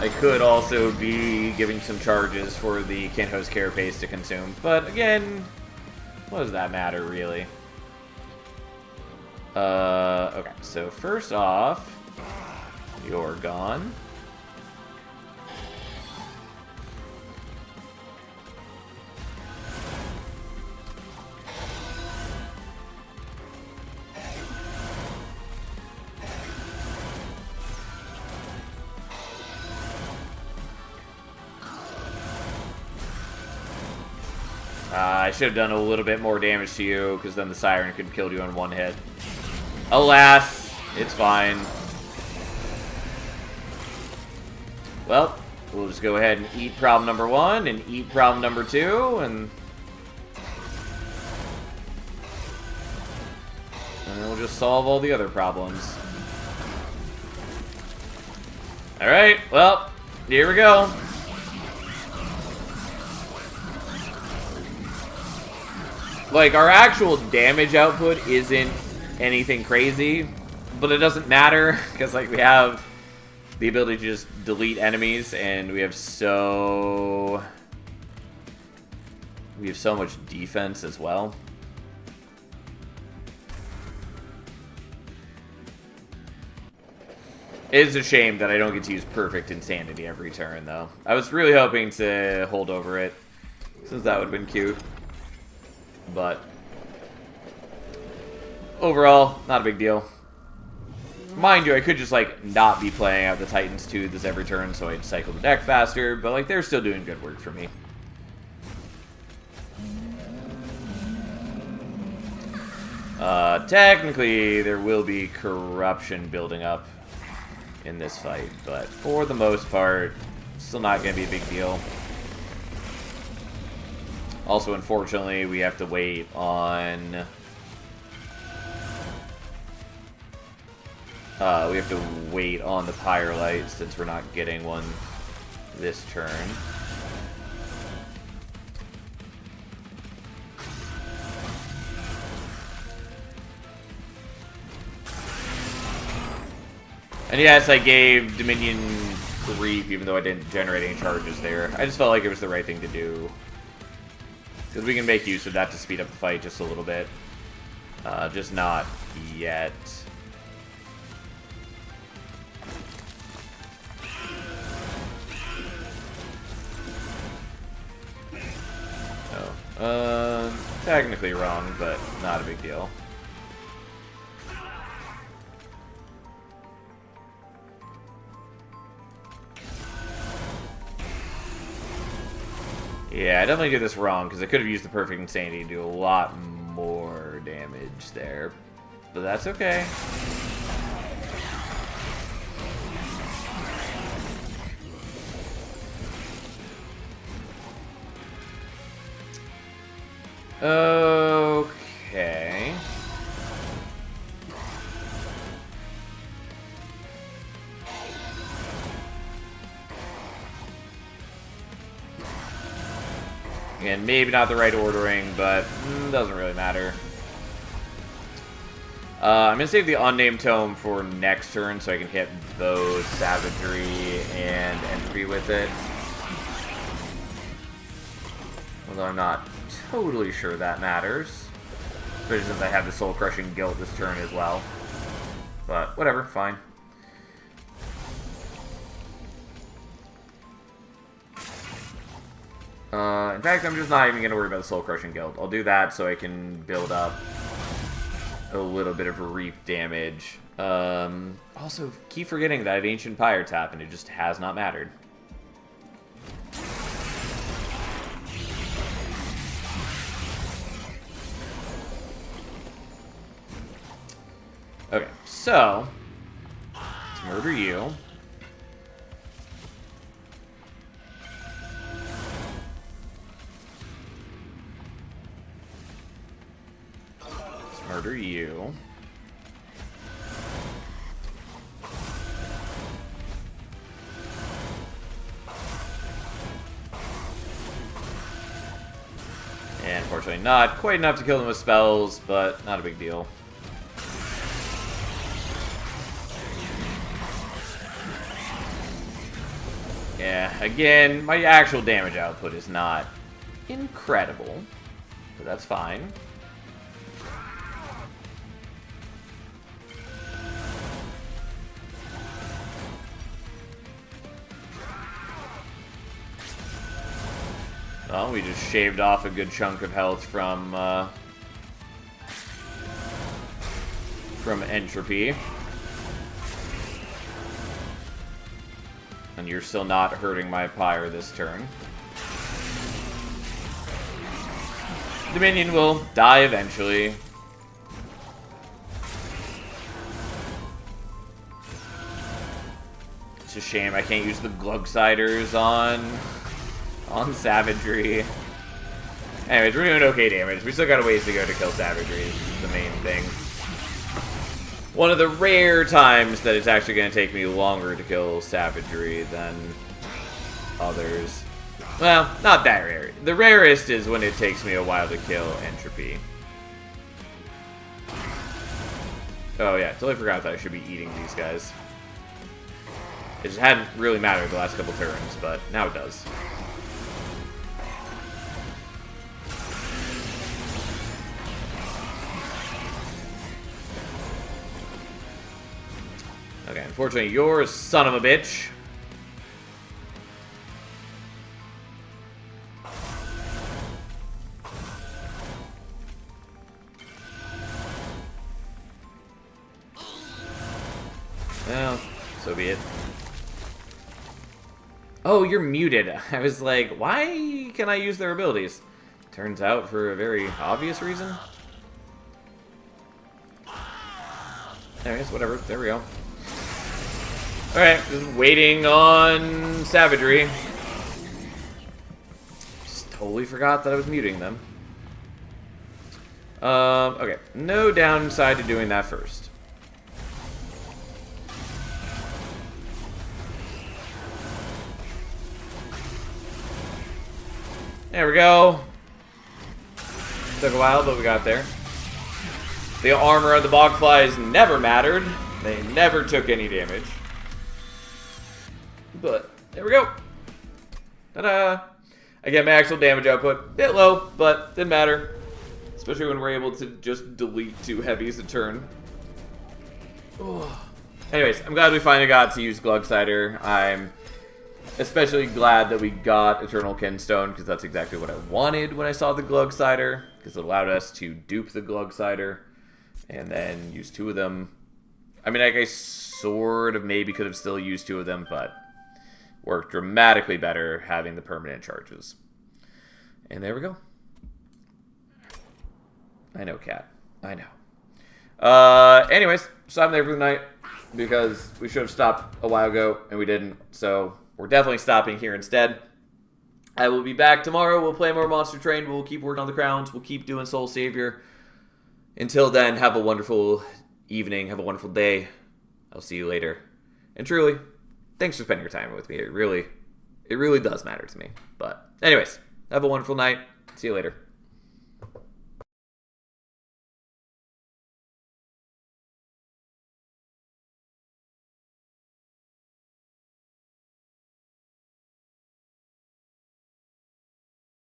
I could also be giving some charges for the Kinho's Carapace to consume, but again, what does that matter, really? Okay, so first off, you're gone. I should have done a little bit more damage to you, because then the Siren could have killed you in 1 hit. Alas, it's fine. Well, we'll just go ahead and eat problem number 1 and eat problem number 2, and we'll just solve all the other problems. Alright, well, here we go. Like, our actual damage output isn't anything crazy, but it doesn't matter, because, like, we have the ability to just delete enemies, and we have so much defense as well. It is a shame that I don't get to use Perfect Insanity every turn, though. I was really hoping to hold over it, since that would have been cute. But overall, not a big deal. Mind you, I could just, like, not be playing out the Titans 2 this every turn, so I'd cycle the deck faster, but, like, they're still doing good work for me. Technically, there will be corruption building up in this fight, but for the most part, still not going to be a big deal. Also, unfortunately, we have to wait on... the Pyrelite, since we're not getting one this turn. And yes, I gave Dominion grief, even though I didn't generate any charges there. I just felt like it was the right thing to do. Because we can make use of that to speed up the fight just a little bit. Just not yet. Oh. Technically wrong, but not a big deal. Yeah, I definitely did this wrong, because I could have used the Perfect Insanity to do a lot more damage there. But that's okay. Okay. Again, maybe not the right ordering, but doesn't really matter. I'm going to save the Unnamed Tome for next turn so I can hit both Savagery and Entropy with it. Although I'm not totally sure that matters. Especially since I have the Soul Crushing Guilt this turn as well. But whatever, fine. In fact, I'm just not even going to worry about the Soul Crushing Guild. I'll do that so I can build up a little bit of reap damage. Also, keep forgetting that I have Ancient Pyre tap, and it just has not mattered. Okay, so let's murder you. Murder you. And unfortunately not quite enough to kill them with spells, but not a big deal. Yeah, again, my actual damage output is not incredible, but that's fine. Well, we just shaved off a good chunk of health from Entropy. And you're still not hurting my Pyre this turn. Dominion will die eventually. It's a shame I can't use the Glugsiders on Savagery. Anyways, we're doing okay damage. We still got a ways to go to kill Savagery. This is the main thing. One of the rare times that it's actually going to take me longer to kill Savagery than others. Well, not that rare. The rarest is when it takes me a while to kill Entropy. Oh yeah, totally forgot that I should be eating these guys. It just hadn't really mattered the last couple turns, but now it does. Okay, unfortunately, you're a son of a bitch. Well, so be it. Oh, you're muted. I was like, why can I use their abilities? Turns out for a very obvious reason. Anyways, whatever. There we go. Alright, just waiting on Savagery. Just totally forgot that I was muting them. Okay, no downside to doing that first. There we go. Took a while, but we got there. The armor of the Bogflies never mattered. They never took any damage. But there we go. Ta-da! Again, my actual damage output, a bit low, but didn't matter. Especially when we're able to just delete 2 heavies a turn. Oh. Anyways, I'm glad we finally got to use Glugsider. I'm especially glad that we got Eternal Kinstone, because that's exactly what I wanted when I saw the Glugsider, because it allowed us to dupe the Glugsider and then use 2 of them. I mean, I sort of maybe could have still used 2 of them, but worked dramatically better having the permanent charges. And there we go. I know, Cat. I know. Anyways, so I'm there for the night, because we should have stopped a while ago, and we didn't. So we're definitely stopping here instead. I will be back tomorrow. We'll play more Monster Train. We'll keep working on the crowns. We'll keep doing Soul Savior. Until then, have a wonderful evening. Have a wonderful day. I'll see you later. And truly, thanks for spending your time with me. It really does matter to me. But anyways, have a wonderful night. See you later.